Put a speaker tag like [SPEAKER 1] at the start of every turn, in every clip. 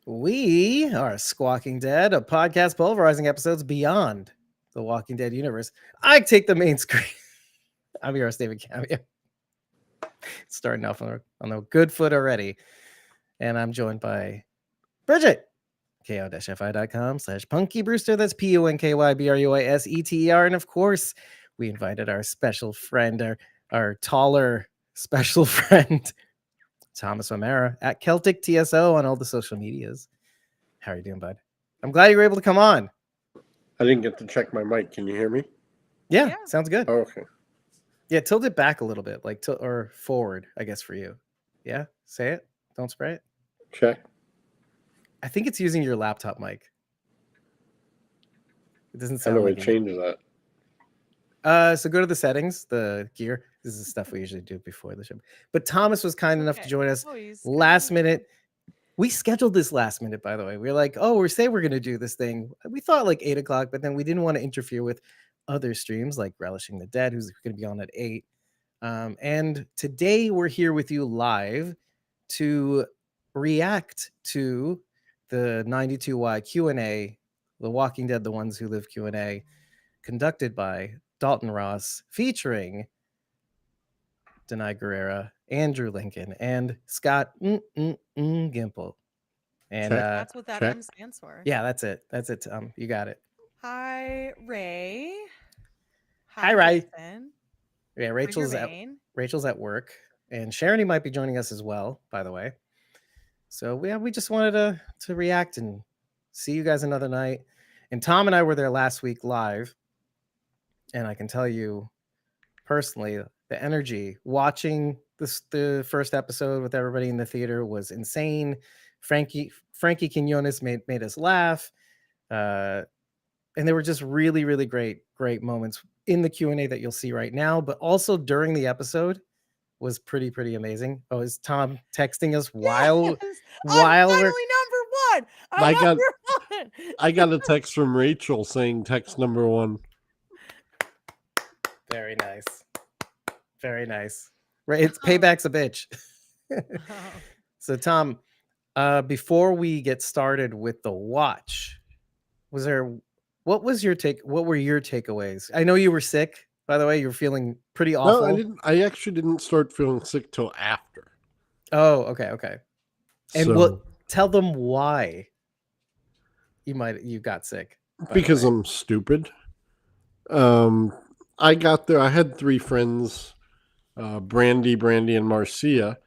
[SPEAKER 1] We are Squawking Dead, a podcast pulverizing episodes beyond the Walking Dead universe. I take the main screen. I'm your host, David Cameo. Starting off on a good foot already. And I'm joined by Bridget, ko-fi.com/Punky Brewster. That's PUNKYBRUISETER. And of course, we invited our special friend, our taller special friend, Thomas O'Mara at Celtic TSO on all the social medias. How are you doing, bud? I'm glad you were able to come on.
[SPEAKER 2] I didn't get to check my mic. Can you hear me?
[SPEAKER 1] Yeah. Sounds good.
[SPEAKER 2] Oh, okay.
[SPEAKER 1] Yeah, tilt it back a little bit, like or forward, I guess, for you. Yeah, say it. Don't spray it.
[SPEAKER 2] Check.
[SPEAKER 1] I think it's using your laptop mic. It doesn't
[SPEAKER 2] How
[SPEAKER 1] sound
[SPEAKER 2] do I
[SPEAKER 1] like
[SPEAKER 2] change that?
[SPEAKER 1] So go to the settings, the gear. This is the stuff we usually do before the show. But Thomas was kind enough to join us last minute. We scheduled this last minute, by the way. We were like, oh, we're going to do this thing. We thought like 8 o'clock, but then we didn't want to interfere with other streams like Relishing the Dead, who's going to be on at 8. And today we're here with you live to react to the 92Y Q&A, The Walking Dead, The Ones Who Live Q&A, conducted by Dalton Ross, featuring Danai Gurira, Andrew Lincoln, and Scott Gimple. And
[SPEAKER 3] that's what that M stands for.
[SPEAKER 1] Yeah, that's it. You got it.
[SPEAKER 3] Hi, Ray.
[SPEAKER 1] Hi, Ray.
[SPEAKER 3] Jason.
[SPEAKER 1] Yeah, Rachel's at work, and Sharony might be joining us as well, by the way. So we just wanted to react and see you guys another night. And Tom and I were there last week live, and I can tell you personally, the energy watching the first episode with everybody in the theater was insane. Frankie Quinones made us laugh, and they were just really, really great moments in the Q&A that you'll see right now, but also during the episode was pretty amazing. Oh, is Tom texting us while
[SPEAKER 3] I'm finally number one.
[SPEAKER 2] I got a text from Rachel saying text number 1.
[SPEAKER 1] Very nice. Very nice. Right, it's payback's a bitch. So Tom, before we get started with the watch, what were your takeaways? I know you were sick, by the way. You were feeling pretty awful.
[SPEAKER 2] No, I didn't. I actually didn't start feeling sick till after.
[SPEAKER 1] Oh, okay. And tell them why you got sick.
[SPEAKER 2] Because I'm stupid. I got there. I had 3 friends, Brandy, and Marcia.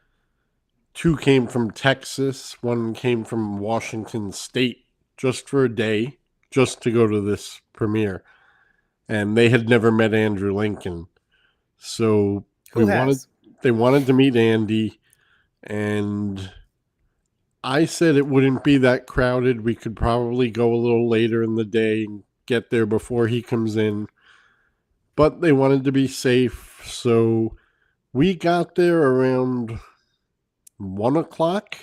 [SPEAKER 2] 2 came from Texas. 1 came from Washington State, just for a day, just to go to this premiere. And they had never met Andrew Lincoln. So they wanted to meet Andy, and I said it wouldn't be that crowded. We could probably go a little later in the day and get there before he comes in. But they wanted to be safe, so we got there around 1 o'clock,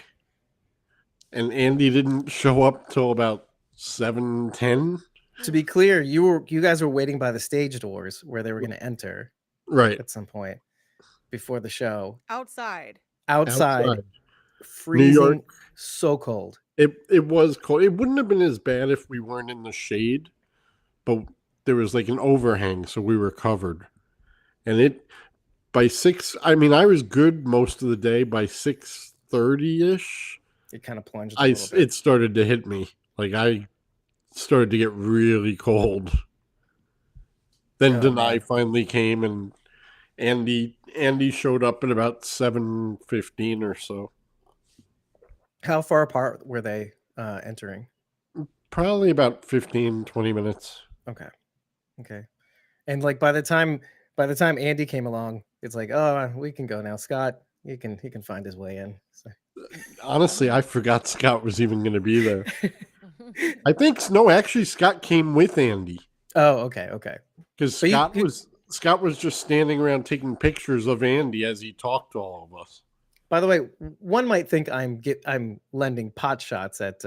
[SPEAKER 2] and Andy didn't show up till about 7:10.
[SPEAKER 1] To be clear, you guys were waiting by the stage doors where they were going to enter,
[SPEAKER 2] right,
[SPEAKER 1] at some point before the show.
[SPEAKER 3] Outside.
[SPEAKER 1] Freezing,
[SPEAKER 2] New York,
[SPEAKER 1] so cold.
[SPEAKER 2] It was cold. It wouldn't have been as bad if we weren't in the shade, but there was like an overhang, so we were covered. And by 6, I mean, I was good most of the day. By 6:30-ish,
[SPEAKER 1] it kind of plunged a little bit.
[SPEAKER 2] It started to hit me. Like, I started to get really cold. Then Danai finally came, and Andy showed up at about 7:15 or so.
[SPEAKER 1] How far apart were they entering?
[SPEAKER 2] Probably about 15-20 minutes.
[SPEAKER 1] Okay. And like by the time Andy came along, it's like, oh, we can go now. Scott, he can find his way in. So.
[SPEAKER 2] Honestly, I forgot Scott was even going to be there. Actually, Scott came with Andy.
[SPEAKER 1] Oh, okay.
[SPEAKER 2] Because Scott was just standing around taking pictures of Andy as he talked to all of us.
[SPEAKER 1] By the way, one might think I'm lending pot shots at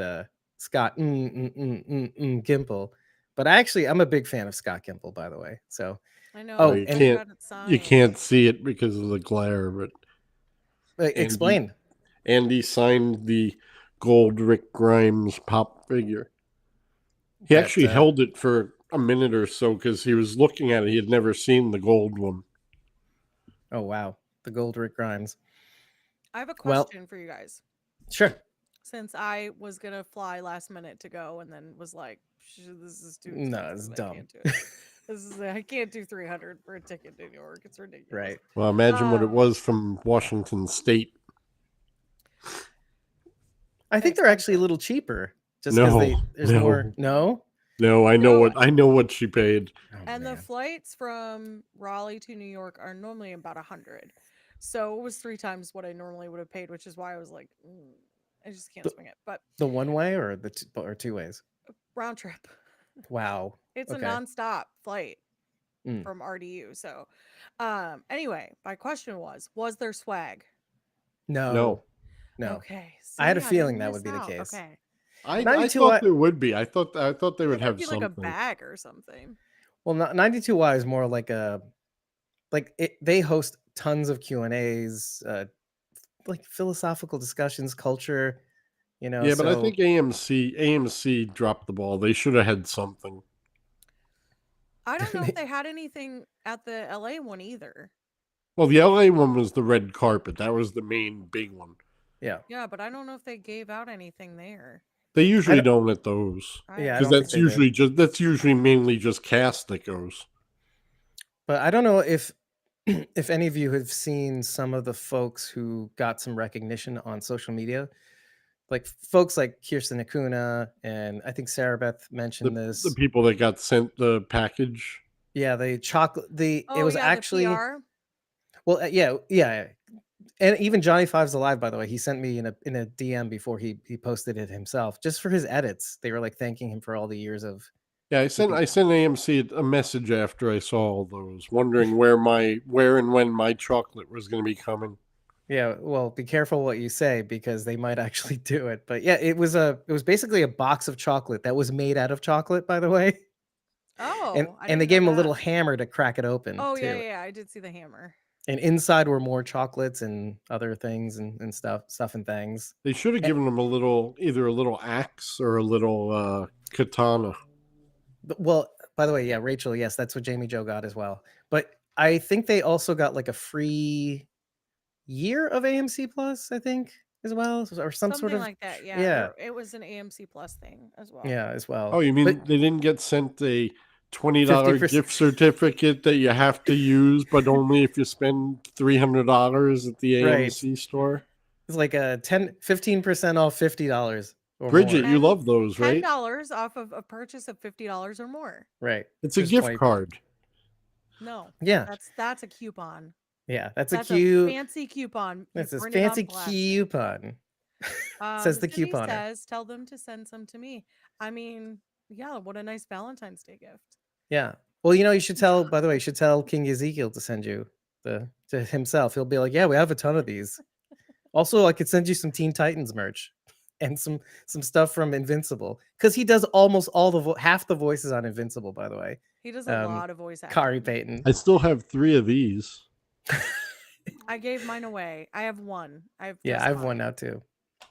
[SPEAKER 1] Scott Gimple, but I'm a big fan of Scott Gimple, by the way. So
[SPEAKER 3] I know.
[SPEAKER 2] You can't see it because of the glare, but
[SPEAKER 1] explain.
[SPEAKER 2] Andy signed the gold Rick Grimes pop figure. He actually held it for a minute or so because he was looking at it. He had never seen the gold one.
[SPEAKER 1] Oh, wow. The gold Rick Grimes.
[SPEAKER 3] I have a question for you guys.
[SPEAKER 1] Sure.
[SPEAKER 3] Since I was going to fly last minute to go and then was like, this is too expensive.
[SPEAKER 1] No, it's dumb.
[SPEAKER 3] I can't do it. I can't do 300 for a ticket to New York. It's ridiculous.
[SPEAKER 1] Right.
[SPEAKER 2] Well, imagine what it was from Washington State.
[SPEAKER 1] I think they're actually a little cheaper. Just because there's more. No?
[SPEAKER 2] No, I know what she paid.
[SPEAKER 3] Oh, and the flights from Raleigh to New York are normally about 100. So it was 3 times what I normally would have paid, which is why I was like, I just can't swing it. But
[SPEAKER 1] the one way or or 2 ways?
[SPEAKER 3] Round trip.
[SPEAKER 1] Wow.
[SPEAKER 3] It's a nonstop flight from RDU. So anyway, my question was there swag?
[SPEAKER 1] No.
[SPEAKER 3] Okay. See,
[SPEAKER 1] I had a feeling that would be the case.
[SPEAKER 3] Okay.
[SPEAKER 2] I thought there would be. I thought they would have something.
[SPEAKER 3] Like a bag or something.
[SPEAKER 1] Well, 92Y is more like they host tons of Q&As, like philosophical discussions, culture,
[SPEAKER 2] Yeah, but I think AMC dropped the ball. They should have had something.
[SPEAKER 3] I don't know if they had anything at the LA one either.
[SPEAKER 2] Well, the LA one was the red carpet. That was the main big one.
[SPEAKER 1] Yeah.
[SPEAKER 3] Yeah, but I don't know if they gave out anything there.
[SPEAKER 2] They usually don't at those.
[SPEAKER 1] Yeah,
[SPEAKER 2] because that's usually mainly just cast that goes.
[SPEAKER 1] But I don't know if any of you have seen some of the folks who got some recognition on social media, like folks like Kirsten Acuna, and I think Sarah Beth mentioned this.
[SPEAKER 2] The people that got sent the package.
[SPEAKER 1] Yeah, the chocolate. It was actually.
[SPEAKER 3] The PR?
[SPEAKER 1] Well, yeah. And even Johnny Five's Alive, by the way, he sent me in a DM before he posted it himself, just for his edits. They were like thanking him for all the years of.
[SPEAKER 2] Yeah, I sent AMC a message after I saw all those, wondering where and when my chocolate was going to be coming.
[SPEAKER 1] Yeah, well, be careful what you say because they might actually do it. But yeah, it was basically a box of chocolate that was made out of chocolate, by the way.
[SPEAKER 3] Oh,
[SPEAKER 1] and they gave him a little hammer to crack it open.
[SPEAKER 3] Oh,
[SPEAKER 1] too.
[SPEAKER 3] yeah, I did see the hammer.
[SPEAKER 1] And inside were more chocolates and other things and stuff and things.
[SPEAKER 2] They should have given him either a little axe or a little katana.
[SPEAKER 1] Well, by the way, yeah, Rachel, yes, that's what Jamie Joe got as well. But I think they also got like a free year of AMC Plus, I think, as well, or something sort of
[SPEAKER 3] like that. Yeah, it was an AMC Plus thing as well.
[SPEAKER 1] Yeah, as well.
[SPEAKER 2] Oh, you mean they didn't get sent a $20 gift certificate that you have to use, but only if you spend $300 at the AMC store?
[SPEAKER 1] It's like a 15% off $50.
[SPEAKER 2] Bridget, you love those, right?
[SPEAKER 3] $10 off of a purchase of $50 or more.
[SPEAKER 1] Right.
[SPEAKER 2] It's a gift card.
[SPEAKER 3] No.
[SPEAKER 1] Yeah.
[SPEAKER 3] That's a coupon.
[SPEAKER 1] Yeah, that's a
[SPEAKER 3] fancy coupon.
[SPEAKER 1] That's a fancy coupon. Says the coupon.
[SPEAKER 3] Says, tell them to send some to me. I mean, yeah, what a nice Valentine's Day gift.
[SPEAKER 1] Yeah. Well, you should tell, by the way, you should tell King Ezekiel to send you to himself. He'll be like, yeah, we have a ton of these. Also, I could send you some Teen Titans merch and some stuff from Invincible, because he does almost all half the voices on Invincible, by the way.
[SPEAKER 3] He does a lot of voice acting.
[SPEAKER 1] Kari Payton.
[SPEAKER 2] I still have 3 of these.
[SPEAKER 3] I gave mine away. I have one.
[SPEAKER 1] I have one now too.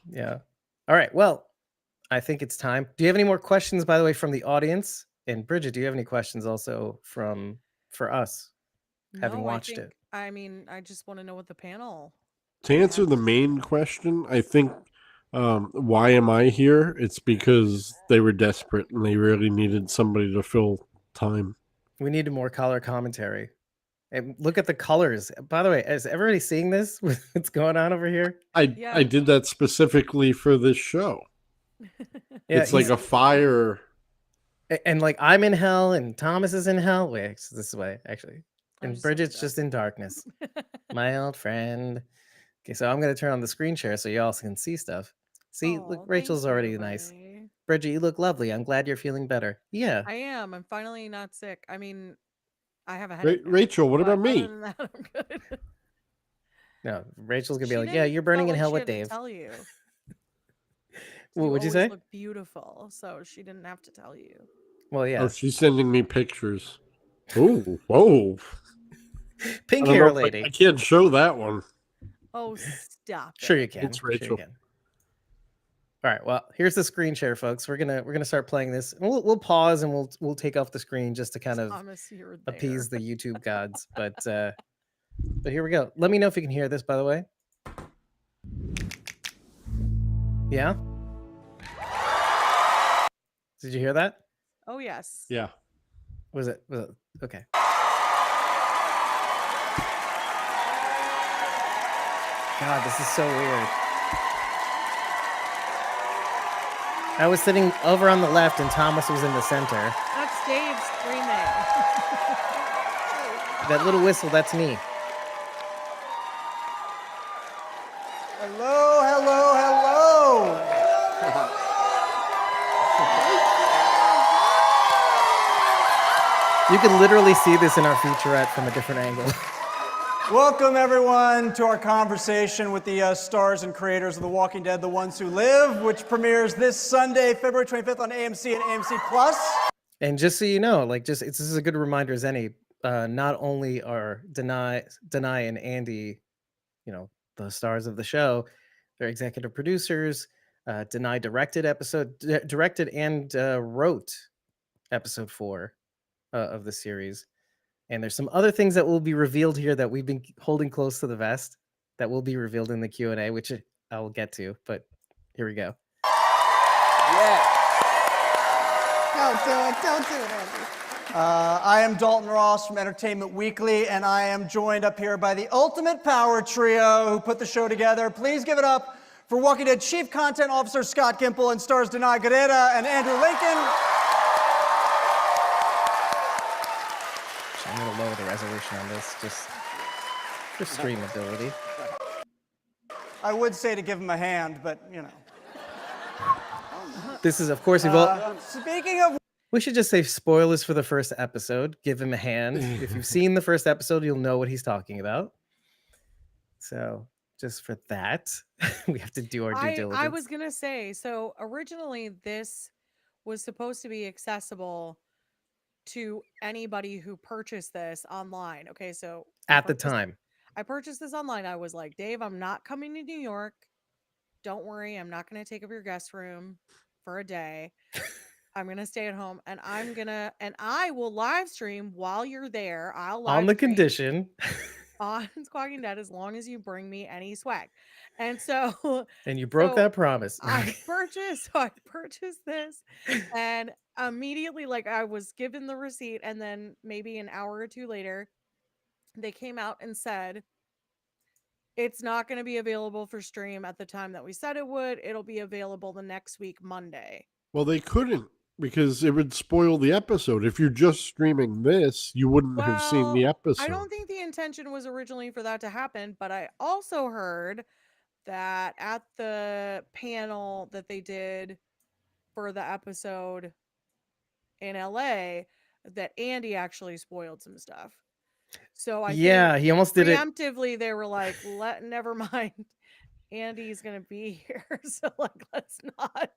[SPEAKER 1] Yeah. All right. Well, I think it's time. Do you have any more questions, by the way, from the audience? And Bridget, do you have any questions also for us, having watched it?
[SPEAKER 3] I mean, I just want to know what the panel.
[SPEAKER 2] To answer the main question, I think, why am I here? It's because they were desperate and they really needed somebody to fill time.
[SPEAKER 1] We needed more color commentary. And look at the colors. By the way, is everybody seeing this? What's going on over here?
[SPEAKER 2] I did that specifically for this show. Yeah, it's like a fire.
[SPEAKER 1] And like I'm in hell and Thomas is in hell. Wait, it's this way, actually. And Bridget's just in darkness. My old friend. Okay, so I'm going to turn on the screen share so y'all can see stuff. See, look, Rachel's already nice. Bridget, you look lovely. I'm glad you're feeling better. Yeah.
[SPEAKER 3] I am. I'm finally not sick. I mean, I have a headache.
[SPEAKER 2] Rachel, what about me?
[SPEAKER 3] Other than that, I'm good.
[SPEAKER 1] No, Rachel's going to be like, yeah, you're burning in hell with Dave.
[SPEAKER 3] Tell you.
[SPEAKER 1] Well, what'd you say?
[SPEAKER 3] Look beautiful, so she didn't have to tell you.
[SPEAKER 1] Well, yeah.
[SPEAKER 2] Oh, she's sending me pictures. Oh, whoa.
[SPEAKER 1] Pink hair lady.
[SPEAKER 2] I can't show that one.
[SPEAKER 3] Oh, stop.
[SPEAKER 1] Sure you can.
[SPEAKER 2] It's Rachel.
[SPEAKER 1] Sure you can. All right. Well, here's the screen share, folks. We're gonna start playing this. We'll pause and we'll take off the screen just to kind of
[SPEAKER 3] Thomas, you're
[SPEAKER 1] appease
[SPEAKER 3] there.
[SPEAKER 1] the YouTube gods. But here we go. Let me know if you can hear this, by the way. Yeah. Did you hear that?
[SPEAKER 3] Oh yes.
[SPEAKER 2] Yeah.
[SPEAKER 1] Was it okay? God, this is so weird. I was sitting over on the left and Thomas was in the center.
[SPEAKER 3] That's Dave screaming.
[SPEAKER 1] That little whistle, that's me.
[SPEAKER 4] Hello, hello, hello.
[SPEAKER 1] You can literally see this in our featurette from a different angle.
[SPEAKER 4] Welcome, everyone, to our conversation with the stars and creators of The Walking Dead, The Ones Who Live, which premieres this Sunday, February 25th on AMC and AMC Plus.
[SPEAKER 1] And just so you know, like, this is a good reminder as any. Not only are Danai and Andy, you know, the stars of the show, they're executive producers. Danai directed and wrote episode 4 of the series. And there's some other things that will be revealed here that we've been holding close to the vest that will be revealed in the Q&A, which I will get to, but here we go.
[SPEAKER 4] Yeah. Don't do it, Andy. I am Dalton Ross from Entertainment Weekly, and I am joined up here by the ultimate power trio who put the show together. Please give it up for Walking Dead Chief Content Officer Scott Gimple and stars Danai Gurira and Andrew Lincoln.
[SPEAKER 1] I'm going to lower the resolution on this just for streamability.
[SPEAKER 4] I would say to give him a hand, but, you know.
[SPEAKER 1] This is, of course,
[SPEAKER 4] Speaking of...
[SPEAKER 1] We should just say spoilers for the first episode. Give him a hand. If you've seen the first episode, you'll know what he's talking about. So just for that, we have to do our due diligence.
[SPEAKER 3] I was going to say, so originally this was supposed to be accessible to anybody who purchased this online. Okay, so
[SPEAKER 1] at the time
[SPEAKER 3] I purchased this online, I was like, Dave, I'm not coming to New York. Don't worry, I'm not going to take up your guest room for a day. I'm going to stay at home and I will live stream while you're there. I'll live
[SPEAKER 1] on the condition
[SPEAKER 3] on Walking Dead as long as you bring me any swag. And so
[SPEAKER 1] and you broke that promise.
[SPEAKER 3] I purchased this and immediately, like, I was given the receipt, and then maybe an hour or two later they came out and said it's not going to be available for stream at the time that we said it would. It'll be available the next week, Monday.
[SPEAKER 2] Well, they couldn't, because it would spoil the episode. If you're just streaming this, you wouldn't have seen the episode.
[SPEAKER 3] I don't think the intention was originally for that to happen, but I also heard that at the panel that they did for the episode in LA, that Andy actually spoiled some stuff. So I think
[SPEAKER 1] he almost did it
[SPEAKER 3] preemptively. They were like, never mind, Andy's gonna be here, so like let's not.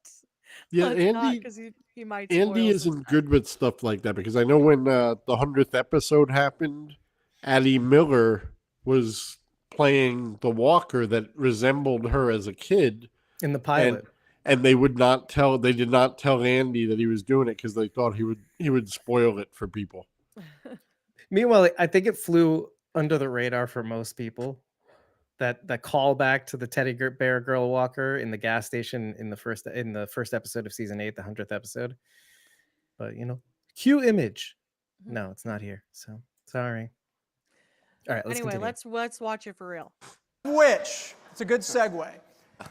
[SPEAKER 2] Yeah, Andy,
[SPEAKER 3] because he might.
[SPEAKER 2] Andy isn't good with stuff like that, because I know when the 100th episode happened, Addie Miller was playing the walker that resembled her as a kid
[SPEAKER 1] in the pilot,
[SPEAKER 2] and they did not tell Andy that he was doing it because they thought he would spoil it for people.
[SPEAKER 1] Meanwhile, I think it flew under the radar for most people. That callback to the teddy bear girl walker in the gas station in the first episode of season 8, the 100th episode. But cue image. No, it's not here. So sorry. All right, let's continue.
[SPEAKER 3] let's watch it for real.
[SPEAKER 4] Which, it's a good segue.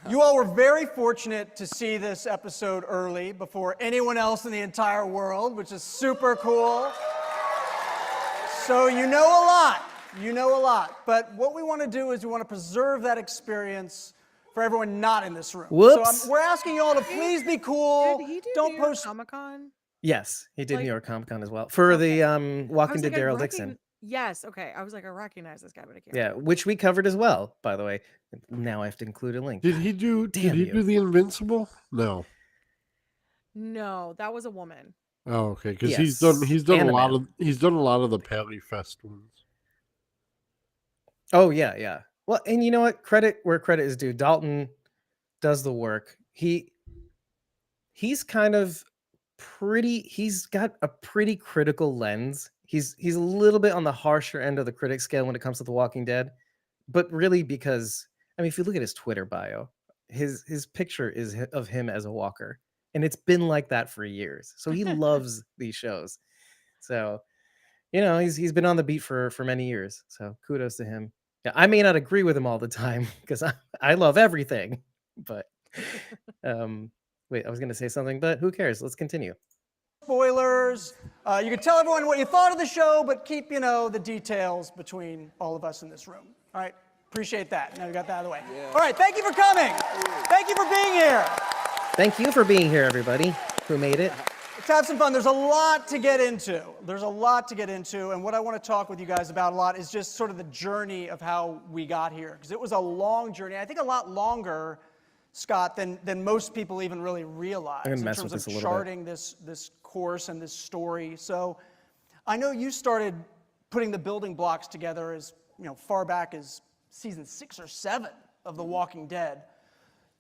[SPEAKER 4] You all were very fortunate to see this episode early before anyone else in the entire world, which is super cool. So you know a lot. You know a lot. But what we want to do is we want to preserve that experience for everyone not in this room.
[SPEAKER 1] Whoops.
[SPEAKER 4] So we're asking you all to please be cool.
[SPEAKER 3] Did he do
[SPEAKER 4] Don't
[SPEAKER 3] New York
[SPEAKER 4] post
[SPEAKER 3] Comic-Con?
[SPEAKER 1] Yes, he did New York Comic-Con as well for the Walking Dead Daryl Dixon.
[SPEAKER 3] Yes, okay. I was like, I recognize this guy, but I can't.
[SPEAKER 1] Yeah, which we covered as well, by the way. Now I have to include a link.
[SPEAKER 2] Did he do the Invincible? No.
[SPEAKER 3] No, that was a woman.
[SPEAKER 2] Oh, okay. Because he's done a lot of the Paley Fest ones.
[SPEAKER 1] Oh yeah. Well, and you know what? Credit where credit is due. Dalton does the work. he's kind of he's got a pretty critical lens. He's a little bit on the harsher end of the critic scale when it comes to The Walking Dead, but really because, I mean, if you look at his Twitter bio, his picture is of him as a walker, and it's been like that for years. So he loves these shows. So, he's been on the beat for many years. So kudos to him. Yeah, I may not agree with him all the time because I love everything, but wait, I was going to say something, but who cares? Let's continue.
[SPEAKER 4] Spoilers. You can tell everyone what you thought of the show, but keep, the details between all of us in this room. All right? Appreciate that. Now we got that out of the way. Yeah. All right, thank you for coming. Thank you for being here.
[SPEAKER 1] Thank you for being here, everybody who made it.
[SPEAKER 4] Let's have some fun. There's a lot to get into. And what I want to talk with you guys about a lot is just sort of the journey of how we got here. Because it was a long journey. I think a lot longer, Scott, than most people even really realize in terms of charting this course and this story. So I know you started putting the building blocks together as far back as season 6 or 7 of The Walking Dead.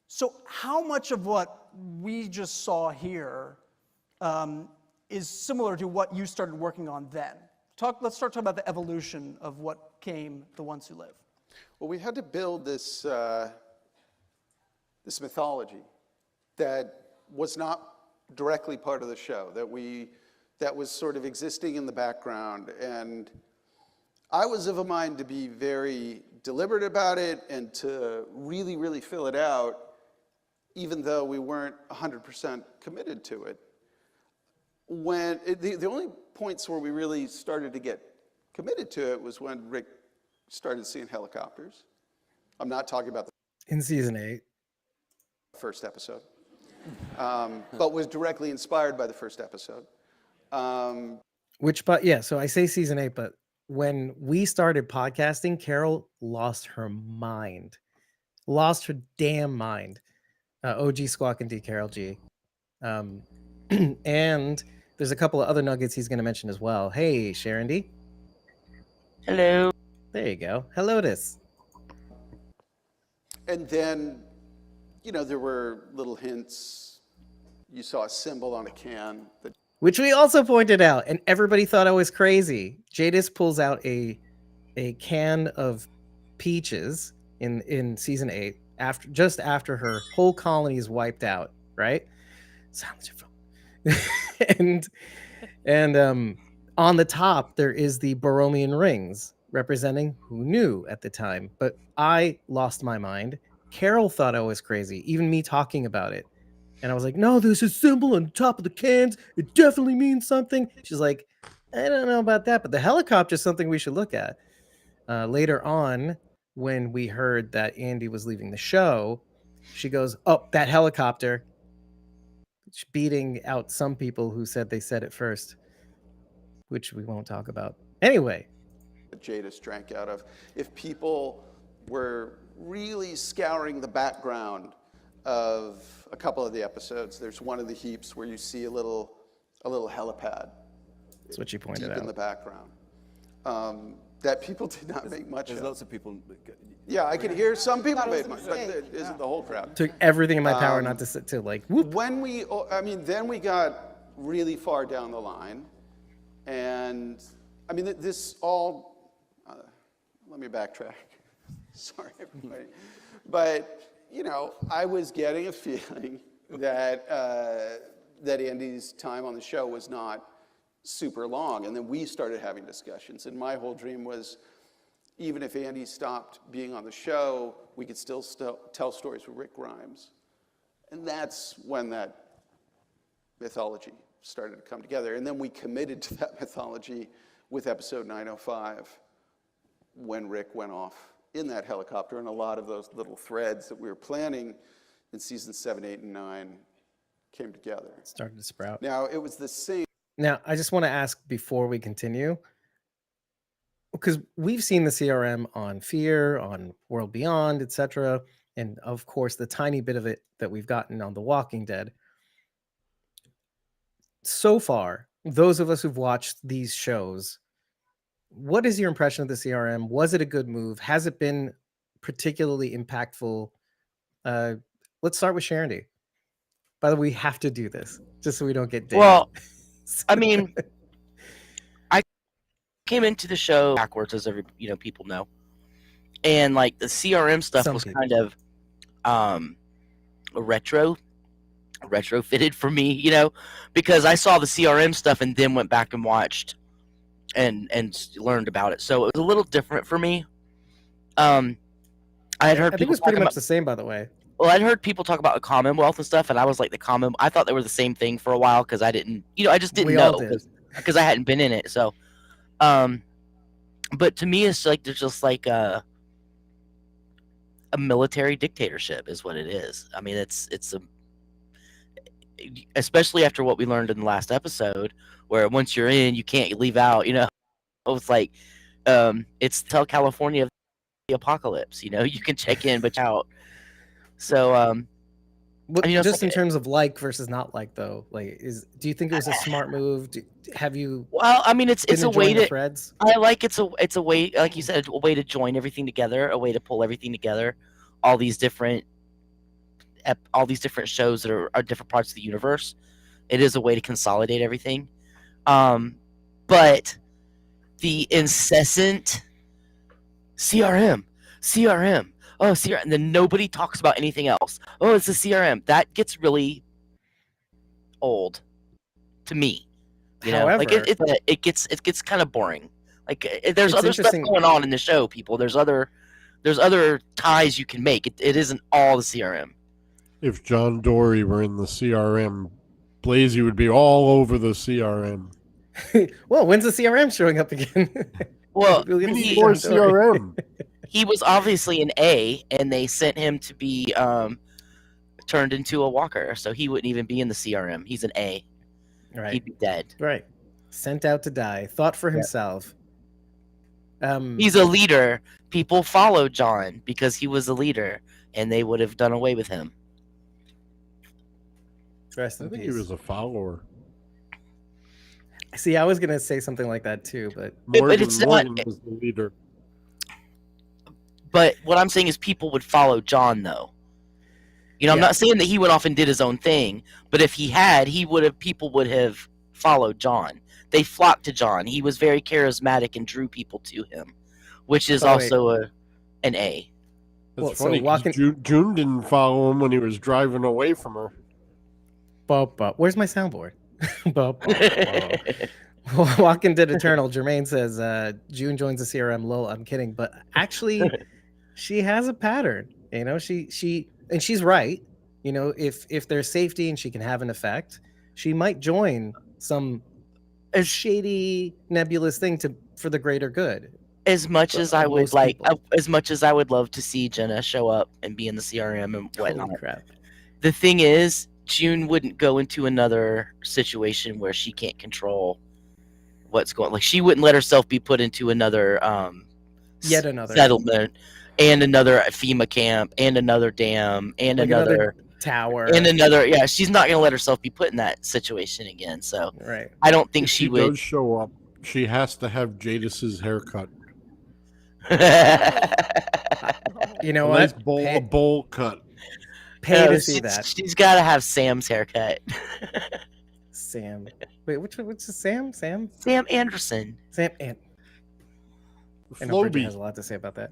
[SPEAKER 4] So how much of what we just saw here is similar to what you started working on then? Let's start talking about the evolution of what came The Ones Who Live.
[SPEAKER 5] Well, we had to build this mythology that was not directly part of the show, that was sort of existing in the background. And I was of a mind to be very deliberate about it and to really, really fill it out, even though we weren't 100% committed to it. The only points where we really started to get committed to it was when Rick started seeing helicopters. I'm not talking about
[SPEAKER 1] in season 8.
[SPEAKER 5] First episode, but was directly inspired by the first episode.
[SPEAKER 1] So I say season 8, but when we started podcasting, Carol lost her damn mind. OG Squawk and D Carol G. And there's a couple of other nuggets he's going to mention as well. Hey, Sharon D.
[SPEAKER 6] Hello.
[SPEAKER 1] There you go. Hello, this.
[SPEAKER 5] And then, there were little hints. You saw a symbol on a can.
[SPEAKER 1] Which we also pointed out, and everybody thought I was crazy. Jadis pulls out a can of peaches in season 8 just after her whole colony is wiped out, right? Silence your phone. and on the top there is the Borromean rings representing who knew at the time, but I lost my mind. Carol thought I was crazy, even me talking about it. And I was like, no, there's a symbol on the top of the cans. It definitely means something. She's like, I don't know about that, but the helicopter is something we should look at. Later on, when we heard that Andy was leaving the show, she goes, oh, that helicopter. Beating out some people who said they said it first, which we won't talk about. Anyway.
[SPEAKER 5] Jadis drank out of. If people were really scouring the background of a couple of the episodes, there's one of the heaps where you see a little helipad.
[SPEAKER 1] That's what you pointed
[SPEAKER 5] deep
[SPEAKER 1] out.
[SPEAKER 5] In the background. That people did not make much
[SPEAKER 7] There's
[SPEAKER 5] of.
[SPEAKER 7] lots of people.
[SPEAKER 5] Yeah, I could hear some people made much, but it isn't the whole crowd.
[SPEAKER 1] Took everything in my power not to sit to like whoop.
[SPEAKER 5] Then we got really far down the line, and this all. Let me backtrack. Sorry, everybody, but I was getting a feeling that Andy's time on the show was not super long, and then we started having discussions, and my whole dream was, even if Andy stopped being on the show, we could still tell stories with Rick Grimes. And that's when that mythology started to come together. And then we committed to that mythology with episode 905, when Rick went off in that helicopter, and a lot of those little threads that we were planning in season 7, 8, and 9 came together.
[SPEAKER 1] It started to sprout.
[SPEAKER 5] Now, it was the same.
[SPEAKER 1] Now, I just want to ask before we continue, because we've seen the CRM on Fear, on World Beyond, etc., and of course the tiny bit of it that we've gotten on The Walking Dead. So far, those of us who've watched these shows, what is your impression of the CRM? Was it a good move? Has it been particularly impactful? Let's start with Sharon D. By the way, we have to do this just so we don't get dinged.
[SPEAKER 6] Well, I mean, I came into the show backwards, as people know, and like the CRM stuff was kind of retrofitted for me, because I saw the CRM stuff and then went back and watched and learned about it. So it was a little different for me. I had heard
[SPEAKER 1] I think it was pretty much the same, by the way.
[SPEAKER 6] Well, I'd heard people talk about the Commonwealth and stuff, and I was like, I thought they were the same thing for a while because I didn't, I just didn't know because I hadn't been in it. So, but to me, it's like there's just like a military dictatorship is what it is. I mean, it's especially after what we learned in the last episode, where once you're in, you can't leave out. It's like it's tell California the apocalypse. You can check in but out. So,
[SPEAKER 1] just in terms of like versus not like, though, like, do you think it was a smart move? Have you?
[SPEAKER 6] Well, I mean, it's a way to.
[SPEAKER 1] Threads?
[SPEAKER 6] I like it's a way, like you said, a way to join everything together, a way to pull everything together, all these different shows that are different parts of the universe. It is a way to consolidate everything, but the incessant CRM. Oh, CRM, and then nobody talks about anything else. Oh, it's a CRM. That gets really old to me.
[SPEAKER 1] However,
[SPEAKER 6] like it gets kind of boring. Like there's other stuff going on in the show, people. There's other ties you can make. It isn't all the CRM.
[SPEAKER 2] If John Dory were in the CRM, Blasey would be all over the CRM.
[SPEAKER 1] Well, when's the CRM showing up again?
[SPEAKER 6] Well,
[SPEAKER 2] we need more CRM.
[SPEAKER 6] He was obviously an A, and they sent him to be turned into a walker, so he wouldn't even be in the CRM. He's an A.
[SPEAKER 1] Right.
[SPEAKER 6] He'd be dead.
[SPEAKER 1] Right. Sent out to die. Thought for himself.
[SPEAKER 6] He's a leader. People followed John because he was a leader, and they would have done away with him.
[SPEAKER 1] Rest in
[SPEAKER 2] I think
[SPEAKER 1] peace.
[SPEAKER 2] he was a follower.
[SPEAKER 1] See, I was going to say something like that too, but
[SPEAKER 2] Morgan was the leader.
[SPEAKER 6] But what I'm saying is people would follow John, though. I'm not saying that he went off and did his own thing, but if he had, people would have followed John. They flocked to John. He was very charismatic and drew people to him, which is also an A.
[SPEAKER 2] That's funny. June didn't follow him when he was driving away from her.
[SPEAKER 1] Where's my soundboard? Walking Dead Eternal, Jermaine says June joins the CRM. Lol, I'm kidding, but actually she has a pattern. And she's right. If there's safety and she can have an effect, she might join some shady, nebulous thing for the greater good.
[SPEAKER 6] As much as I would love to see Jenna show up and be in the CRM and whatnot.
[SPEAKER 1] Holy crap.
[SPEAKER 6] The thing is, June wouldn't go into another situation where she can't control what's going on. Like, she wouldn't let herself be put into another
[SPEAKER 1] yet another
[SPEAKER 6] settlement and another FEMA camp and another dam and another
[SPEAKER 1] tower
[SPEAKER 6] and she's not going to let herself be put in that situation again. So
[SPEAKER 1] right.
[SPEAKER 6] I don't think
[SPEAKER 2] if
[SPEAKER 6] she would.
[SPEAKER 2] Does show up, she has to have Jadis's haircut.
[SPEAKER 1] You know
[SPEAKER 2] nice
[SPEAKER 1] what?
[SPEAKER 2] A bowl cut.
[SPEAKER 1] Pay to see that.
[SPEAKER 6] She's got to have Sam's haircut.
[SPEAKER 1] Sam. Wait, which is Sam? Sam
[SPEAKER 6] Anderson.
[SPEAKER 1] Sam and
[SPEAKER 2] Floby
[SPEAKER 1] has a lot to say about that.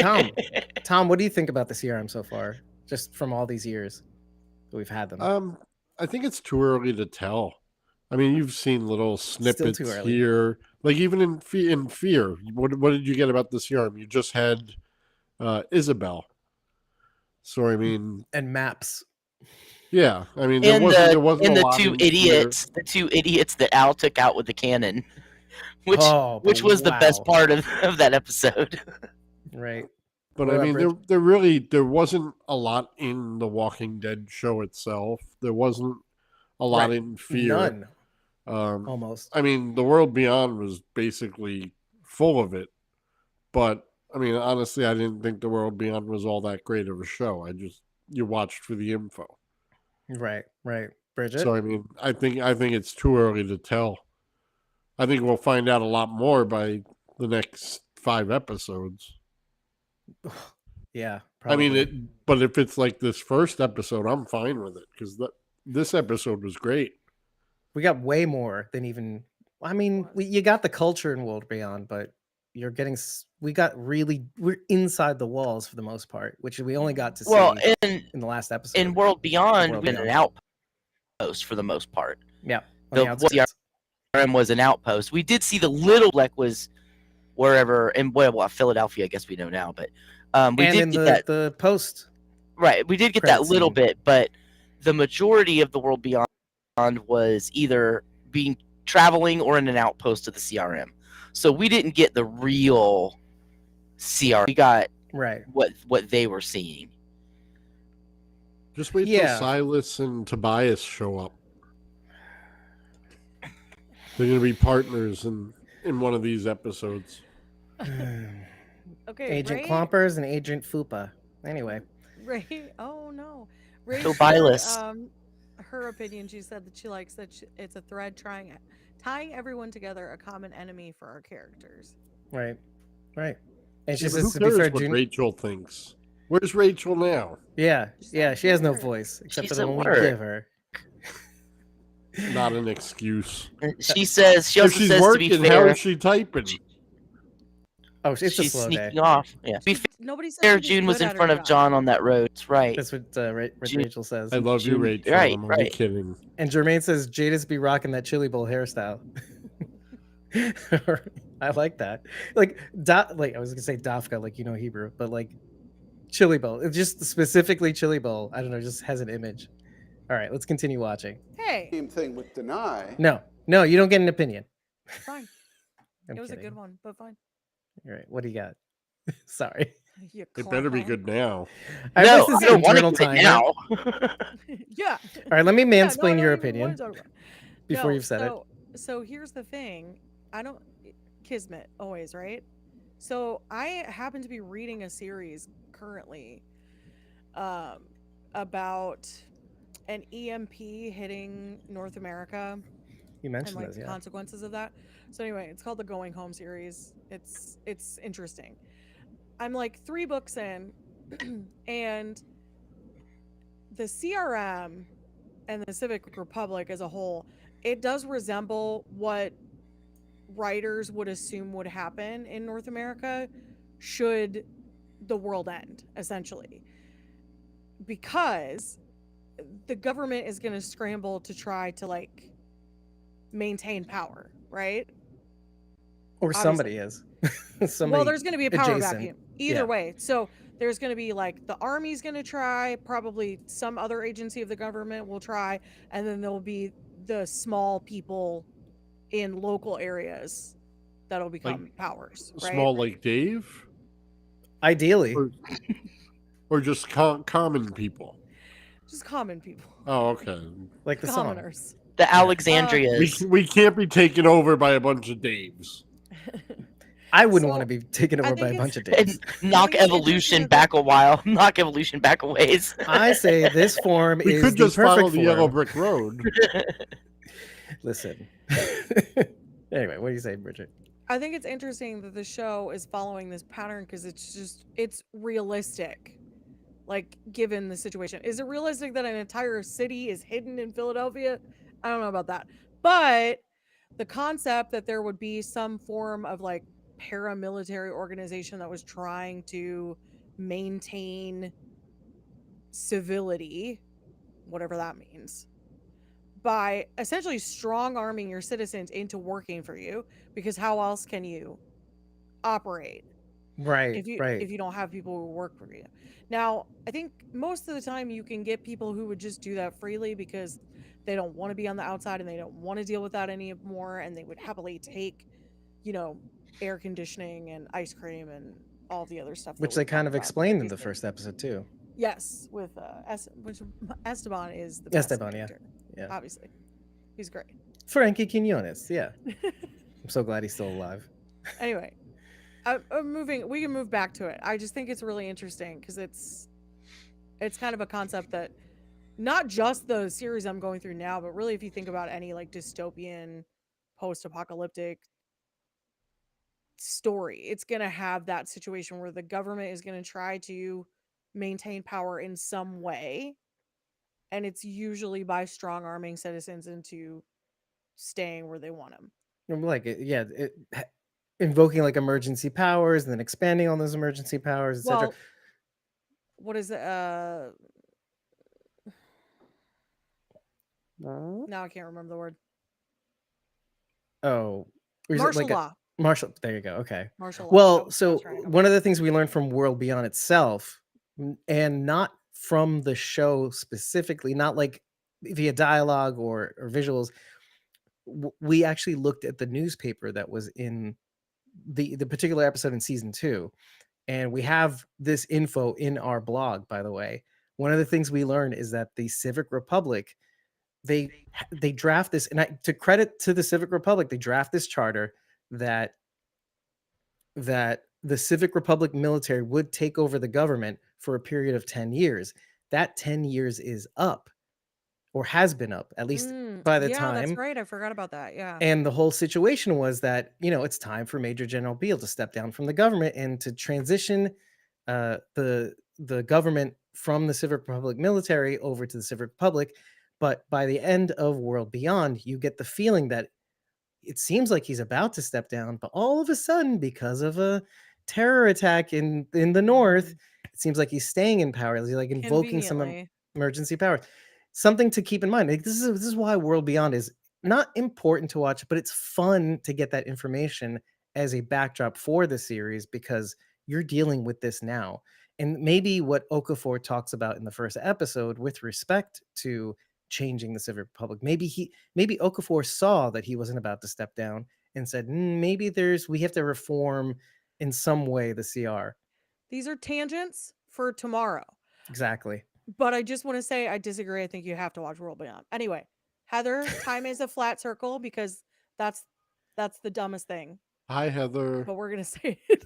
[SPEAKER 1] Well, Tom, what do you think about the CRM so far? Just from all these years that we've had them.
[SPEAKER 2] I think it's too early to tell. I mean, you've seen little snippets here, like even in Fear. What did you get about the CRM? You just had Isabel. So I mean,
[SPEAKER 1] and maps.
[SPEAKER 2] Yeah, I mean, there wasn't
[SPEAKER 6] the two idiots that Al took out with the cannon, which was the best part of that episode.
[SPEAKER 1] Right.
[SPEAKER 2] But I mean, there wasn't a lot in the Walking Dead show itself. There wasn't a lot in Fear.
[SPEAKER 1] None. Almost.
[SPEAKER 2] I mean, The World Beyond was basically full of it. But I mean, honestly, I didn't think The World Beyond was all that great of a show. You watched for the info.
[SPEAKER 1] Right. Bridget?
[SPEAKER 2] So I mean, I think it's too early to tell. I think we'll find out a lot more by the next 5 episodes.
[SPEAKER 1] Yeah,
[SPEAKER 2] I mean,
[SPEAKER 1] probably.
[SPEAKER 2] but if it's like this first episode, I'm fine with it because this episode was great.
[SPEAKER 1] We got way more than even. I mean, you got the culture in World Beyond, but you're getting. We're inside the walls for the most part, which we only got to see
[SPEAKER 6] Well,
[SPEAKER 1] in the last episode.
[SPEAKER 6] in World Beyond,
[SPEAKER 1] World
[SPEAKER 6] we've been an outpost for the most part.
[SPEAKER 1] Yeah, on
[SPEAKER 6] The
[SPEAKER 1] the outskirts.
[SPEAKER 6] CRM was an outpost. We did see the little Black was wherever in Philadelphia, I guess we know now, but we
[SPEAKER 1] and
[SPEAKER 6] did
[SPEAKER 1] in
[SPEAKER 6] get
[SPEAKER 1] the post.
[SPEAKER 6] right. We did get
[SPEAKER 1] credit
[SPEAKER 6] that little
[SPEAKER 1] scene.
[SPEAKER 6] bit, but the majority of the World Beyond was either being traveling or in an outpost of the CRM. So we didn't get the real CRM. We got
[SPEAKER 1] Right.
[SPEAKER 6] what they were seeing.
[SPEAKER 2] Just wait till Silas and Tobias show up. They're going to be partners in one of these episodes.
[SPEAKER 3] Okay,
[SPEAKER 1] Agent Clompers and Agent Fupa. Anyway.
[SPEAKER 3] Ray, oh no. Ray
[SPEAKER 6] Tobias.
[SPEAKER 3] shared, her opinion. She said that she likes that it's a thread tying everyone together, a common enemy for our characters.
[SPEAKER 1] Right. And she
[SPEAKER 2] Yeah,
[SPEAKER 1] says,
[SPEAKER 2] who
[SPEAKER 1] to be fair,
[SPEAKER 2] cares what Rachel thinks? Where's Rachel now?
[SPEAKER 1] Yeah, she has no voice except for the one we give her.
[SPEAKER 2] Not an excuse.
[SPEAKER 6] She says she also
[SPEAKER 2] if she's
[SPEAKER 6] says
[SPEAKER 2] working,
[SPEAKER 6] to be fair,
[SPEAKER 2] how is she typing?
[SPEAKER 1] It's
[SPEAKER 6] she's
[SPEAKER 1] a slow
[SPEAKER 6] sneaking
[SPEAKER 1] day.
[SPEAKER 6] off. Yeah.
[SPEAKER 3] Nobody said
[SPEAKER 6] Fair, June was in front of John on that road. That's right.
[SPEAKER 1] That's what Rachel says.
[SPEAKER 2] I love you, Rachel.
[SPEAKER 6] Right,
[SPEAKER 2] I'm only kidding.
[SPEAKER 1] And Jermaine says Jadis be rocking that chili bowl hairstyle. I like that. Like I was gonna say Dafka, like Hebrew, but like chili bowl. It's just specifically chili bowl. I don't know, just has an image. All right, let's continue watching.
[SPEAKER 3] Hey.
[SPEAKER 5] Same thing with Danai.
[SPEAKER 1] No, you don't get an opinion.
[SPEAKER 3] Fine. It was
[SPEAKER 1] kidding.
[SPEAKER 3] a good one, but fine.
[SPEAKER 1] All right, what do you got? Sorry.
[SPEAKER 2] It better be good now.
[SPEAKER 1] I
[SPEAKER 6] no,
[SPEAKER 1] this
[SPEAKER 6] I don't want
[SPEAKER 1] internal
[SPEAKER 6] to
[SPEAKER 1] timer.
[SPEAKER 6] now.
[SPEAKER 3] Yeah.
[SPEAKER 1] All right, let me mansplain your
[SPEAKER 3] your
[SPEAKER 1] opinion before you've said it.
[SPEAKER 3] So here's the thing. Kismet, always, right? So I happen to be reading a series currently about an EMP hitting North America.
[SPEAKER 1] You mentioned
[SPEAKER 3] and
[SPEAKER 1] those,
[SPEAKER 3] the consequences of that. So anyway, it's called the Going Home series. It's interesting. I'm like 3 books in, and the CRM and the Civic Republic as a whole, it does resemble what writers would assume would happen in North America should the world end, essentially. Because the government is going to scramble to try to maintain power, right?
[SPEAKER 1] Or somebody is.
[SPEAKER 3] Well, there's going to be a power
[SPEAKER 1] adjacent.
[SPEAKER 3] vacuum either way. So there's going to be the army's going to try, probably some other agency of the government will try, and then there'll be the small people in local areas that'll become powers, right?
[SPEAKER 2] Small like Dave?
[SPEAKER 1] Ideally.
[SPEAKER 2] Or just common people?
[SPEAKER 3] Just common people.
[SPEAKER 2] Oh, okay.
[SPEAKER 1] Like the
[SPEAKER 3] commoners.
[SPEAKER 1] Song.
[SPEAKER 6] The Alexandrias.
[SPEAKER 2] We can't be taken over by a bunch of Daves.
[SPEAKER 1] I wouldn't want to be taken over by a bunch of Daves.
[SPEAKER 6] Knock evolution back a while. Knock evolution back a ways.
[SPEAKER 1] I say this form
[SPEAKER 2] we
[SPEAKER 1] is
[SPEAKER 2] could just
[SPEAKER 1] the perfect
[SPEAKER 2] follow the
[SPEAKER 1] form.
[SPEAKER 2] yellow brick road.
[SPEAKER 1] Listen. Anyway, what do you say, Bridget?
[SPEAKER 3] I think it's interesting that the show is following this pattern because it's realistic. Given the situation. Is it realistic that an entire city is hidden in Philadelphia? I don't know about that. But the concept that there would be some form of paramilitary organization that was trying to maintain civility, whatever that means, by essentially strong arming your citizens into working for you, because how else can you operate?
[SPEAKER 1] Right.
[SPEAKER 3] If you don't have people who work for you. Now, I think most of the time you can get people who would just do that freely because they don't want to be on the outside and they don't want to deal with that anymore, and they would happily take, air conditioning and ice cream and all the other stuff.
[SPEAKER 1] Which they kind of explained in the first episode too.
[SPEAKER 3] Yes, with which Esteban is the best character.
[SPEAKER 1] Yeah.
[SPEAKER 3] Obviously. He's great.
[SPEAKER 1] Frankie Quinones, yeah. I'm so glad he's still alive.
[SPEAKER 3] Anyway. We can move back to it. I just think it's really interesting because it's kind of a concept that not just the series I'm going through now, but really if you think about any dystopian, post-apocalyptic story. It's going to have that situation where the government is going to try to maintain power in some way, and it's usually by strong arming citizens into staying where they want them.
[SPEAKER 1] Like invoking like emergency powers and then expanding on those emergency powers, etc.
[SPEAKER 3] Well, what is it? Now I can't remember the word.
[SPEAKER 1] Oh, or is it
[SPEAKER 3] Martial
[SPEAKER 1] like
[SPEAKER 3] law.
[SPEAKER 1] Martial. There you go. Okay.
[SPEAKER 3] Martial law.
[SPEAKER 1] Well, so one of the things we learned from World Beyond itself, and not from the show specifically, not like via dialogue or visuals, we actually looked at the newspaper that was in the particular episode in season 2, and we have this info in our blog, by the way. One of the things we learned is that the Civic Republic, they draft this, and to credit to the Civic Republic, they draft this charter that the Civic Republic military would take over the government for a period of 10 years. That 10 years is up, or has been up, at least by the time.
[SPEAKER 3] Yeah, that's right. I forgot about that. Yeah.
[SPEAKER 1] And the whole situation was that, it's time for Major General Beale to step down from the government and to transition the government from the Civic Republic military over to the Civic Republic. But by the end of World Beyond, you get the feeling that it seems like he's about to step down, but all of a sudden, because of a terror attack in the north, it seems like he's staying in power. He's like invoking some emergency power. Something to keep in mind. Like, this is why World Beyond is not important to watch, but it's fun to get that information as a backdrop for the series, because you're dealing with this now. And maybe what Okafor talks about in the first episode with respect to changing the Civic Republic, maybe Okafor saw that he wasn't about to step down and said, maybe we have to reform in some way the CR.
[SPEAKER 3] These are tangents for tomorrow.
[SPEAKER 1] Exactly.
[SPEAKER 3] But I just want to say I disagree. I think you have to watch World Beyond. Anyway, Heather, time is a flat circle, because that's the dumbest thing.
[SPEAKER 2] Hi, Heather.
[SPEAKER 3] But we're gonna say it.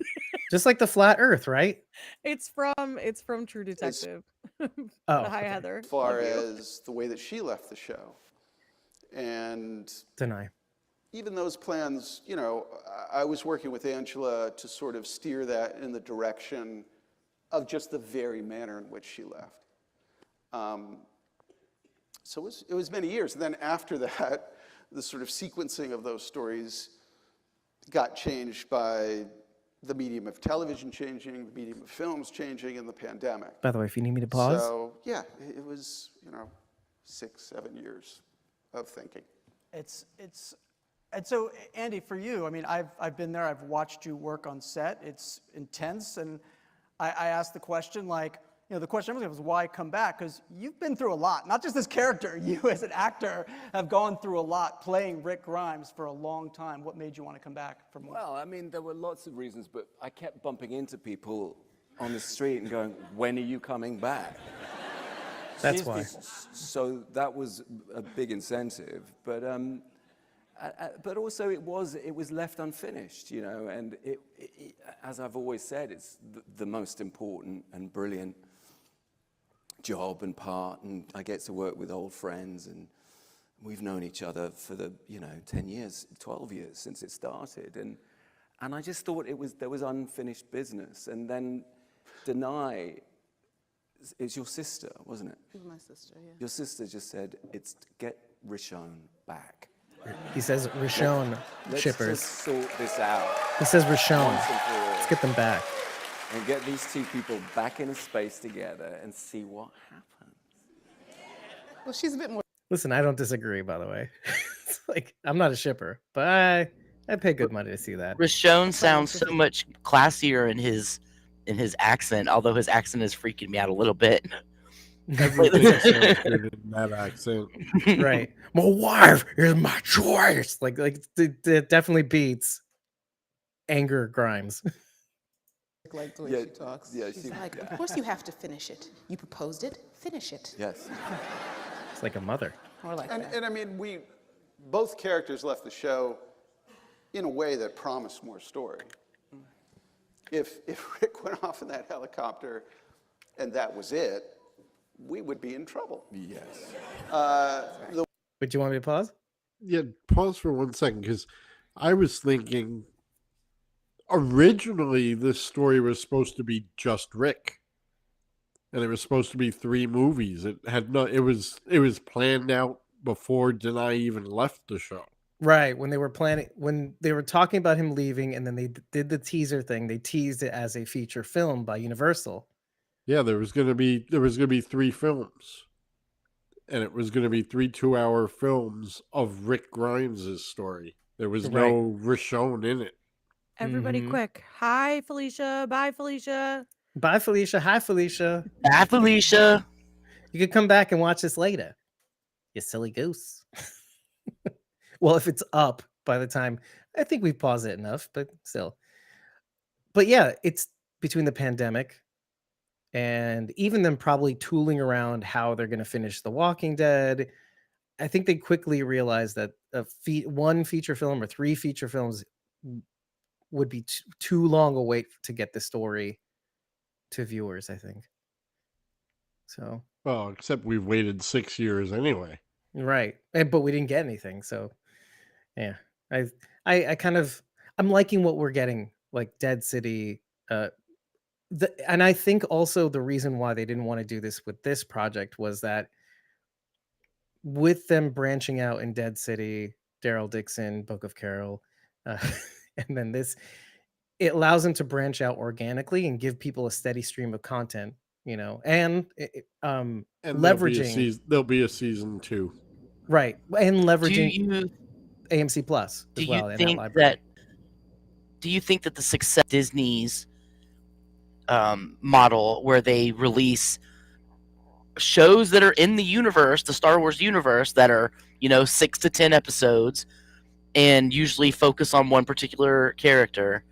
[SPEAKER 1] Just like the flat Earth, right?
[SPEAKER 3] It's from True Detective. Hi, Heather.
[SPEAKER 5] As far as the way that she left the show, and
[SPEAKER 1] Danai.
[SPEAKER 5] Even those plans, I was working with Angela to sort of steer that in the direction of just the very manner in which she left. So it was many years. And then after that, the sort of sequencing of those stories got changed by the medium of television changing, the medium of films changing, and the pandemic.
[SPEAKER 1] By the way, if you need me to pause.
[SPEAKER 5] So yeah, it was 6-7 years of thinking.
[SPEAKER 4] And so Andy, for you, I mean, I've been there. I've watched you work on set. It's intense, and I asked the question, like, the question I was why come back? Because you've been through a lot. Not just this character. You as an actor have gone through a lot, playing Rick Grimes for a long time. What made you want to come back for more?
[SPEAKER 7] Well, I mean, there were lots of reasons, but I kept bumping into people on the street and going, when are you coming back?
[SPEAKER 1] That's why.
[SPEAKER 7] So that was a big incentive. But also it was left unfinished, and it, as I've always said, it's the most important and brilliant job and part, and I get to work with old friends, and we've known each other for the 10 years, 12 years since it started, and I just thought there was unfinished business. And then Danai is your sister, wasn't it?
[SPEAKER 8] It was my sister, yeah.
[SPEAKER 7] Your sister just said, it's get Rishon back.
[SPEAKER 1] He says Rishon shippers.
[SPEAKER 7] Let's just sort this out.
[SPEAKER 1] He says Rishon. Let's get them back.
[SPEAKER 7] And get these two people back in a space together and see what happens.
[SPEAKER 8] Well, she's a bit more.
[SPEAKER 1] Listen, I don't disagree, by the way. It's like, I'm not a shipper, but I pay good money to see that.
[SPEAKER 6] Rishon sounds so much classier in his accent, although his accent is freaking me out a little bit.
[SPEAKER 2] That accent.
[SPEAKER 1] Right. My wife is my choice. Like it definitely beats Anger Grimes.
[SPEAKER 8] Like the way she talks.
[SPEAKER 7] Yeah,
[SPEAKER 8] She's like, of course you have to finish it. You proposed it, finish it.
[SPEAKER 7] Yes.
[SPEAKER 1] It's like a mother.
[SPEAKER 8] Or like that.
[SPEAKER 5] And I mean, both characters left the show in a way that promised more story. If Rick went off in that helicopter and that was it, we would be in trouble.
[SPEAKER 7] Yes.
[SPEAKER 1] But do you want me to pause?
[SPEAKER 2] Yeah, pause for 1 second, because I was thinking originally this story was supposed to be just Rick, and it was supposed to be 3 movies. It had no. It was planned out before Danai even left the show.
[SPEAKER 1] Right, when they were talking about him leaving, and then they did the teaser thing. They teased it as a feature film by Universal.
[SPEAKER 2] Yeah, there was gonna be 3 films, and it was gonna be 3 2-hour films of Rick Grimes' story. There was no Rishon in it.
[SPEAKER 3] Everybody quick. Hi, Felicia. Bye, Felicia.
[SPEAKER 1] Bye, Felicia. Hi, Felicia.
[SPEAKER 6] Bye, Felicia.
[SPEAKER 1] You could come back and watch this later. You silly goose. Well, if it's up by the time, I think we've paused it enough, but still. But yeah, it's between the pandemic and even them probably tooling around how they're going to finish The Walking Dead. I think they quickly realized that one feature film or 3 feature films would be too long a wait to get the story to viewers, I think. So,
[SPEAKER 2] well, except we've waited 6 years anyway.
[SPEAKER 1] Right. But we didn't get anything. So, yeah. I kind of, I'm liking what we're getting, like Dead City. And I think also the reason why they didn't want to do this with this project was that with them branching out in Dead City, Daryl Dixon, Book of Carol, and then this, it allows them to branch out organically and give people a steady stream of content, and leveraging.
[SPEAKER 2] There'll be a season 2,
[SPEAKER 1] right? And leveraging AMC Plus as well in that library.
[SPEAKER 6] Do you think that the success of Disney's model, where they release shows that are in the universe, the Star Wars universe, that are 6 to 10 episodes, and usually focus on one particular character,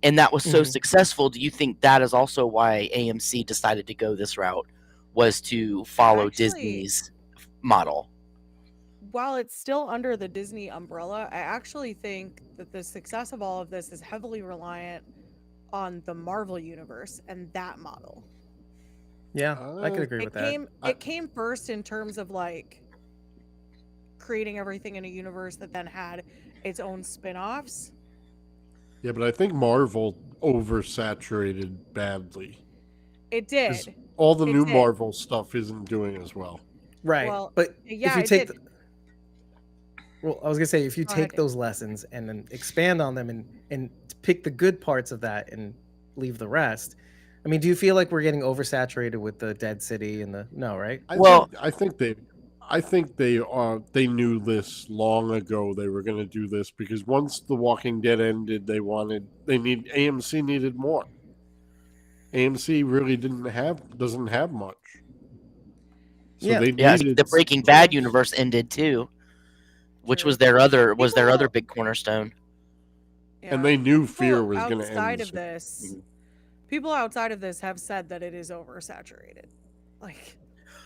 [SPEAKER 6] and that was so successful, do you think that is also why AMC decided to go this route, was to follow Disney's model?
[SPEAKER 3] While it's still under the Disney umbrella, I actually think that the success of all of this is heavily reliant on the Marvel universe and that model.
[SPEAKER 1] Yeah, I could agree with that.
[SPEAKER 3] It came first in terms of like creating everything in a universe that then had its own spin-offs.
[SPEAKER 2] Yeah, but I think Marvel oversaturated badly.
[SPEAKER 3] It did.
[SPEAKER 2] All the new Marvel stuff isn't doing as well.
[SPEAKER 1] Right.
[SPEAKER 3] Well,
[SPEAKER 1] but
[SPEAKER 3] yeah,
[SPEAKER 1] if you take well, I was gonna say, if you take those lessons and then expand on them and pick the good parts of that and leave the rest. I mean, do you feel like we're getting oversaturated with the Dead City and no, right?
[SPEAKER 2] I think they knew this long ago. They were going to do this because once The Walking Dead ended, AMC needed more. AMC really doesn't have much. So they needed,
[SPEAKER 6] the Breaking Bad universe ended too, which was their other big cornerstone.
[SPEAKER 3] Yeah.
[SPEAKER 2] And they knew Fear was going to end.
[SPEAKER 3] Outside of this, people outside of this have said that it is oversaturated. Like,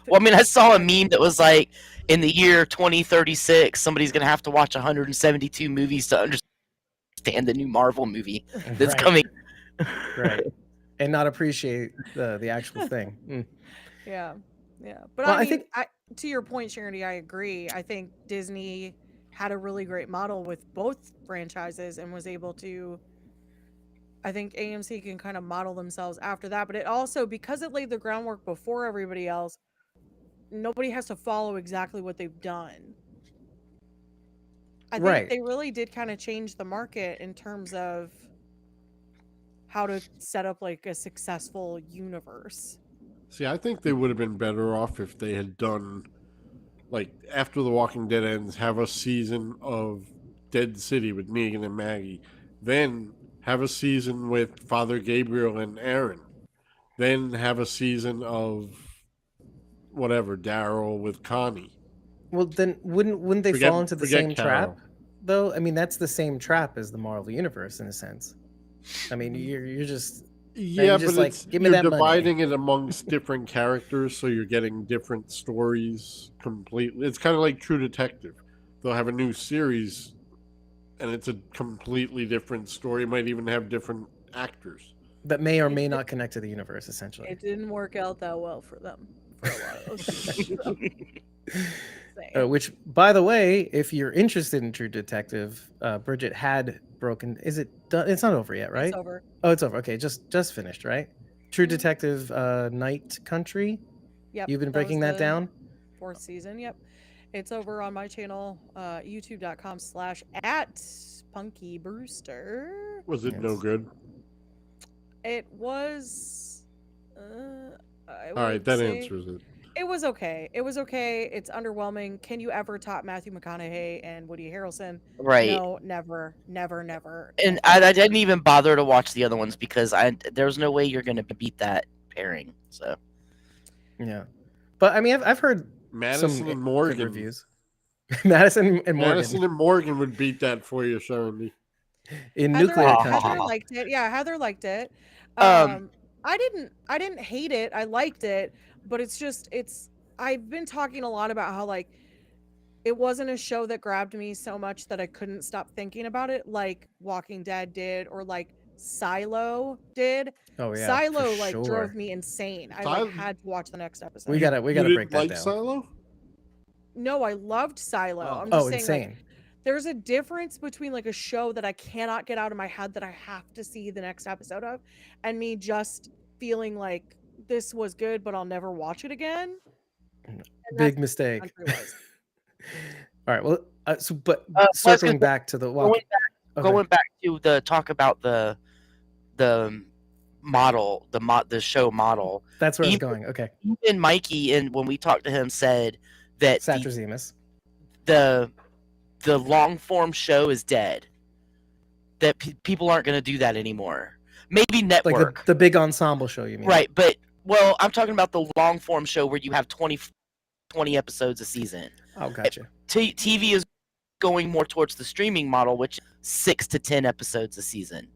[SPEAKER 6] well, I mean, I saw a meme that was like, in the year 2036, somebody's going to have to watch 172 movies to understand the new Marvel movie that's coming.
[SPEAKER 1] Right. And not appreciate the actual thing.
[SPEAKER 3] Yeah. But well, I think to your point, Charity, I agree. I think Disney had a really great model with both franchises and was able to, I think AMC can kind of model themselves after that. But it also, because it laid the groundwork before everybody else, nobody has to follow exactly what they've done. I think they really did kind of change the market in terms of how to set up like a successful universe.
[SPEAKER 2] See, I think they would have been better off if they had done, like, after The Walking Dead ends, have a season of Dead City with Negan and Maggie. Then have a season with Father Gabriel and Aaron. Then have a season of whatever, Daryl with Connie.
[SPEAKER 1] Well, then wouldn't they fall into the same trap, though? I mean, that's the same trap as the Marvel Universe in a sense. I mean, you're just
[SPEAKER 2] but
[SPEAKER 1] like, give me that money.
[SPEAKER 2] You're dividing it amongst different characters, so you're getting different stories completely. It's kind of like True Detective. They'll have a new series, and it's a completely different story. It might even have different actors
[SPEAKER 1] that may or may not connect to the universe. Essentially,
[SPEAKER 3] it didn't work out that well for them for a lot of those. insane.
[SPEAKER 1] Which, by the way, if you're interested in True Detective, Bridget had broken. Is it done? It's not over yet, right?
[SPEAKER 3] It's over.
[SPEAKER 1] Oh, it's over. Okay, just finished, right? True Detective, Night Country.
[SPEAKER 3] Yep.
[SPEAKER 1] You've been breaking that down.
[SPEAKER 3] 4th season. Yep. It's over on my channel, youtube.com/@punkybrewster.
[SPEAKER 2] Was it no good?
[SPEAKER 3] It was. I
[SPEAKER 2] All right,
[SPEAKER 3] would
[SPEAKER 2] that
[SPEAKER 3] say
[SPEAKER 2] answers it.
[SPEAKER 3] it was okay. It was okay. It's underwhelming. Can you ever top Matthew McConaughey and Woody Harrelson?
[SPEAKER 6] Right.
[SPEAKER 3] No, never, never, never.
[SPEAKER 6] And I didn't even bother to watch the other ones because there's no way you're going to beat that pairing. So
[SPEAKER 1] Yeah, but I mean, I've heard
[SPEAKER 2] Madison
[SPEAKER 1] some
[SPEAKER 2] and
[SPEAKER 1] good
[SPEAKER 2] Morgan.
[SPEAKER 1] reviews. Madison and Morgan.
[SPEAKER 2] Madison and Morgan would beat that for you, Sharon.
[SPEAKER 1] In
[SPEAKER 3] Heather,
[SPEAKER 1] Nuclear Country.
[SPEAKER 3] Heather liked it. Yeah, Heather liked it. I didn't hate it. I liked it, but I've been talking a lot about how like it wasn't a show that grabbed me so much that I couldn't stop thinking about it, like Walking Dead did, or like Silo did.
[SPEAKER 1] Oh yeah,
[SPEAKER 3] Silo
[SPEAKER 1] for
[SPEAKER 3] like
[SPEAKER 1] sure.
[SPEAKER 3] drove me insane. I like had to watch the next episode.
[SPEAKER 1] We gotta break that
[SPEAKER 2] like
[SPEAKER 1] down.
[SPEAKER 2] Silo?
[SPEAKER 3] No, I loved Silo.
[SPEAKER 2] Oh.
[SPEAKER 3] I'm just saying,
[SPEAKER 1] insane.
[SPEAKER 3] like, there's a difference between like a show that I cannot get out of my head that I have to see the next episode of, and me just feeling like this was good, but I'll never watch it again. And
[SPEAKER 1] Big
[SPEAKER 3] that's
[SPEAKER 1] mistake.
[SPEAKER 3] what Country was.
[SPEAKER 1] All right. Well, but
[SPEAKER 6] I was gonna
[SPEAKER 1] circling
[SPEAKER 6] say,
[SPEAKER 1] back to the walk.
[SPEAKER 6] going back to the talk about the model, the show model.
[SPEAKER 1] That's where I was going. Okay.
[SPEAKER 6] Even Mikey, and when we talked to him, said that
[SPEAKER 1] Satrazemis.
[SPEAKER 6] the long form show is dead. That people aren't going to do that anymore. Maybe network,
[SPEAKER 1] like the big ensemble show. You mean?
[SPEAKER 6] right? But well, I'm talking about the long form show where you have 20 episodes a season.
[SPEAKER 1] Oh, gotcha.
[SPEAKER 6] TV is going more towards the streaming model, which is 6 to 10 episodes a season.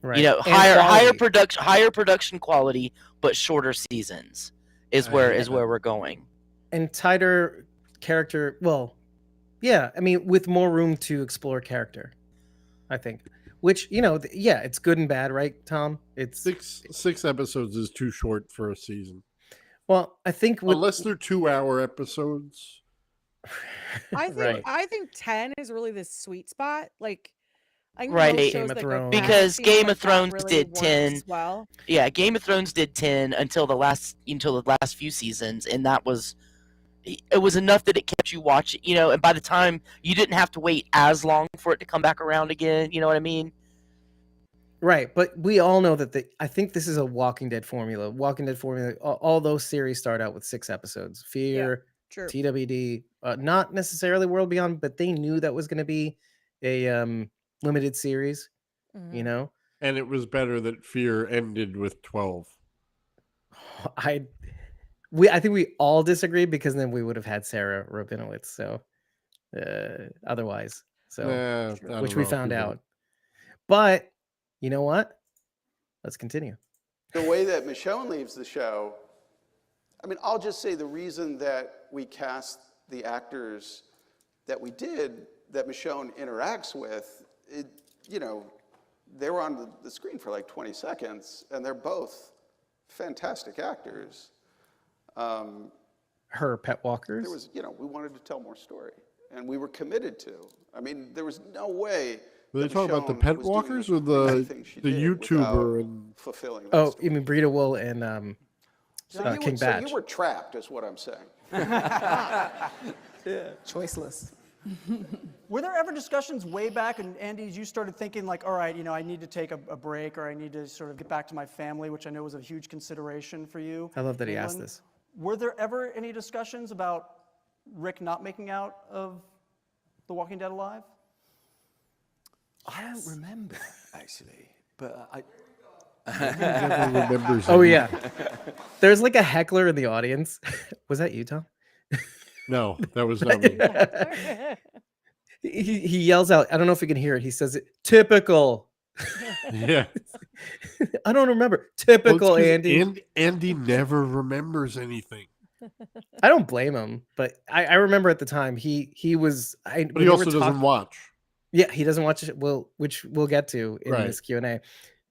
[SPEAKER 1] Right.
[SPEAKER 6] You know,
[SPEAKER 1] And
[SPEAKER 6] higher production quality, but shorter seasons is where we're going.
[SPEAKER 1] And tighter character. Well, yeah. I mean, with more room to explore character, I think. Which, you know, yeah, it's good and bad, right, Tom? It's
[SPEAKER 2] six episodes is too short for a season.
[SPEAKER 1] Well, I think
[SPEAKER 2] unless they're 2-hour episodes.
[SPEAKER 3] I think 10 is really the sweet spot. Like, I
[SPEAKER 6] right,
[SPEAKER 3] Game of Thrones.
[SPEAKER 6] Because Game of Thrones
[SPEAKER 3] really
[SPEAKER 6] did 10.
[SPEAKER 3] Well,
[SPEAKER 6] yeah, Game of Thrones did 10 until the last few seasons, and it was enough that it kept you watching. You know, and by the time you didn't have to wait as long for it to come back around again. You know what I mean?
[SPEAKER 1] Right, but we all know that I think this is a Walking Dead formula. All those series start out with 6 episodes. Fear, TWD, not necessarily World Beyond, but they knew that was going to be a limited series, you know?
[SPEAKER 2] And it was better that Fear ended with 12.
[SPEAKER 1] I think we all disagree because then we would have had Sarah Rabinowitz. So otherwise, which we found out. But you know what? Let's continue.
[SPEAKER 5] The way that Michonne leaves the show, I mean, I'll just say the reason that we cast the actors that we did, that Michonne interacts with, you know, they were on the screen for like 20 seconds, and they're both fantastic actors.
[SPEAKER 1] Her pet walkers?
[SPEAKER 5] There was, you know, we wanted to tell more story, and we were committed to. I mean, there was no way.
[SPEAKER 2] Were they talking about the pet walkers or the YouTuber and
[SPEAKER 5] fulfilling?
[SPEAKER 1] Oh, you mean Brita Wool and King Badge?
[SPEAKER 5] So you were trapped, is what I'm saying.
[SPEAKER 8] Choiceless.
[SPEAKER 4] Were there ever discussions way back, and Andy, you started thinking like, all right, you know, I need to take a break, or I need to sort of get back to my family, which I know was a huge consideration for you.
[SPEAKER 1] I love that he asked this.
[SPEAKER 4] Were there ever any discussions about Rick not making out of The Walking Dead alive?
[SPEAKER 7] I don't remember, actually, but I
[SPEAKER 2] never remembers.
[SPEAKER 1] Oh yeah, there's like a heckler in the audience. Was that you, Tom?
[SPEAKER 2] No, that was not me.
[SPEAKER 1] He yells out. I don't know if you can hear it. He says it. Typical.
[SPEAKER 2] Yeah.
[SPEAKER 1] I don't remember. Typical Andy.
[SPEAKER 2] Andy never remembers anything.
[SPEAKER 1] I don't blame him, but I remember at the time he was.
[SPEAKER 2] But he also doesn't watch.
[SPEAKER 1] Yeah, he doesn't watch it. Which we'll get to in this Q&A.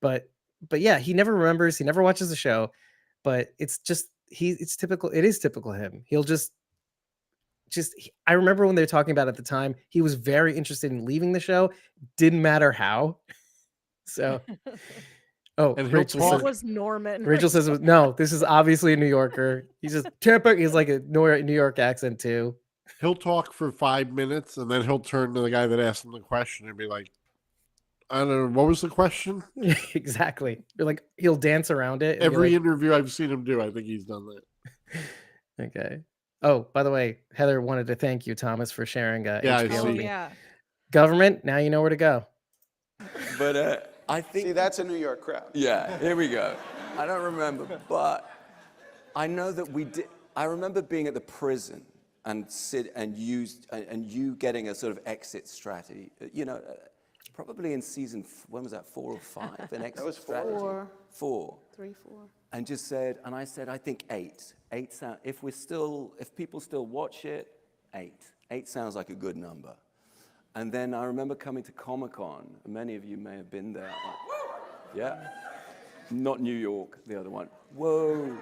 [SPEAKER 1] But yeah, he never remembers. He never watches the show. But it's just it's typical. It is typical him. He'll just I remember when they were talking about it at the time, he was very interested in leaving the show. Didn't matter how. So,
[SPEAKER 2] And
[SPEAKER 1] Rachel
[SPEAKER 2] he'll
[SPEAKER 1] says,
[SPEAKER 2] talk.
[SPEAKER 3] was Norman.
[SPEAKER 1] Rachel says, no, this is obviously a New Yorker. He's just Tampa. He's like a New York accent too.
[SPEAKER 2] He'll talk for 5 minutes, and then he'll turn to the guy that asked him the question and be like, I don't know, what was the question?
[SPEAKER 1] Exactly. You're like, he'll dance around it. and be
[SPEAKER 2] Every
[SPEAKER 1] like,
[SPEAKER 2] interview I've seen him do, I think he's done that.
[SPEAKER 1] okay. Oh, by the way, Heather wanted to thank you, Thomas, for sharing
[SPEAKER 2] Yeah, I
[SPEAKER 1] HBO
[SPEAKER 2] see.
[SPEAKER 1] with me.
[SPEAKER 3] Yeah.
[SPEAKER 1] Government, now you know where to go.
[SPEAKER 7] But I think...
[SPEAKER 5] See, that's a New York crowd.
[SPEAKER 7] Yeah, here we go. I don't remember, but I know that we did. I remember being at the prison and you getting a sort of exit strategy. You know, probably in season, when was that, 4 or 5? An exit
[SPEAKER 5] That was 4.
[SPEAKER 7] strategy. 4.
[SPEAKER 8] 3, 4.
[SPEAKER 7] And just said, and I said, I think 8. 8 sound. If people still watch it, 8. 8 sounds like a good number. And then I remember coming to Comic-Con. Many of you may have been there. Yeah. Not New York, the other one. Whoa.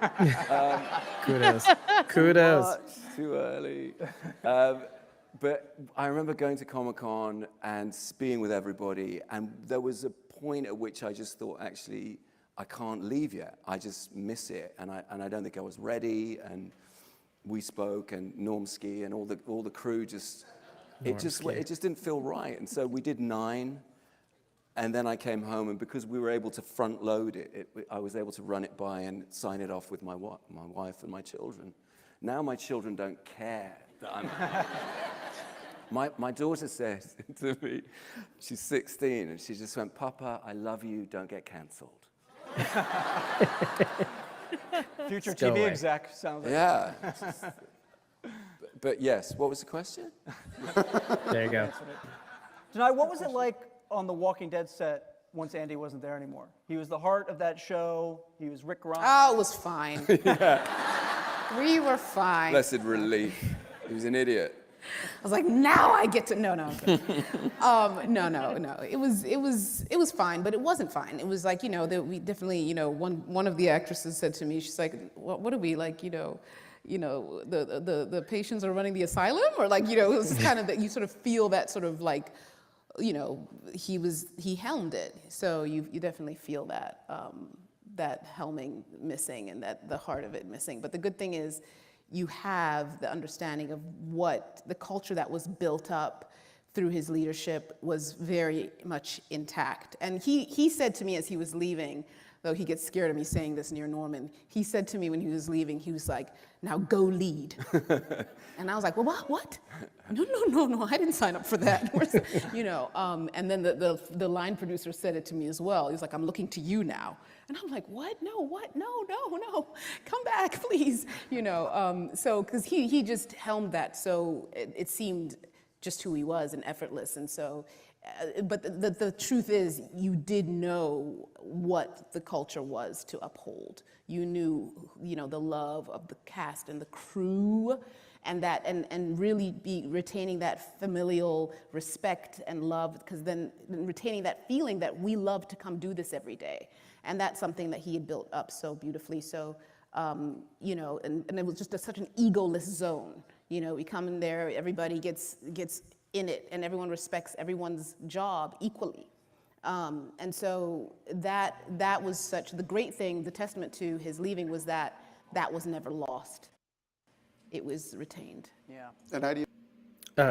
[SPEAKER 1] Kudos. Kudos.
[SPEAKER 7] Too early. But I remember going to Comic-Con and being with everybody, and there was a point at which I just thought, actually, I can't leave yet. I just miss it, and I don't think I was ready. And we spoke, and Normski and all the crew just it just didn't feel right. And so we did 9. And then I came home, and because we were able to front load it, I was able to run it by and sign it off with my wife and my children. Now my children don't care that I'm... my daughter said to me, she's 16, and she just went, Papa, I love you, don't get cancelled.
[SPEAKER 4] Future
[SPEAKER 1] Go
[SPEAKER 4] TV
[SPEAKER 1] away.
[SPEAKER 4] exec sounds like.
[SPEAKER 7] Yeah. But yes, what was the question?
[SPEAKER 1] There you go.
[SPEAKER 4] Danai, what was it like on the Walking Dead set once Andy wasn't there anymore? He was the heart of that show. He was Rick Grimes.
[SPEAKER 8] Oh, it was fine. We were fine.
[SPEAKER 7] Blessed relief. He was an idiot.
[SPEAKER 8] I was like, now I get to no. No. It was fine, but it wasn't fine. It was like, that we definitely, one of the actresses said to me, she's like, what are we like, the patients are running the asylum, or like, it was kind of that you sort of feel that sort of like, he helmed it. So you definitely feel that that helming missing and that the heart of it missing. But the good thing is, you have the understanding of what the culture that was built up through his leadership was very much intact. And he said to me as he was leaving, though he gets scared of me saying this near Norman, he said to me when he was leaving, he was like, now go lead. And I was like, well, what? No, I didn't sign up for that. And then the line producer said it to me as well. He was like, I'm looking to you now. And I'm like, what? No, come back, please. So, because he just helmed that, so it seemed just who he was and effortless. And so, but the truth is, you did know what the culture was to uphold. You knew, the love of the cast and the crew, and really retaining that familial respect and love, because then retaining that feeling that we love to come do this every day. And that's something that he had built up so beautifully. So, and it was just such an egoless zone. We come in there, everybody gets in it, and everyone respects everyone's job equally. And so that was the great thing, the testament to his leaving was that was never lost. It was retained.
[SPEAKER 4] Yeah.
[SPEAKER 5] And how do you?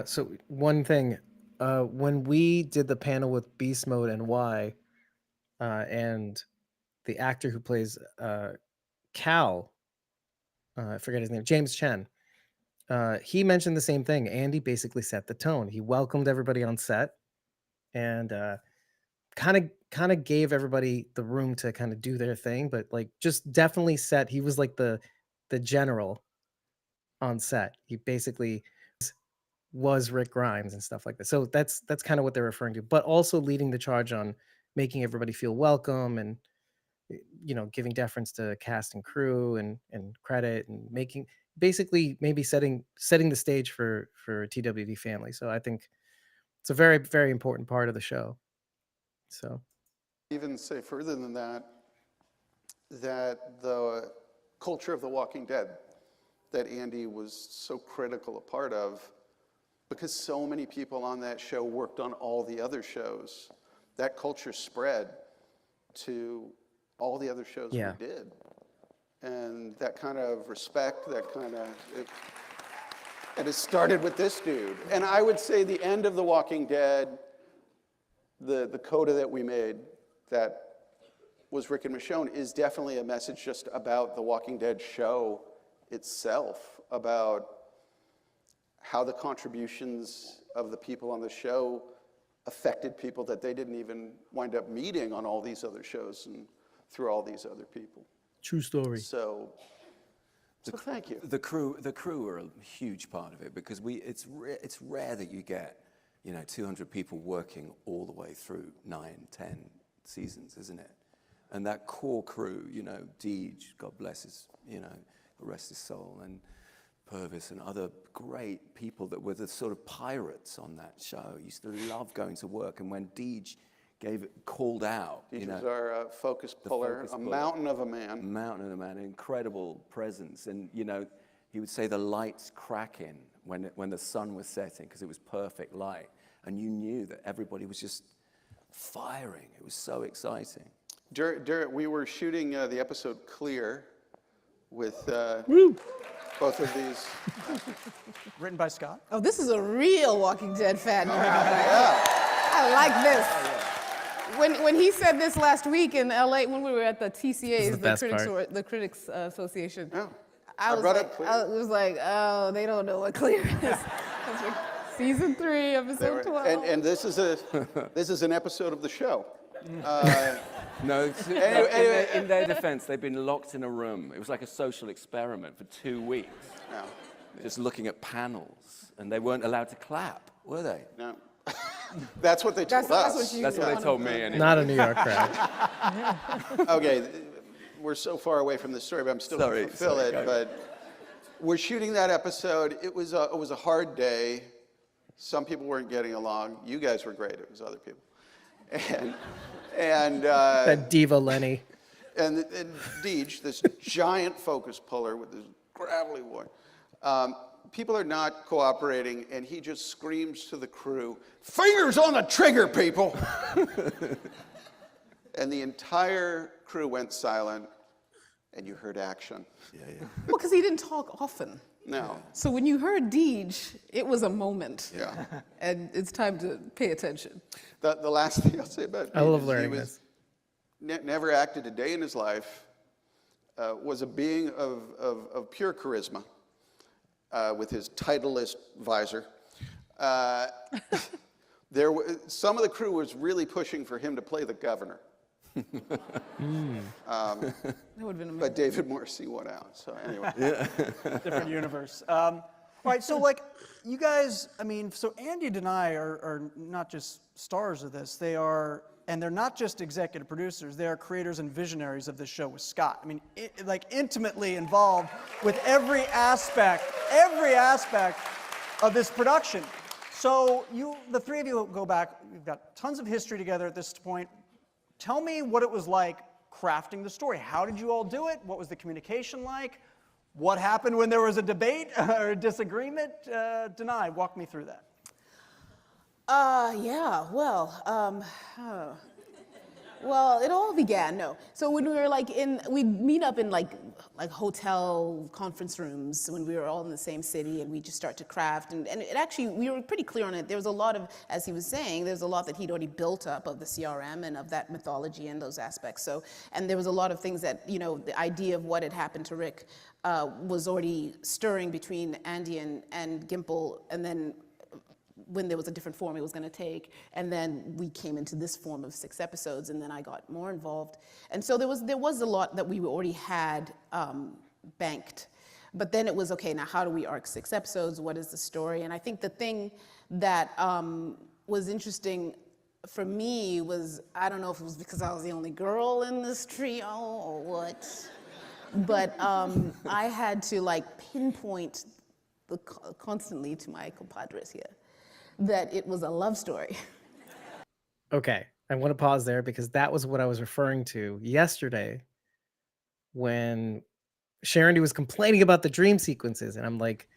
[SPEAKER 1] So one thing, when we did the panel with Beast Mode and Y, and the actor who plays Cal, I forget his name, James Chen, he mentioned the same thing. Andy basically set the tone. He welcomed everybody on set, and kind of gave everybody the room to kind of do their thing, but like just definitely set. He was like the general on set. He basically was Rick Grimes and stuff like that. So that's kind of what they're referring to, but also leading the charge on making everybody feel welcome and giving deference to cast and crew and credit, and making basically maybe setting the stage for TWD family. So I think it's a very, very important part of the show. So
[SPEAKER 5] Even say further than that the culture of The Walking Dead that Andy was so critical a part of, because so many people on that show worked on all the other shows. That culture spread to all the other shows we did. And that kind of respect, and it started with this dude. And I would say the end of The Walking Dead, the coda that we made that was Rick and Michonne is definitely a message just about The Walking Dead show itself, about how the contributions of the people on the show affected people that they didn't even wind up meeting on all these other shows and through all these other people.
[SPEAKER 1] True story.
[SPEAKER 5] So thank you.
[SPEAKER 7] The crew are a huge part of it, because it's rare that you get 200 people working all the way through 9, 10 seasons, isn't it? And that core crew, Deej, God bless his, rest his soul, and Purvis and other great people that were the sort of pirates on that show. Used to love going to work, and when Deej called out,
[SPEAKER 5] Deej was our focus puller, mountain of a man.
[SPEAKER 7] Mountain of a man, incredible presence, and he would say the lights cracking when the sun was setting, because it was perfect light, and you knew that everybody was just firing. It was so exciting.
[SPEAKER 5] We were shooting the episode Clear with both of these.
[SPEAKER 4] Written by Scott.
[SPEAKER 8] Oh, this is a real Walking Dead fan. I like this. When he said this last week in LA, when we were at the TCA, the Critics Association,
[SPEAKER 5] Yeah.
[SPEAKER 8] I was like, oh, they don't know what Clear is. Season 3, episode 12.
[SPEAKER 5] And this is an episode of the show.
[SPEAKER 7] No, in their defense, they've been locked in a room. It was like a social experiment for 2 weeks.
[SPEAKER 5] No.
[SPEAKER 7] Just looking at panels, and they weren't allowed to clap, were they?
[SPEAKER 5] No. That's what they told us.
[SPEAKER 7] That's what they told me. Anyway.
[SPEAKER 1] Not a New York crowd.
[SPEAKER 5] Okay, we're so far away from this story, but I'm still going to fulfill it. But we're shooting that episode. It was a hard day. Some people weren't getting along. You guys were great. It was other people. And
[SPEAKER 1] that diva Lenny.
[SPEAKER 5] And Deej, this giant focus puller with this gravelly voice. People are not cooperating, and he just screams to the crew, "Fingers on the trigger, people!" And the entire crew went silent, and you heard action.
[SPEAKER 7] Yeah.
[SPEAKER 8] Well, because he didn't talk often.
[SPEAKER 5] No.
[SPEAKER 8] So when you heard Deej, it was a moment.
[SPEAKER 5] Yeah.
[SPEAKER 8] And it's time to pay attention.
[SPEAKER 5] The last thing I'll say about Deej,
[SPEAKER 1] I love
[SPEAKER 5] is
[SPEAKER 1] learning
[SPEAKER 5] he
[SPEAKER 1] this.
[SPEAKER 5] Never acted a day in his life, was a being of pure charisma, with his Titleist visor. Some of the crew was really pushing for him to play the governor.
[SPEAKER 8] That would have been amazing.
[SPEAKER 5] But David Morrissey won out, so anyway.
[SPEAKER 4] Different universe. All right, so you guys, so Andy and Danai are not just stars of this, and they're not just executive producers, they are creators and visionaries of this show with Scott. Intimately involved with every aspect of this production. So the three of you go back, you've got tons of history together at this point. Tell me what it was like crafting the story. How did you all do it? What was the communication like? What happened when there was a debate or a disagreement? Danai, walk me through that.
[SPEAKER 8] Well, it all began, So when we were we'd meet up in like hotel conference rooms when we were all in the same city, and we just start to craft. And it actually, we were pretty clear on it. There was a lot of, as he was saying, there's a lot that he'd already built up of the CRM and of that mythology and those aspects. So, and there was a lot of things that, the idea of what had happened to Rick was already stirring between Andy and Gimple, and then when there was a different form it was going to take, and then we came into this form of 6 episodes, and then I got more involved, and so there was a lot that we already had banked, but then it was okay. Now how do we arc 6 episodes? What is the story? And I think the thing that was interesting for me was, I don't know if it was because I was the only girl in this trio or what, but I had to pinpoint constantly to my compadres here that it was a love story.
[SPEAKER 1] Okay, I want to pause there because that was what I was referring to yesterday when Sharon was complaining about the dream sequences, and I'm like,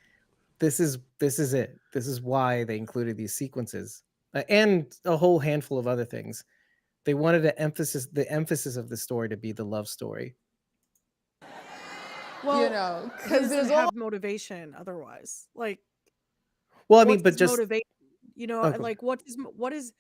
[SPEAKER 1] this is it. This is why they included these sequences and a whole handful of other things. They wanted the emphasis of the story to be the love story.
[SPEAKER 3] Well, because there's have motivation otherwise. Like,
[SPEAKER 1] well, I mean, but just
[SPEAKER 3] motivation. Like what is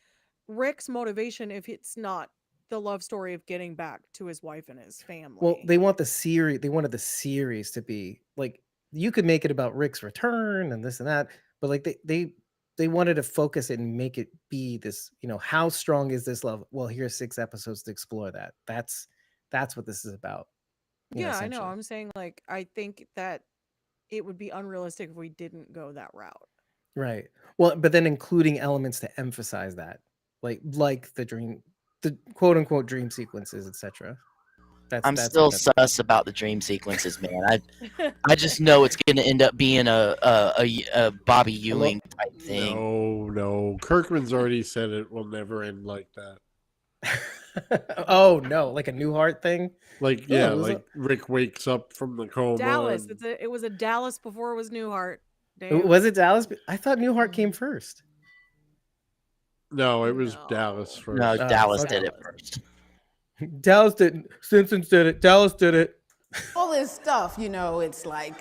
[SPEAKER 3] Rick's motivation if it's not the love story of getting back to his wife and his family?
[SPEAKER 1] Well, they wanted the series to be like, you could make it about Rick's return and this and that, but like they wanted to focus it and make it be this, how strong is this love? Well, here's 6 episodes to explore that. That's what this is about.
[SPEAKER 3] Yeah, I know. I'm saying, like, I think that it would be unrealistic if we didn't go that route.
[SPEAKER 1] Right. Well, but then including elements to emphasize that, like the quote unquote dream sequences, etc.
[SPEAKER 6] I'm still sus about the dream sequences, man. I just know it's going to end up being a Bobby Ewing type thing.
[SPEAKER 2] No. Kirkman's already said it will never end like that.
[SPEAKER 1] Oh no, like a Newhart thing?
[SPEAKER 2] Like Rick wakes up from the coma.
[SPEAKER 3] Dallas. It was a Dallas before it was Newhart.
[SPEAKER 1] Damn. Was it Dallas? I thought Newhart came first.
[SPEAKER 2] No, it was Dallas first.
[SPEAKER 6] No, Dallas did it first.
[SPEAKER 1] Dallas didn't. Simpsons did it. Dallas did it.
[SPEAKER 8] All this stuff, it's like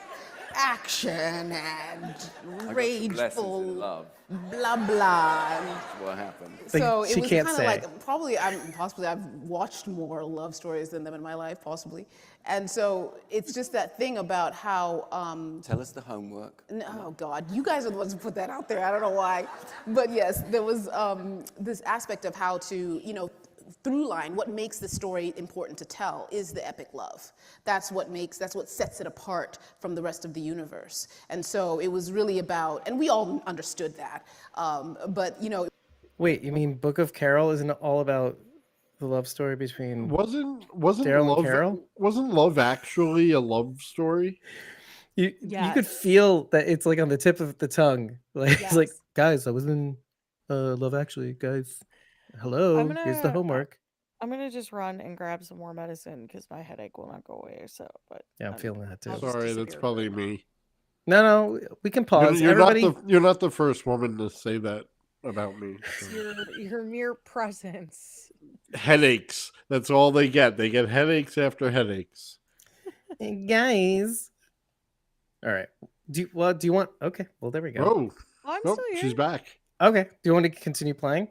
[SPEAKER 8] action and rageful,
[SPEAKER 7] love.
[SPEAKER 8] Blah blah.
[SPEAKER 7] What happened?
[SPEAKER 8] So it
[SPEAKER 1] she
[SPEAKER 8] was
[SPEAKER 1] can't
[SPEAKER 8] kind of
[SPEAKER 1] say.
[SPEAKER 8] like possibly I've watched more love stories than them in my life, possibly, and so it's just that thing about how.
[SPEAKER 7] Tell us the homework.
[SPEAKER 8] Oh God, you guys are the ones who put that out there. I don't know why, but yes, there was this aspect of how to through line, what makes the story important to tell is the epic love. That's what sets it apart from the rest of the universe. And so it was really about, and we all understood that, but
[SPEAKER 1] Wait, you mean Book of Carol isn't all about the love story between
[SPEAKER 2] wasn't
[SPEAKER 1] Daryl and Carol?
[SPEAKER 2] Wasn't Love Actually a love story?
[SPEAKER 1] You could feel that it's like on the tip of the tongue. Like It's like, guys, I was in Love Actually, guys. Hello, here's the homework.
[SPEAKER 3] I'm gonna just run and grab some more medicine because my headache will not go away. So, but
[SPEAKER 1] yeah, I'm feeling that too.
[SPEAKER 2] Sorry, that's probably me.
[SPEAKER 1] No, we can pause.
[SPEAKER 2] You're not the first woman to say that about me. So.
[SPEAKER 3] Your mere presence.
[SPEAKER 2] Headaches. That's all they get. They get headaches after headaches.
[SPEAKER 1] Hey, guys. All right. Do you want? Okay. Well, there we go.
[SPEAKER 2] Oh,
[SPEAKER 3] I'm still here.
[SPEAKER 2] She's back.
[SPEAKER 1] Okay. Do you want to continue playing?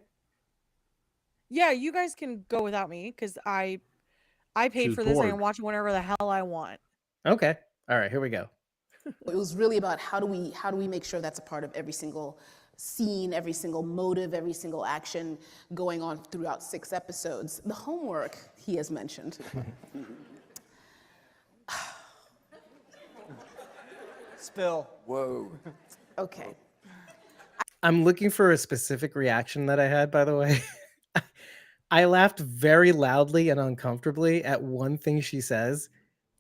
[SPEAKER 3] Yeah, you guys can go without me because I paid for this and I can watch it whenever the hell I want.
[SPEAKER 1] Okay. All right. Here we go.
[SPEAKER 8] It was really about how do we make sure that's a part of every single scene, every single motive, every single action going on throughout 6 episodes. The homework he has mentioned.
[SPEAKER 4] Spill.
[SPEAKER 7] Whoa.
[SPEAKER 8] Okay.
[SPEAKER 1] I'm looking for a specific reaction that I had, by the way. I laughed very loudly and uncomfortably at one thing she says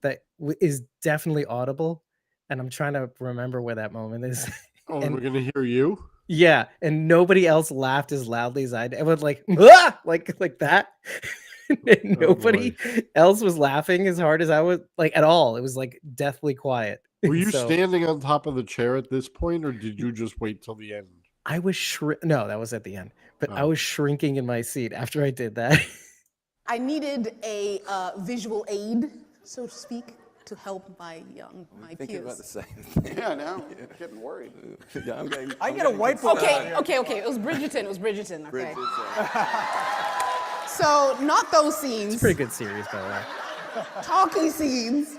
[SPEAKER 1] that is definitely audible, and I'm trying to remember where that moment is.
[SPEAKER 2] Oh, and we're gonna hear you?
[SPEAKER 1] Yeah, and nobody else laughed as loudly as I did. It was like, ah! like that. Nobody else was laughing as hard as I was, like, at all. It was like deathly quiet.
[SPEAKER 2] Were you standing on top of the chair at this point, or did you just wait till the end?
[SPEAKER 1] I was no, that was at the end. But I was shrinking in my seat after I did that.
[SPEAKER 8] I needed a visual aid, so to speak, to help my
[SPEAKER 7] thinking
[SPEAKER 8] peers.
[SPEAKER 7] about the same thing.
[SPEAKER 5] Yeah, now I'm getting worried.
[SPEAKER 7] Yeah,
[SPEAKER 4] I get a whiteboard.
[SPEAKER 8] Okay. It was Bridgerton. Okay. So not those scenes.
[SPEAKER 1] It's a pretty good series, by the way.
[SPEAKER 8] Talking scenes.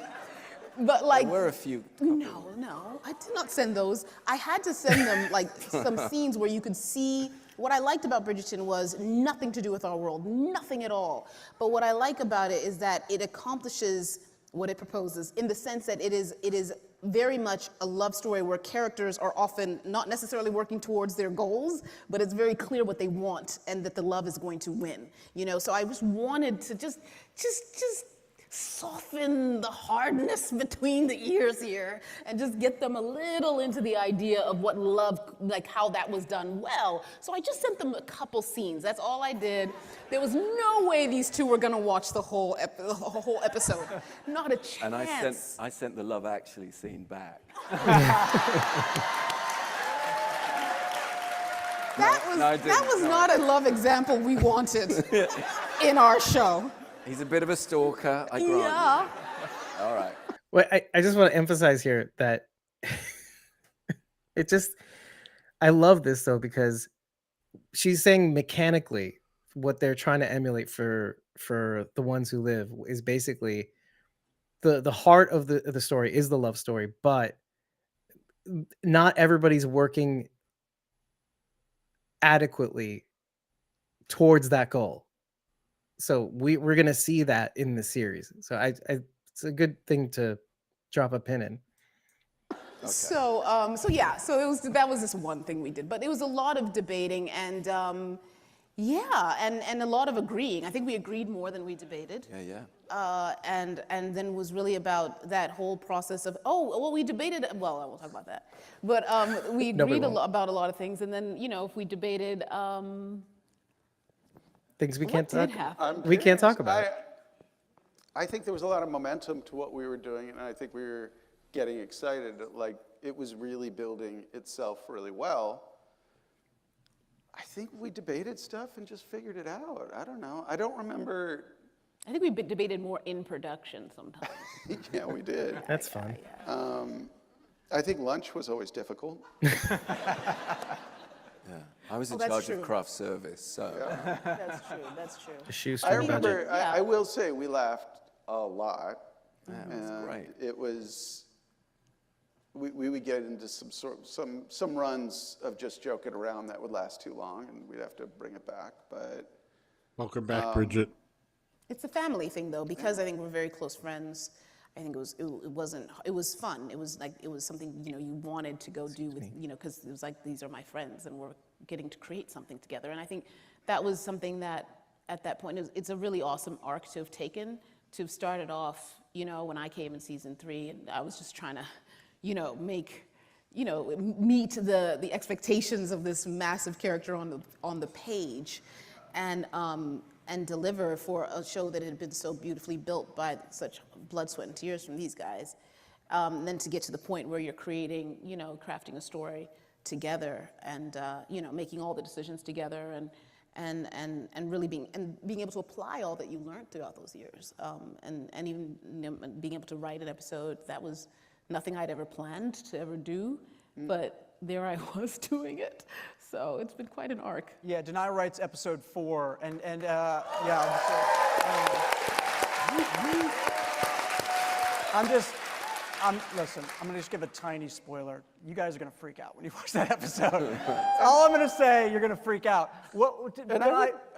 [SPEAKER 8] But like,
[SPEAKER 7] there were a few.
[SPEAKER 8] No, I did not send those. I had to send them like some scenes where you could see. What I liked about Bridgerton was nothing to do with our world, nothing at all. But what I like about it is that it accomplishes what it proposes in the sense that it is very much a love story where characters are often not necessarily working towards their goals, but it's very clear what they want and that the love is going to win. So I just wanted to just soften the hardness between the ears here and just get them a little into the idea of what love, like how that was done well. So I just sent them a couple scenes. That's all I did. There was no way these two were gonna watch the whole episode. Not a chance.
[SPEAKER 7] And I sent the Love Actually scene back.
[SPEAKER 8] That was not a love example we wanted in our show.
[SPEAKER 7] He's a bit of a stalker, I grant you.
[SPEAKER 8] Yeah.
[SPEAKER 7] All right.
[SPEAKER 1] Well, I just want to emphasize here that I love this though, because she's saying mechanically what they're trying to emulate for The Ones Who Live is basically the heart of the story is the love story, but not everybody's working adequately towards that goal. So we're gonna see that in the series. So it's a good thing to drop a pin in.
[SPEAKER 7] Okay.
[SPEAKER 8] So that was just one thing we did, but it was a lot of debating and and a lot of agreeing. I think we agreed more than we debated.
[SPEAKER 7] Yeah.
[SPEAKER 8] And then was really about that whole process of we debated. Well, I won't talk about that, but we agreed about a lot of things, and then if we debated
[SPEAKER 1] things we can't
[SPEAKER 8] what
[SPEAKER 1] talk.
[SPEAKER 8] did happen?
[SPEAKER 1] We can't talk about.
[SPEAKER 5] I think there was a lot of momentum to what we were doing, and I think we were getting excited. Like it was really building itself really well. I think we debated stuff and just figured it out. I don't know. I don't remember.
[SPEAKER 8] I think we debated more in production sometimes.
[SPEAKER 5] Yeah, we did.
[SPEAKER 1] That's fun.
[SPEAKER 5] I think lunch was always difficult.
[SPEAKER 7] Yeah. I was in
[SPEAKER 8] that's
[SPEAKER 7] charge
[SPEAKER 8] true.
[SPEAKER 7] of craft service, so.
[SPEAKER 5] Yeah.
[SPEAKER 8] That's true.
[SPEAKER 1] The shoestring
[SPEAKER 5] I remember,
[SPEAKER 1] budget.
[SPEAKER 5] I will say, we laughed a lot.
[SPEAKER 7] Yeah, it was
[SPEAKER 5] and
[SPEAKER 7] great.
[SPEAKER 5] It was, we would get into some runs of just joking around that would last too long, and we'd have to bring it back, but.
[SPEAKER 2] Welcome back, Bridget.
[SPEAKER 8] It's a family thing though, because I think we're very close friends. I think it was fun. It was something, you wanted to go do with, because it was like, these are my friends and we're getting to create something together. And I think that was something that at that point, it's a really awesome arc to have taken, to have started off, when I came in season 3 and I was just trying to, meet the expectations of this massive character on the page and deliver for a show that had been so beautifully built by such blood, sweat, and tears from these guys. Then to get to the point where you're creating, crafting a story together and, making all the decisions together and really being able to apply all that you learned throughout those years. And even being able to write an episode that was nothing I'd ever planned to ever do, but there I was doing it. So it's been quite an arc.
[SPEAKER 4] Yeah, Danai writes episode 4, listen, I'm gonna just give a tiny spoiler. You guys are gonna freak out when you watch that episode. All I'm gonna say, you're gonna freak out.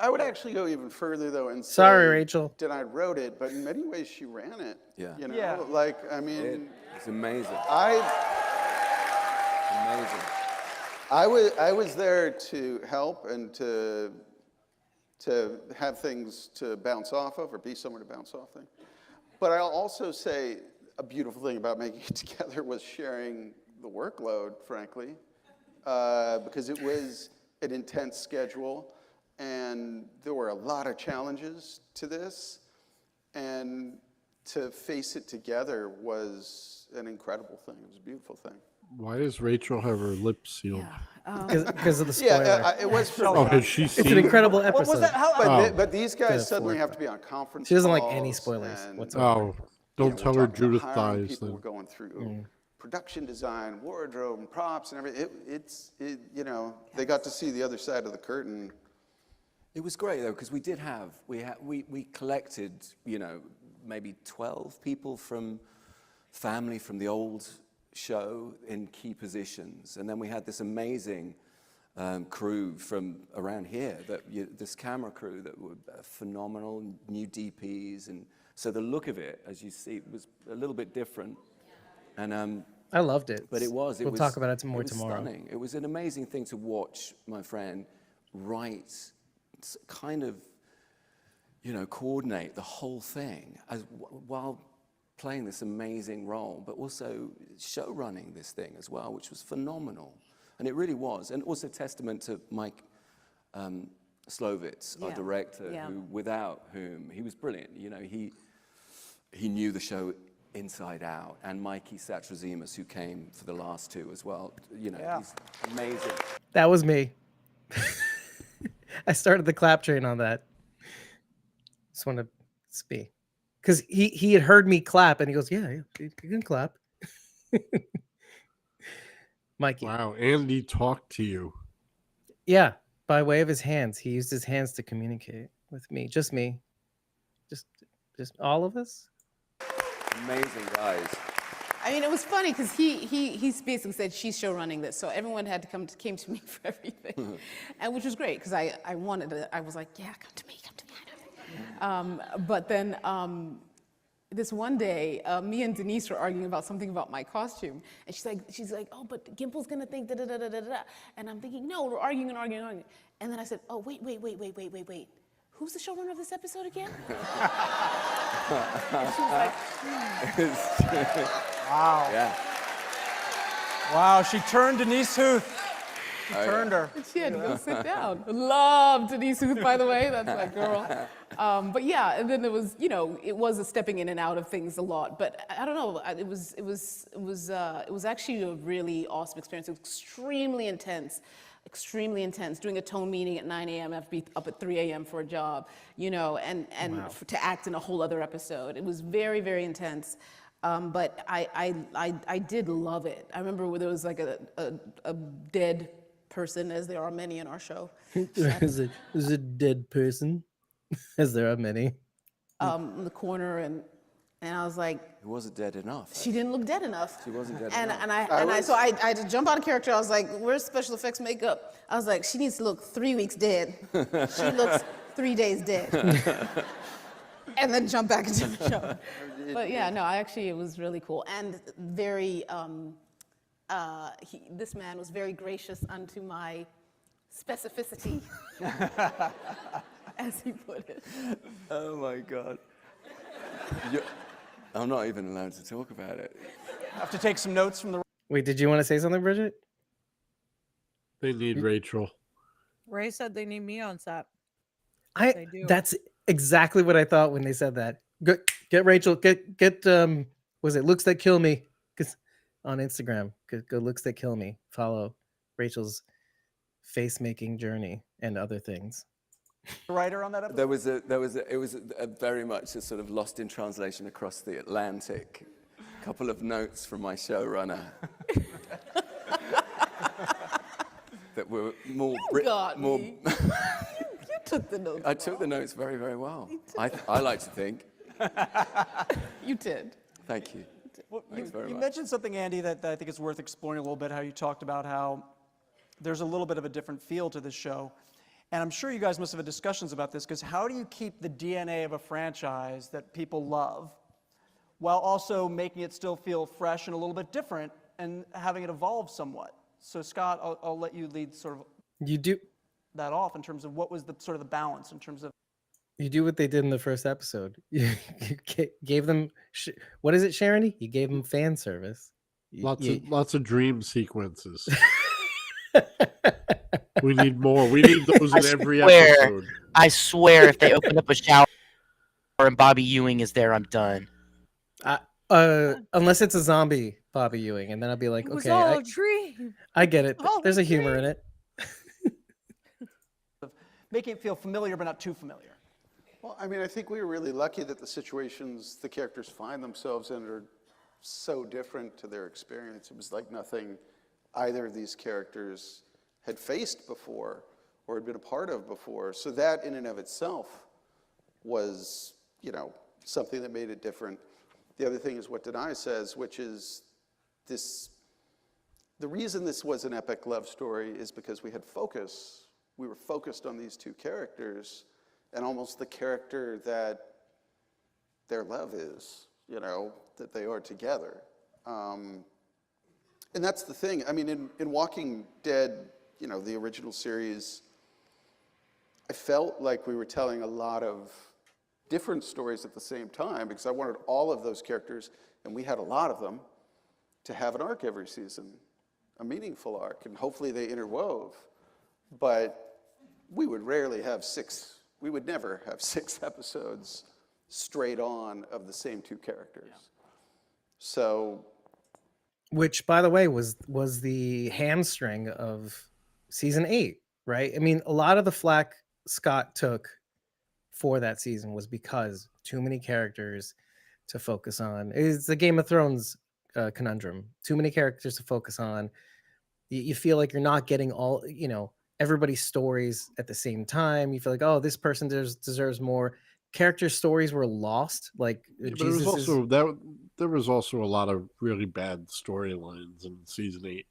[SPEAKER 5] I would actually go even further though and say,
[SPEAKER 1] Sorry, Rachel.
[SPEAKER 5] Danai wrote it, but in many ways she ran it.
[SPEAKER 7] Yeah.
[SPEAKER 4] Yeah.
[SPEAKER 7] It's amazing. Amazing.
[SPEAKER 5] I was there to help and to have things to bounce off of or be somewhere to bounce off things. But I'll also say a beautiful thing about making it together was sharing the workload, frankly, because it was an intense schedule and there were a lot of challenges to this, and to face it together was an incredible thing. It was a beautiful thing.
[SPEAKER 2] Why does Rachel have her lips sealed?
[SPEAKER 1] Because of the spoiler.
[SPEAKER 5] Yeah, it was for
[SPEAKER 2] Has she seen
[SPEAKER 1] It's an incredible episode.
[SPEAKER 4] What was that?
[SPEAKER 5] But these guys
[SPEAKER 1] The
[SPEAKER 5] suddenly
[SPEAKER 1] fourth
[SPEAKER 5] have to be on conference
[SPEAKER 1] She doesn't like
[SPEAKER 5] calls
[SPEAKER 1] any spoilers
[SPEAKER 5] and,
[SPEAKER 1] whatsoever.
[SPEAKER 2] Oh, don't
[SPEAKER 5] we're
[SPEAKER 2] tell her
[SPEAKER 5] talking about
[SPEAKER 2] Judith
[SPEAKER 5] hiring
[SPEAKER 2] dies
[SPEAKER 5] people,
[SPEAKER 2] then.
[SPEAKER 5] We're going through production design, wardrobe, and props, and everything. They got to see the other side of the curtain.
[SPEAKER 7] It was great though, because we collected, maybe 12 people from family from the old show in key positions, and then we had this amazing crew from around here, this camera crew that were phenomenal, new DPs, and so the look of it, as you see, was a little bit different, and
[SPEAKER 1] I loved it.
[SPEAKER 7] but
[SPEAKER 1] We'll talk about it more tomorrow.
[SPEAKER 7] Stunning. It was an amazing thing to watch my friend write kind of, coordinate the whole thing while playing this amazing role, but also show running this thing as well, which was phenomenal. And it really was. And also testament to Mike Slovitz, our director, who, without whom, he was brilliant. He knew the show inside out. And Mikey Satrazimus, who came for the last two as well. He's amazing.
[SPEAKER 1] That was me. I started the clap train on that. Just want to speak. Because he had heard me clap, and he goes, yeah, you can clap. Mikey.
[SPEAKER 2] Wow, Andy talked to you.
[SPEAKER 1] Yeah, by way of his hands. He used his hands to communicate with me. Just me. Just all of us.
[SPEAKER 7] Amazing guys.
[SPEAKER 8] I mean, it was funny because he basically said she's show running this, so everyone had to came to me for everything, and which was great because I wanted to. I was like, yeah, come to me. But then this one day, me and Denise were arguing about something about my costume, and she's like, oh, but Gimple's gonna think da da da da da da, and I'm thinking, no, we're arguing, and then I said, oh, wait. Who's the showrunner of this episode again? And she was like,
[SPEAKER 4] Wow.
[SPEAKER 7] Yeah.
[SPEAKER 4] Wow, she turned Denise Huth. She turned her.
[SPEAKER 8] She had to go sit down. Love Denise Huth, by the way. That's my girl. But yeah, and then it was a stepping in and out of things a lot. But I don't know. It was actually a really awesome experience. It was extremely intense. Doing a tone meeting at 9 a.m. I have to be up at 3 a.m. for a job, and wow. To act in a whole other episode. It was very, very intense. But I did love it. I remember where there was like a dead person, as there are many in our show.
[SPEAKER 1] Is a dead person, as there are many.
[SPEAKER 8] In the corner, and I was like,
[SPEAKER 7] It wasn't dead enough.
[SPEAKER 8] she didn't look dead enough.
[SPEAKER 7] She wasn't dead
[SPEAKER 8] And
[SPEAKER 7] enough.
[SPEAKER 8] so I had to jump out of character. I was like, where's special effects makeup? I was like, she needs to look 3 weeks dead. She looks 3 days dead. And then jump back into the show. But yeah, no, it was really cool. And very, this man was very gracious unto my specificity, as he put it.
[SPEAKER 7] Oh my God. I'm not even allowed to talk about it.
[SPEAKER 4] I have to take some notes from the.
[SPEAKER 1] Wait, did you want to say something, Bridget?
[SPEAKER 2] They need Rachel.
[SPEAKER 3] Ray said they need me on set.
[SPEAKER 1] They do. That's exactly what I thought when they said that. Get Rachel. Get was it Looks That Kill Me? Because on Instagram, go Looks That Kill Me. Follow Rachel's face making journey and other things.
[SPEAKER 4] Writer on that episode?
[SPEAKER 7] It was a very much a sort of lost in translation across the Atlantic. A couple of notes from my showrunner that were more.
[SPEAKER 8] Me. You took the notes.
[SPEAKER 7] I took the notes very, very well. I like to think.
[SPEAKER 8] You did.
[SPEAKER 7] Thank you.
[SPEAKER 4] Well,
[SPEAKER 7] Thanks very
[SPEAKER 4] you
[SPEAKER 7] much.
[SPEAKER 4] mentioned something, Andy, that I think is worth exploring a little bit. How you talked about how there's a little bit of a different feel to this show. And I'm sure you guys must have had discussions about this, because how do you keep the DNA of a franchise that people love while also making it still feel fresh and a little bit different and having it evolve somewhat? So Scott, I'll let you lead sort of
[SPEAKER 1] You do
[SPEAKER 4] that off in terms of what was the sort of the balance in terms of.
[SPEAKER 1] You do what they did in the first episode. You gave them, what is it, Sharon? You gave them fan service.
[SPEAKER 2] Lots of dream sequences. We need more. We need those in every episode.
[SPEAKER 6] I swear, if they open up a shower and Bobby Ewing is there, I'm done.
[SPEAKER 1] Unless it's a zombie Bobby Ewing, and then I'll be like,
[SPEAKER 3] It was
[SPEAKER 1] okay,
[SPEAKER 3] all a dream.
[SPEAKER 1] I get it. There's a humor in it.
[SPEAKER 4] Making it feel familiar, but not too familiar.
[SPEAKER 5] Well, I mean, I think we were really lucky that the situations the characters find themselves in are so different to their experience. It was like nothing either of these characters had faced before or had been a part of before. So that in and of itself was, something that made it different. The other thing is what Danai says, which is this, the reason this was an epic love story is because we had focus. We were focused on these two characters and almost the character that their love is, that they are together. And that's the thing. I mean, in Walking Dead, the original series, I felt like we were telling a lot of different stories at the same time because I wanted all of those characters, and we had a lot of them, to have an arc every season, a meaningful arc, and hopefully they interwove. But we would rarely have we would never have 6 episodes straight on of the same 2 characters. Yeah. So,
[SPEAKER 1] which, by the way, was the hamstring of season 8, right? I mean, a lot of the flack Scott took for that season was because too many characters to focus on. It's the Game of Thrones conundrum. Too many characters to focus on. You feel like you're not getting all, everybody's stories at the same time. You feel like, oh, this person deserves more. Character stories were lost. Like,
[SPEAKER 2] but there was also a lot of really bad storylines in season 8.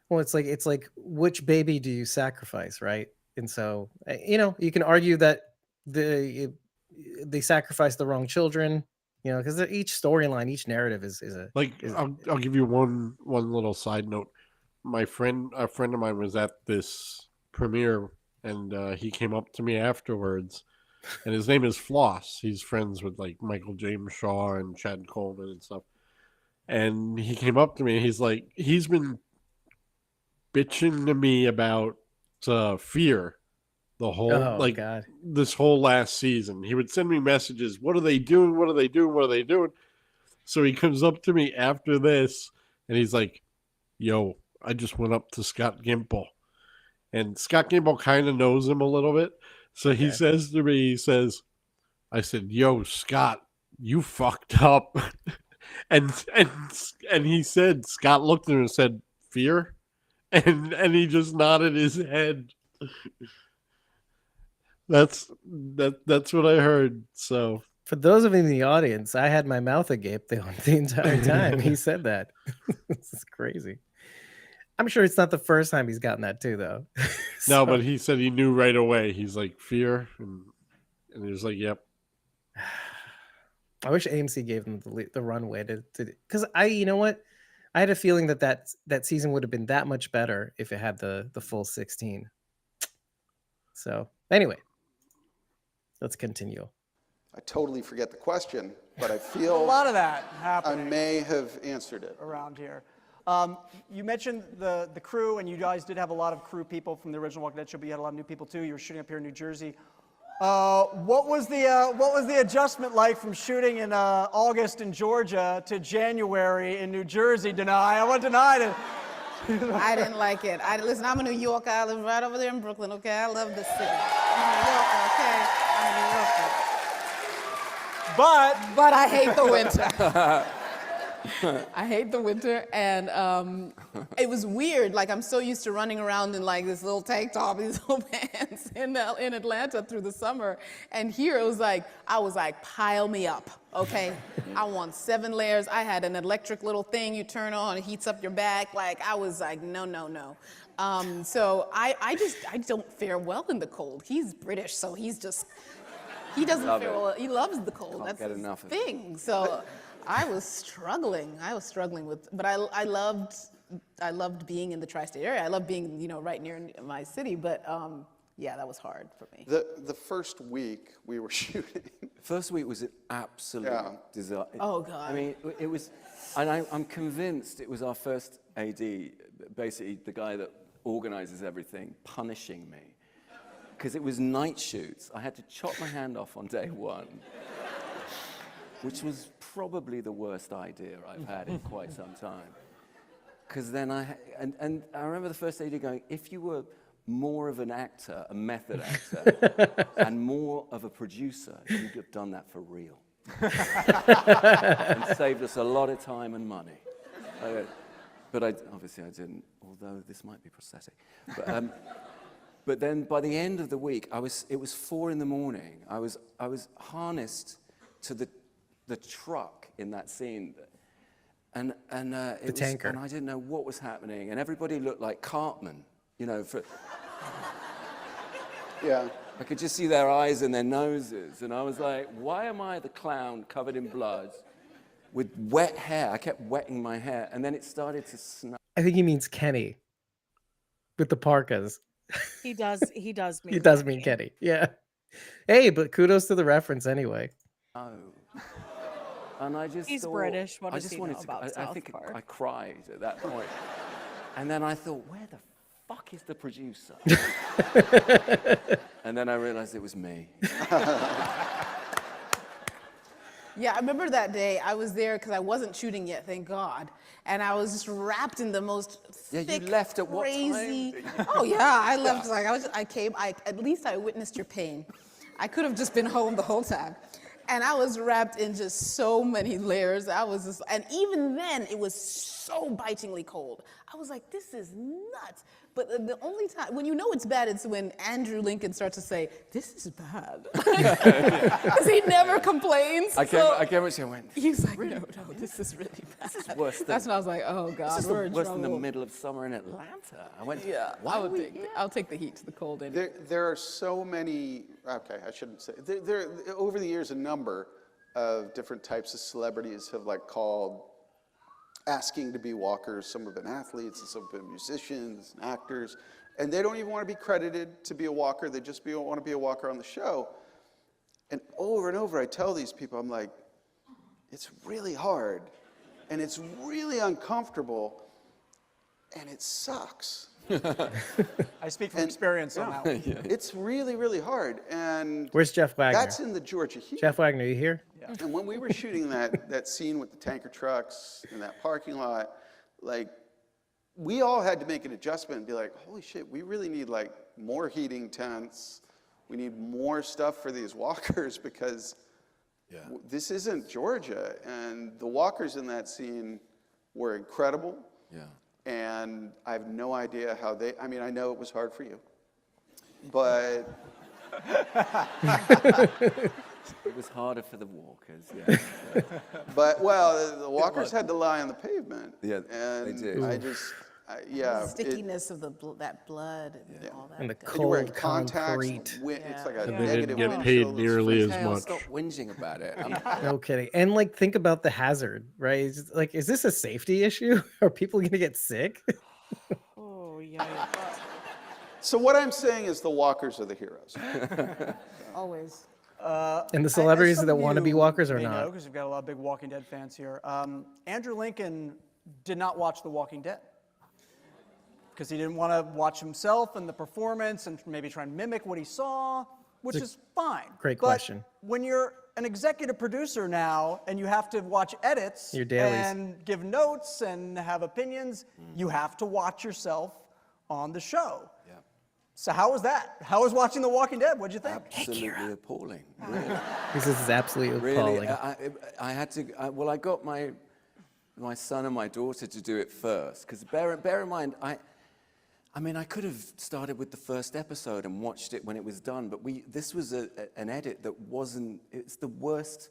[SPEAKER 1] Well, it's like which baby do you sacrifice, right? And so, you can argue that they sacrifice the wrong children, because each storyline, each narrative is
[SPEAKER 2] I'll give you one little side note. A friend of mine was at this premiere, and he came up to me afterwards, and his name is Floss. He's friends with like Michael James Shaw and Chad Coleman and stuff. And he came up to me, and he's like, he's been bitching to me about Fear the whole this whole last season. He would send me messages. What are they doing? What are they doing? What are they doing? So he comes up to me after this, and he's like, yo, I just went up to Scott Gimple. And Scott Gimple kind of knows him a little bit. So he says to me, I said, yo, Scott, you fucked up. and he said, Scott looked at him and said, Fear? And he just nodded his head. That's what I heard. So
[SPEAKER 1] for those of you in the audience, I had my mouth agape the entire time he said that. This is crazy. I'm sure it's not the first time he's gotten that too, though.
[SPEAKER 2] No, but he said he knew right away. He's like, Fear, and he was like, yep.
[SPEAKER 1] I wish AMC gave them the runway to because you know what? I had a feeling that season would have been that much better if it had the full 16. So anyway, let's continue.
[SPEAKER 5] I totally forget the question, but I feel
[SPEAKER 4] a lot of that happening.
[SPEAKER 5] I may have answered it
[SPEAKER 4] around here. You mentioned the crew, and you guys did have a lot of crew people from the original Walking Dead show, but you had a lot of new people too. You were shooting up here in New Jersey. What was the adjustment like from shooting in August in Georgia to January in New Jersey? Danai, I want Danai to.
[SPEAKER 8] I didn't like it. Listen, I'm a New Yorker. I live right over there in Brooklyn. Okay, I love this city. I'm a New Yorker. Okay, I'm a New Yorker. But I hate the winter. I hate the winter, and it was weird. Like, I'm so used to running around in like this little tank top, these little pants in Atlanta through the summer, and here it was like, I was like, pile me up, okay? I want 7 layers. I had an electric little thing you turn on, it heats up your back. Like, I was like, no. So I don't fare well in the cold. He's British, so he doesn't fare well. He loves the cold. That's his thing. So I was struggling with, but I loved being in the tri-state area. I loved being, right near my city, but yeah, that was hard for me.
[SPEAKER 5] The first week we were shooting.
[SPEAKER 7] First week was an absolute disaster.
[SPEAKER 8] Oh God.
[SPEAKER 7] I mean, it was, and I'm convinced it was our first AD, basically the guy that organizes everything, punishing me. Because it was night shoots. I had to chop my hand off on day 1. Which was probably the worst idea I've had in quite some time. Because then I remember the first AD going, if you were more of an actor, a method actor, and more of a producer, you'd have done that for real. And saved us a lot of time and money. But obviously I didn't, although this might be prosthetic. But then by the end of the week, it was 4 a.m. I was harnessed to the truck in that scene, and
[SPEAKER 1] the tanker,
[SPEAKER 7] and I didn't know what was happening, and everybody looked like Cartman,
[SPEAKER 5] Yeah.
[SPEAKER 7] I could just see their eyes and their noses, and I was like, why am I the clown covered in blood with wet hair? I kept wetting my hair, and then it started to snow.
[SPEAKER 1] I think he means Kenny with the parkas.
[SPEAKER 3] He does mean
[SPEAKER 1] He does mean Kenny. Yeah. Hey, but kudos to the reference anyway.
[SPEAKER 7] Oh. And I just
[SPEAKER 3] He's
[SPEAKER 7] thought,
[SPEAKER 3] British. What
[SPEAKER 7] I
[SPEAKER 3] does
[SPEAKER 7] just
[SPEAKER 3] he
[SPEAKER 7] wanted
[SPEAKER 3] know
[SPEAKER 7] to,
[SPEAKER 3] about
[SPEAKER 7] I
[SPEAKER 3] South
[SPEAKER 7] think
[SPEAKER 3] Park?
[SPEAKER 7] I cried at that point. And then I thought, where the fuck is the producer? And then I realized it was me.
[SPEAKER 8] Yeah, I remember that day. I was there because I wasn't shooting yet, thank God. And I was just wrapped in the most
[SPEAKER 7] Yeah,
[SPEAKER 8] thick,
[SPEAKER 7] you left at what
[SPEAKER 8] crazy.
[SPEAKER 7] time?
[SPEAKER 8] Oh yeah, I left like at least I witnessed your pain. I could have just been home the whole time. And I was wrapped in just so many layers. And even then, it was so bitingly cold. I was like, this is nuts. But the only time, when you know it's bad, it's when Andrew Lincoln starts to say, this is bad. Because he never complains.
[SPEAKER 7] I came up and went,
[SPEAKER 8] He's like, no, this is really bad.
[SPEAKER 7] this is worse than,
[SPEAKER 8] That's when I was like, oh God,
[SPEAKER 7] this is
[SPEAKER 8] we're in
[SPEAKER 7] worse than the
[SPEAKER 8] trouble.
[SPEAKER 7] middle of summer in Atlanta. I went,
[SPEAKER 8] Yeah,
[SPEAKER 7] why would we?
[SPEAKER 8] I'll take the heat to the cold anyway.
[SPEAKER 5] There are so many, okay, I shouldn't say, over the years, a number of different types of celebrities have like called asking to be walkers. Some have been athletes, and some have been musicians and actors, and they don't even want to be credited to be a walker. They just want to be a walker on the show. And over, I tell these people, I'm like, it's really hard, and it's really uncomfortable, and it sucks.
[SPEAKER 4] I speak from experience on that one.
[SPEAKER 5] It's really, really hard. And
[SPEAKER 1] Where's Jeff Wagner?
[SPEAKER 5] that's in the Georgia heat.
[SPEAKER 1] Jeff Wagner, you here?
[SPEAKER 5] And when we were shooting that scene with the tanker trucks in that parking lot, like, we all had to make an adjustment and be like, holy shit, we really need like more heating tents. We need more stuff for these walkers because this isn't Georgia. And the walkers in that scene were incredible.
[SPEAKER 7] Yeah.
[SPEAKER 5] And I have no idea how I mean, I know it was hard for you, but.
[SPEAKER 7] It was harder for the walkers, yeah.
[SPEAKER 5] But, well, the walkers had to lie on the pavement.
[SPEAKER 7] Yeah,
[SPEAKER 5] and
[SPEAKER 7] they did.
[SPEAKER 5] Yeah.
[SPEAKER 8] The stickiness of that blood and all that.
[SPEAKER 1] And the
[SPEAKER 8] goes.
[SPEAKER 5] And you're wearing
[SPEAKER 1] cold
[SPEAKER 5] contacts.
[SPEAKER 1] concrete.
[SPEAKER 5] It's like a
[SPEAKER 2] And they
[SPEAKER 5] negative
[SPEAKER 2] didn't get
[SPEAKER 5] wind
[SPEAKER 2] paid
[SPEAKER 5] chill.
[SPEAKER 2] nearly as
[SPEAKER 7] Hey, I'll
[SPEAKER 2] much.
[SPEAKER 7] stop whinging about it.
[SPEAKER 1] No kidding. And like, think about the hazard, right? It's like, is this a safety issue? Are people going to get sick?
[SPEAKER 3] Oh, yeah.
[SPEAKER 5] So what I'm saying is the walkers are the heroes.
[SPEAKER 8] Always.
[SPEAKER 1] And the celebrities that want to be walkers or not?
[SPEAKER 4] Because we've got a lot of big Walking Dead fans here. Andrew Lincoln did not watch The Walking Dead because he didn't want to watch himself and the performance and maybe try and mimic what he saw, which is fine.
[SPEAKER 1] Great
[SPEAKER 4] But
[SPEAKER 1] question.
[SPEAKER 4] when you're an executive producer now and you have to watch edits
[SPEAKER 1] Your dailies.
[SPEAKER 4] and give notes and have opinions, you have to watch yourself on the show.
[SPEAKER 7] Yeah.
[SPEAKER 4] So how was that? How was watching The Walking Dead? What'd you think?
[SPEAKER 7] Absolutely appalling, really.
[SPEAKER 1] Because this is absolutely
[SPEAKER 7] Really,
[SPEAKER 1] appalling.
[SPEAKER 7] I had to. I got my son and my daughter to do it first. Because bear in mind, I mean, I could have started with the first episode and watched it when it was done. But this was an edit that wasn't. It's the worst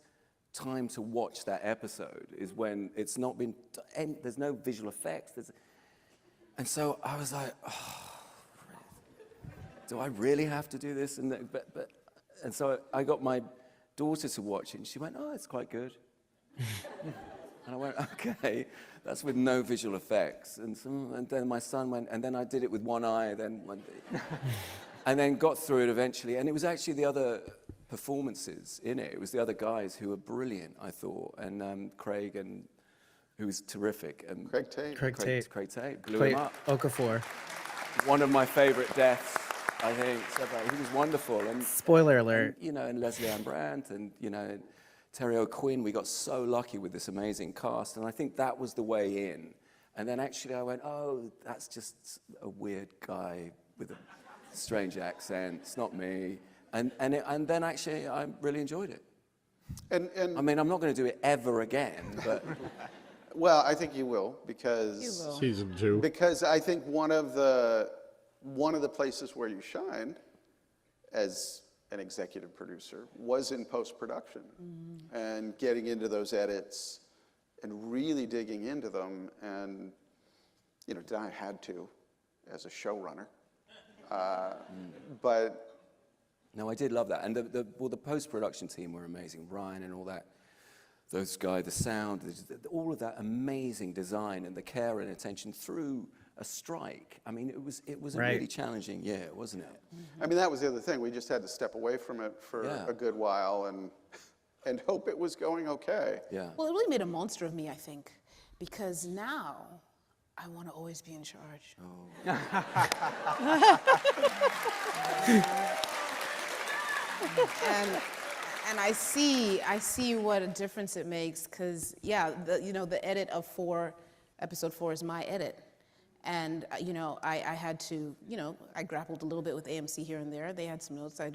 [SPEAKER 7] time to watch that episode is when it's not been. There's no visual effects. And so I was like, oh, do I really have to do this? And so I got my daughter to watch it, and she went, oh, it's quite good. And I went, okay, that's with no visual effects. And then my son went, and then I did it with one eye, and then got through it eventually. And it was actually the other performances in it. It was the other guys who were brilliant, I thought, and Craig, and who was terrific. And
[SPEAKER 5] Craig Tate.
[SPEAKER 1] Craig
[SPEAKER 7] Tate blew
[SPEAKER 1] Played
[SPEAKER 7] him up.
[SPEAKER 1] Okafor.
[SPEAKER 7] One of my favorite deaths, I think. So, he was wonderful. And
[SPEAKER 1] Spoiler alert.
[SPEAKER 7] and Leslie Ann Brandt, and Terry O'Quinn. We got so lucky with this amazing cast, and I think that was the way in. And then actually I went, oh, that's just a weird guy with a strange accent. It's not me. And then actually I really enjoyed it.
[SPEAKER 5] And
[SPEAKER 7] I mean, I'm not going to do it ever again, but
[SPEAKER 5] well, I think you will because
[SPEAKER 8] You will.
[SPEAKER 2] Season 2.
[SPEAKER 5] because I think one of the places where you shined as an executive producer was in post-production and getting into those edits and really digging into them. And Danai had to as a showrunner, but.
[SPEAKER 7] no, I did love that. And the post-production team were amazing. Ryan and all that, those guys, the sound, all of that amazing design and the care and attention through a strike. I mean, it was a
[SPEAKER 1] Right.
[SPEAKER 7] really challenging year, wasn't it?
[SPEAKER 5] I mean, that was the other thing. We just had to step away from it for a good while and hope it was going okay.
[SPEAKER 7] Yeah.
[SPEAKER 8] Well, it really made a monster of me, I think, because now I want to always be in charge. And I see what a difference it makes, because the edit of episode 4 is my edit. And I had to, I grappled a little bit with AMC here and there. They had some notes. I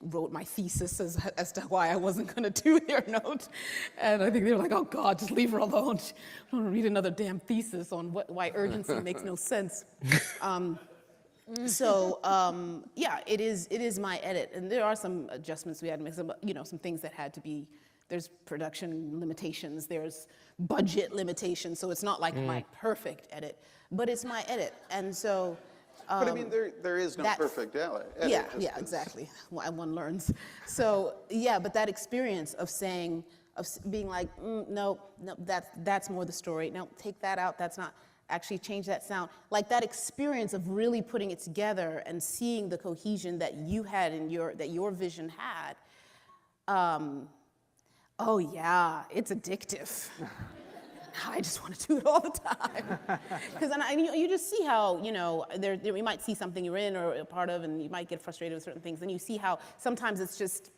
[SPEAKER 8] wrote my thesis as to why I wasn't going to do their notes. And I think they were like, oh God, just leave her alone. I don't want to read another damn thesis on why urgency makes no sense. It is my edit. And there are some adjustments we had to make, some things that had to be, there's production limitations, there's budget limitations, so it's not like my perfect edit, but it's my edit. And so,
[SPEAKER 5] But I mean, there is no perfect edit.
[SPEAKER 8] Yeah, exactly. One learns. So but that experience of being like, no, that's more the story. No, take that out. That's not. Actually change that sound. Like that experience of really putting it together and seeing the cohesion that you had that your vision had. Oh yeah, it's addictive. I just want to do it all the time. Because you just see how, you might see something you're in or a part of, and you might get frustrated with certain things. And you see how sometimes it's just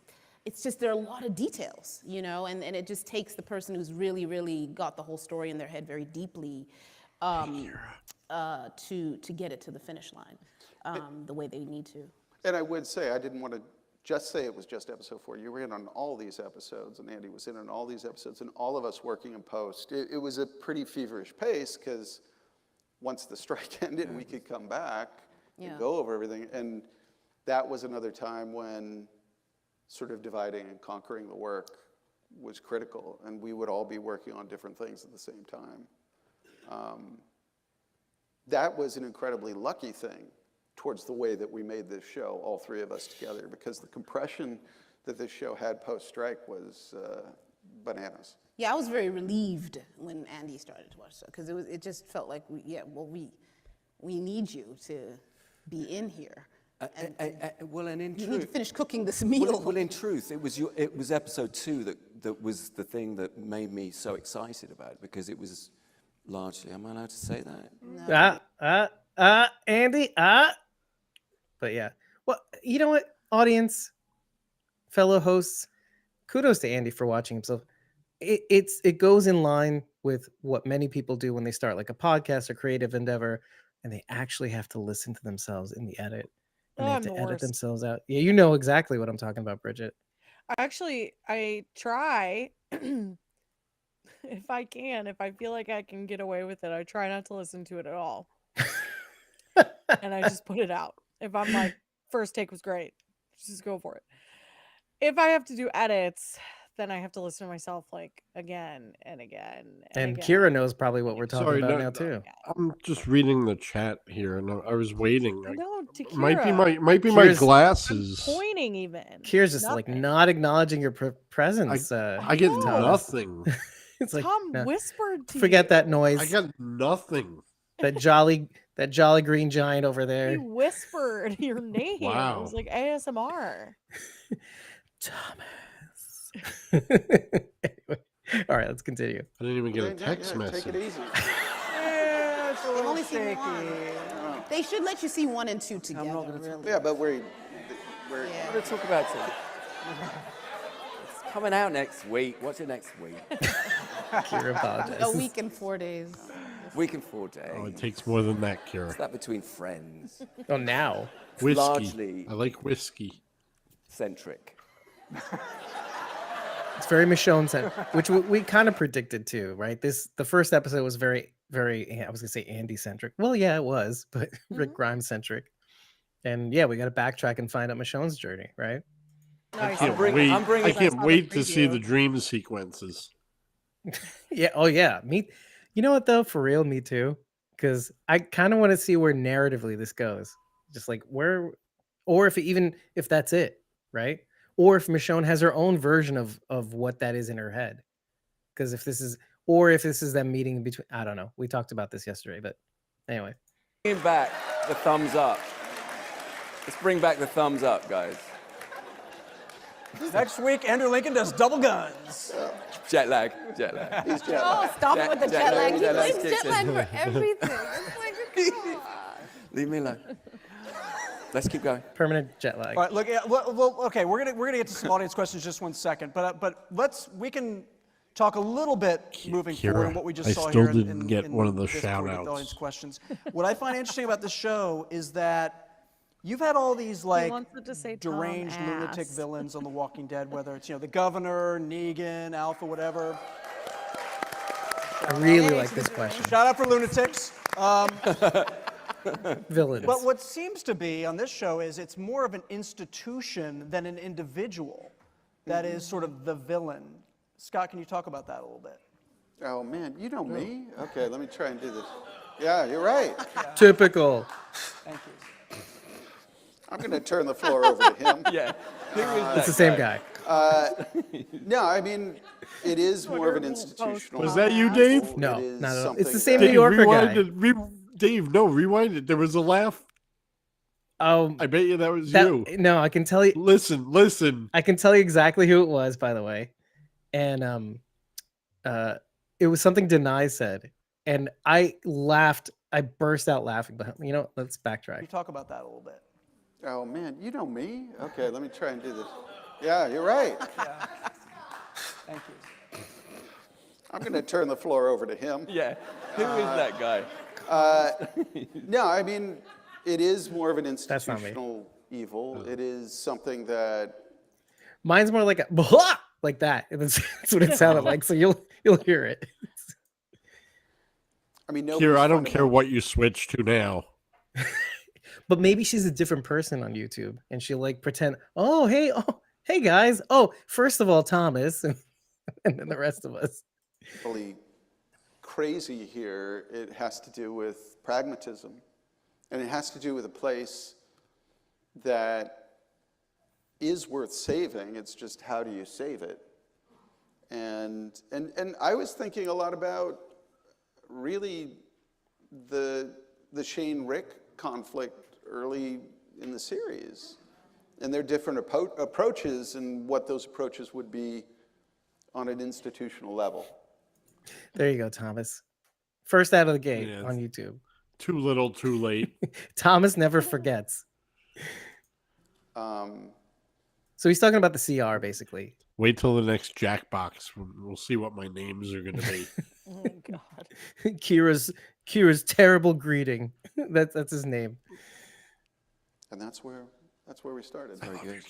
[SPEAKER 8] there are a lot of details, and it just takes the person who's really, really got the whole story in their head very deeply to get it to the finish line the way they need to.
[SPEAKER 5] And I would say, I didn't want to just say it was just episode 4. You were in on all these episodes, and Andy was in on all these episodes, and all of us working in post. It was a pretty feverish pace, because once the strike ended, we could come back and go over everything. And that was another time when sort of dividing and conquering the work was critical, and we would all be working on different things at the same time. That was an incredibly lucky thing towards the way that we made this show, all three of us together, because the compression that this show had post-strike was bananas.
[SPEAKER 8] Yeah, I was very relieved when Andy started to watch it, because it just felt like we need you to be in here.
[SPEAKER 7] And in
[SPEAKER 8] you
[SPEAKER 7] truth,
[SPEAKER 8] need to finish cooking this meal.
[SPEAKER 7] Well, in truth, it was episode 2 that was the thing that made me so excited about it, because it was largely. Am I allowed to say that?
[SPEAKER 8] No.
[SPEAKER 1] Andy, But yeah, well, you know what, audience, fellow hosts, kudos to Andy for watching himself. It goes in line with what many people do when they start like a podcast or creative endeavor, and they actually have to listen to themselves in the edit. And they have to edit themselves out. Yeah, you know exactly what I'm talking about, Bridget.
[SPEAKER 3] Actually, I try, if I can, if I feel like I can get away with it, I try not to listen to it at all. And I just put it out. If I'm like, first take was great, just go for it. If I have to do edits, then I have to listen to myself like again and again.
[SPEAKER 1] And
[SPEAKER 3] again.
[SPEAKER 1] Kira knows probably what we're talking about now too.
[SPEAKER 2] I'm just reading the chat here, and I was waiting.
[SPEAKER 3] No, to Kira.
[SPEAKER 2] Might be my glasses.
[SPEAKER 3] I'm pointing even.
[SPEAKER 1] Kira's just like not acknowledging your presence.
[SPEAKER 2] I get nothing.
[SPEAKER 1] It's like
[SPEAKER 3] Tom whispered to
[SPEAKER 1] forget
[SPEAKER 3] you.
[SPEAKER 1] that noise.
[SPEAKER 2] I got nothing.
[SPEAKER 1] That jolly green giant over there.
[SPEAKER 3] He whispered your name.
[SPEAKER 2] Wow.
[SPEAKER 3] It was like ASMR.
[SPEAKER 1] Thomas. Anyway, all right, let's continue.
[SPEAKER 2] I didn't even get a text message.
[SPEAKER 5] Take it easy.
[SPEAKER 3] It's a
[SPEAKER 8] They've
[SPEAKER 3] little
[SPEAKER 8] only seen
[SPEAKER 3] shaky.
[SPEAKER 8] one. They should let you see 1 and 2 together. Really.
[SPEAKER 5] Yeah, but we're
[SPEAKER 7] We're going to talk about it. It's coming out next week. Watch it next week.
[SPEAKER 1] Kira apologizes.
[SPEAKER 8] A week and 4 days.
[SPEAKER 7] Week and 4 days.
[SPEAKER 2] Oh, it takes more than that, Kira.
[SPEAKER 7] It's that between friends.
[SPEAKER 1] Oh, now.
[SPEAKER 2] Whiskey.
[SPEAKER 7] Largely
[SPEAKER 2] I like whiskey.
[SPEAKER 7] centric.
[SPEAKER 1] It's very Michonne centric, which we kind of predicted too, right? The first episode was very, very, I was gonna say Andy centric. Well, yeah, it was, but Rick Grimes centric. And yeah, we got to backtrack and find out Michonne's journey, right?
[SPEAKER 2] I
[SPEAKER 3] Nice.
[SPEAKER 2] can't
[SPEAKER 7] I'm bringing
[SPEAKER 2] I can't
[SPEAKER 3] on the
[SPEAKER 2] wait to see
[SPEAKER 3] preview.
[SPEAKER 2] the dream sequences.
[SPEAKER 1] Yeah. Oh, yeah. Me. You know what though? For real, me too. Because I kind of want to see where narratively this goes. Just like where, or if that's it, right? Or if Michonne has her own version of what that is in her head. Because if this is them meeting in between, I don't know. We talked about this yesterday, but anyway.
[SPEAKER 7] Bring back the thumbs up. Let's bring back the thumbs up, guys.
[SPEAKER 4] Next week, Andrew Lincoln does double guns.
[SPEAKER 7] Jet lag.
[SPEAKER 5] He's jet
[SPEAKER 8] Oh,
[SPEAKER 5] lagged.
[SPEAKER 8] stop it with the jet lag. He
[SPEAKER 7] jet lag
[SPEAKER 8] blames
[SPEAKER 7] kicks
[SPEAKER 8] jet lag
[SPEAKER 7] in.
[SPEAKER 8] for everything. It's like, come on.
[SPEAKER 7] Leave me alone. Let's keep going.
[SPEAKER 1] Permanent jet lag.
[SPEAKER 4] All right, look. Well, okay, we're gonna get to some audience questions just one second, but we can talk a little bit moving forward on what we just
[SPEAKER 2] I
[SPEAKER 4] saw
[SPEAKER 2] still
[SPEAKER 4] here
[SPEAKER 2] didn't
[SPEAKER 4] in
[SPEAKER 2] get one of the
[SPEAKER 4] Discord with
[SPEAKER 2] shout-outs.
[SPEAKER 4] audience questions. What I find interesting about this show is that you've had all these like
[SPEAKER 3] wants it to say Tom
[SPEAKER 4] deranged lunatic
[SPEAKER 3] ass.
[SPEAKER 4] villains on The Walking Dead, whether it's the governor, Negan, Alpha, whatever.
[SPEAKER 1] I really like this question.
[SPEAKER 4] Shout out for lunatics.
[SPEAKER 1] Villains.
[SPEAKER 4] But what seems to be on this show is it's more of an institution than an individual that is sort of the villain. Scott, can you talk about that a little bit?
[SPEAKER 5] Oh man, you know me. Okay, let me try and do this. Yeah, you're right.
[SPEAKER 1] Typical.
[SPEAKER 4] Thank you.
[SPEAKER 5] I'm going to turn the floor over to him.
[SPEAKER 7] Yeah. Who is that
[SPEAKER 1] It's the same guy.
[SPEAKER 5] No, I mean, it is more of an institutional.
[SPEAKER 2] Was that you, Dave?
[SPEAKER 1] No,
[SPEAKER 5] It is
[SPEAKER 1] not at all. It's
[SPEAKER 5] something
[SPEAKER 1] the same
[SPEAKER 5] that-
[SPEAKER 1] New Yorker
[SPEAKER 2] rewind
[SPEAKER 1] guy.
[SPEAKER 2] it. Dave, no, rewind it. There was a laugh.
[SPEAKER 1] Oh,
[SPEAKER 2] I bet you that was you.
[SPEAKER 1] no, I can tell you.
[SPEAKER 2] Listen.
[SPEAKER 1] I can tell you exactly who it was, by the way. And it was something Danai said, and I laughed. I burst out laughing. But let's
[SPEAKER 4] Can
[SPEAKER 1] backtrack.
[SPEAKER 4] you talk about that a little bit?
[SPEAKER 5] Oh man, you know me. Okay, let me try and do this. Yeah, you're right.
[SPEAKER 4] Thank you.
[SPEAKER 5] I'm going to turn the floor over to him.
[SPEAKER 7] Yeah. Who is that guy?
[SPEAKER 5] No, I mean, it is more of an
[SPEAKER 1] not me.
[SPEAKER 5] institutional evil. It is something that
[SPEAKER 1] Mine's more like a blah, like that. And that's what it sounded like. So you'll hear it.
[SPEAKER 5] I mean,
[SPEAKER 2] Here, I don't
[SPEAKER 5] nobody's
[SPEAKER 2] care what you switch to now.
[SPEAKER 1] But maybe she's a different person on YouTube, and she'll like pretend, oh hey guys, oh first of all Thomas, and then the rest of us.
[SPEAKER 5] fundamentally crazy here. It has to do with pragmatism, and it has to do with a place that is worth saving. It's just how do you save it? And I was thinking a lot about really the Shane Rick conflict early in the series, and their different approaches and what those approaches would be on an institutional level.
[SPEAKER 1] There you go, Thomas. First out of the gate
[SPEAKER 2] Yeah.
[SPEAKER 1] on YouTube.
[SPEAKER 2] Too little, too late.
[SPEAKER 1] Thomas never forgets. So he's talking about the CR basically.
[SPEAKER 2] Wait till the next Jackbox. We'll see what my names are going to be.
[SPEAKER 3] Oh God.
[SPEAKER 1] Kira's terrible greeting. That's his name.
[SPEAKER 5] And that's where we started.
[SPEAKER 7] Very good.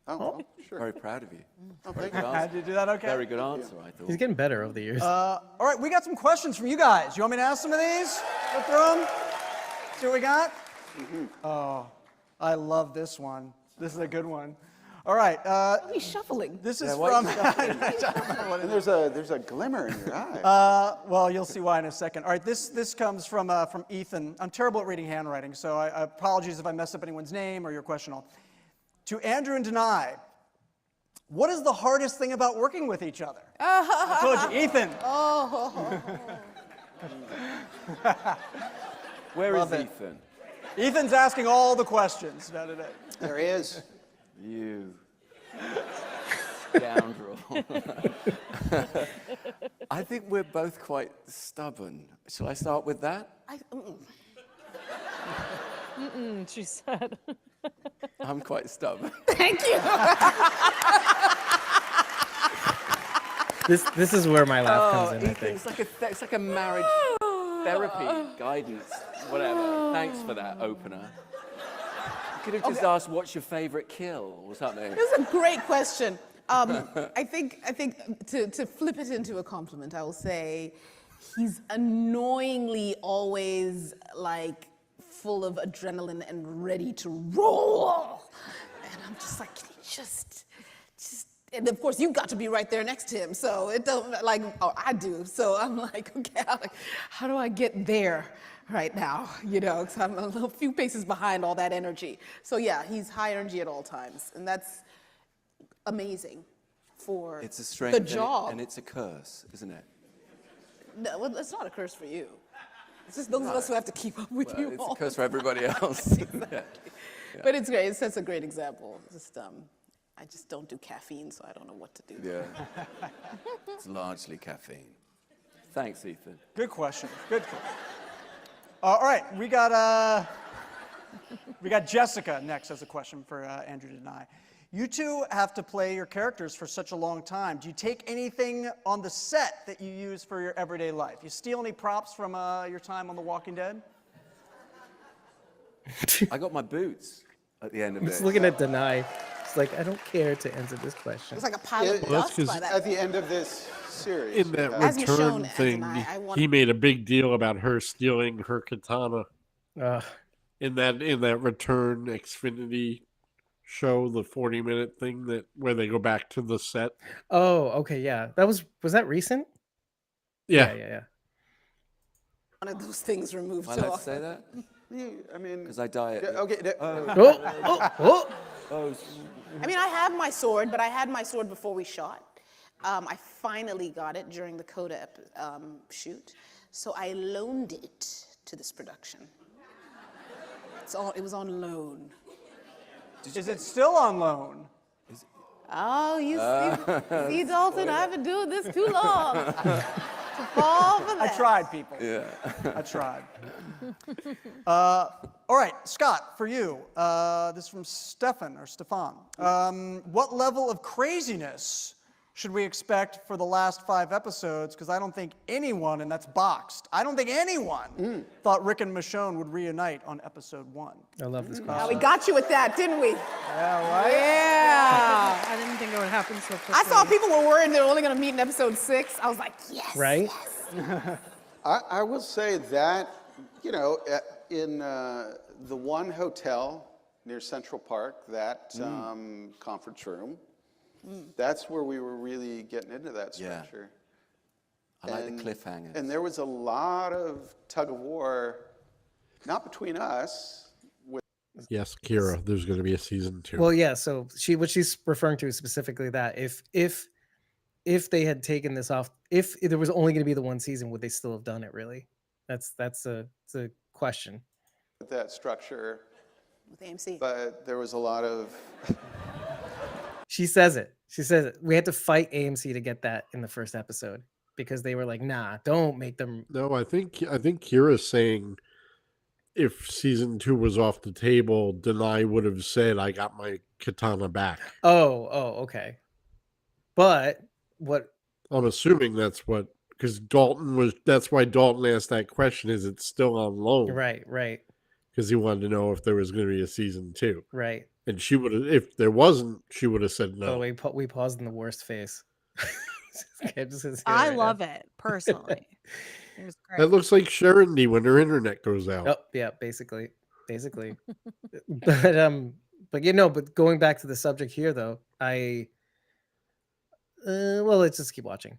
[SPEAKER 5] Oh, sure.
[SPEAKER 7] Very proud of you.
[SPEAKER 5] Oh, thank
[SPEAKER 7] Good
[SPEAKER 5] you.
[SPEAKER 4] Had
[SPEAKER 7] answer.
[SPEAKER 4] to do that okay?
[SPEAKER 7] Very good answer, I
[SPEAKER 1] He's
[SPEAKER 7] thought.
[SPEAKER 1] getting better over the years.
[SPEAKER 4] All right, we got some questions from you guys. You want me to ask some of these? Go through them? See what we got? Oh, I love this one. This is a good one. All right,
[SPEAKER 8] He's shuffling.
[SPEAKER 4] this is
[SPEAKER 7] why
[SPEAKER 4] from...
[SPEAKER 5] And there's a glimmer in your eye.
[SPEAKER 4] well, you'll see why in a second. All right, this comes from Ethan. I'm terrible at reading handwriting, so I apologies if I mess up anyone's name or your question. To Andrew and Danai, what is the hardest thing about working with each other? I told you, Ethan.
[SPEAKER 7] Where is
[SPEAKER 4] Love it.
[SPEAKER 7] Ethan?
[SPEAKER 4] Ethan's asking all the questions today.
[SPEAKER 5] There he is.
[SPEAKER 7] You scoundrel. I think we're both quite stubborn. Shall I start with that?
[SPEAKER 3] She said.
[SPEAKER 7] I'm quite stubborn.
[SPEAKER 8] Thank you.
[SPEAKER 1] This is where my laugh comes in, I
[SPEAKER 7] Ethan,
[SPEAKER 1] think.
[SPEAKER 7] it's like a marriage therapy guidance, whatever. Thanks for that opener. You could have just asked, what's your favorite kill or something?
[SPEAKER 8] This is a great question. I think to flip it into a compliment, I will say he's annoyingly always like full of adrenaline and ready to roll. And I'm just like, can you just, and of course you got to be right there next to him, so it don't like, oh, I do. So I'm like, okay, how do I get there right now? Because I'm a few paces behind all that energy. So yeah, he's high energy at all times, and that's amazing for
[SPEAKER 7] It's a strength
[SPEAKER 8] the job.
[SPEAKER 7] and it's a curse, isn't it?
[SPEAKER 8] No, well, it's not a curse for you. It's just those of us who have to keep up with you
[SPEAKER 7] It's
[SPEAKER 8] all.
[SPEAKER 7] a curse for everybody else.
[SPEAKER 8] Exactly. But it's great. It's such a great example. Just I just don't do caffeine, so I don't know what to do.
[SPEAKER 7] Yeah. It's largely caffeine. Thanks, Ethan.
[SPEAKER 4] Good question. Good question. All right, we got Jessica next as a question for Andrew Danai. You two have to play your characters for such a long time. Do you take anything on the set that you use for your everyday life? You steal any props from your time on The Walking Dead?
[SPEAKER 7] I got my boots at the end of
[SPEAKER 1] Just
[SPEAKER 7] it.
[SPEAKER 1] looking at Danai. It's like, I don't care to answer this question.
[SPEAKER 8] It's like a pile of
[SPEAKER 2] Well, that's
[SPEAKER 8] dust
[SPEAKER 2] 'cause
[SPEAKER 8] by that
[SPEAKER 5] At the
[SPEAKER 8] point.
[SPEAKER 5] end of this series.
[SPEAKER 2] In that
[SPEAKER 8] As you've shown,
[SPEAKER 2] return thing,
[SPEAKER 8] Danai, I want-
[SPEAKER 2] he made a big deal about her stealing her katana
[SPEAKER 1] Uh,
[SPEAKER 2] in that return Xfinity show, the 40-minute thing where they go back to the set.
[SPEAKER 1] oh, okay, yeah. Was that recent?
[SPEAKER 2] Yeah.
[SPEAKER 1] Yeah.
[SPEAKER 8] one of those things removed.
[SPEAKER 7] Am I
[SPEAKER 8] so
[SPEAKER 7] allowed to
[SPEAKER 8] often.
[SPEAKER 7] say that?
[SPEAKER 5] I mean,
[SPEAKER 7] Because I die at
[SPEAKER 5] okay.
[SPEAKER 1] Oh.
[SPEAKER 8] I mean, I have my sword, but I had my sword before we shot. I finally got it during the Coda shoot, so I loaned it to this production. It was on loan.
[SPEAKER 4] Is it still on loan?
[SPEAKER 8] Oh, you see, Dalton, I've been doing this too long to fall for that.
[SPEAKER 4] I tried, people.
[SPEAKER 7] Yeah.
[SPEAKER 4] I tried. All right, Scott, for you, this is from Stefan. What level of craziness should we expect for the last 5 episodes? Because I don't think anyone, and that's boxed, I don't think anyone thought Rick and Michonne would reunite on episode 1.
[SPEAKER 1] I love this
[SPEAKER 8] Now,
[SPEAKER 1] question.
[SPEAKER 8] we got you with that, didn't we?
[SPEAKER 4] Yeah, right?
[SPEAKER 8] Yeah.
[SPEAKER 3] I didn't think it would happen so quickly.
[SPEAKER 8] I saw people were worried they were only going to meet in episode 6. I was like, yes.
[SPEAKER 1] Right?
[SPEAKER 8] Yes.
[SPEAKER 5] I will say that, in the one hotel near Central Park, that conference room, that's where we were really getting into that
[SPEAKER 7] Yeah.
[SPEAKER 5] structure.
[SPEAKER 7] I like the cliffhangers.
[SPEAKER 5] And there was a lot of tug of war, not between us.
[SPEAKER 2] Yes, Kira, there's going to be a season 2.
[SPEAKER 1] Well, yeah. So what she's referring to is specifically that if they had taken this off, if there was only going to be the one season, would they still have done it? Really? That's a question.
[SPEAKER 5] With that structure,
[SPEAKER 8] With AMC.
[SPEAKER 5] but there was a lot of
[SPEAKER 1] She says it. We had to fight AMC to get that in the first episode because they were like, "Nah, don't make them."
[SPEAKER 2] No, I think Kira's saying if season 2 was off the table, Danai would have said, "I got my katana back."
[SPEAKER 1] Oh, okay. But what?
[SPEAKER 2] I'm assuming that's because that's why Dalton asked that question. Is it still on loan?
[SPEAKER 1] Right.
[SPEAKER 2] Because he wanted to know if there was going to be a season 2.
[SPEAKER 1] Right.
[SPEAKER 2] And she would have, if there wasn't, she would have said
[SPEAKER 1] By the
[SPEAKER 2] no.
[SPEAKER 1] way, we paused in the worst face.
[SPEAKER 3] I love it personally. It was great.
[SPEAKER 2] That looks like Sharondy when her internet goes out.
[SPEAKER 1] Oh, yeah, basically. But going back to the subject here, though, let's just keep watching.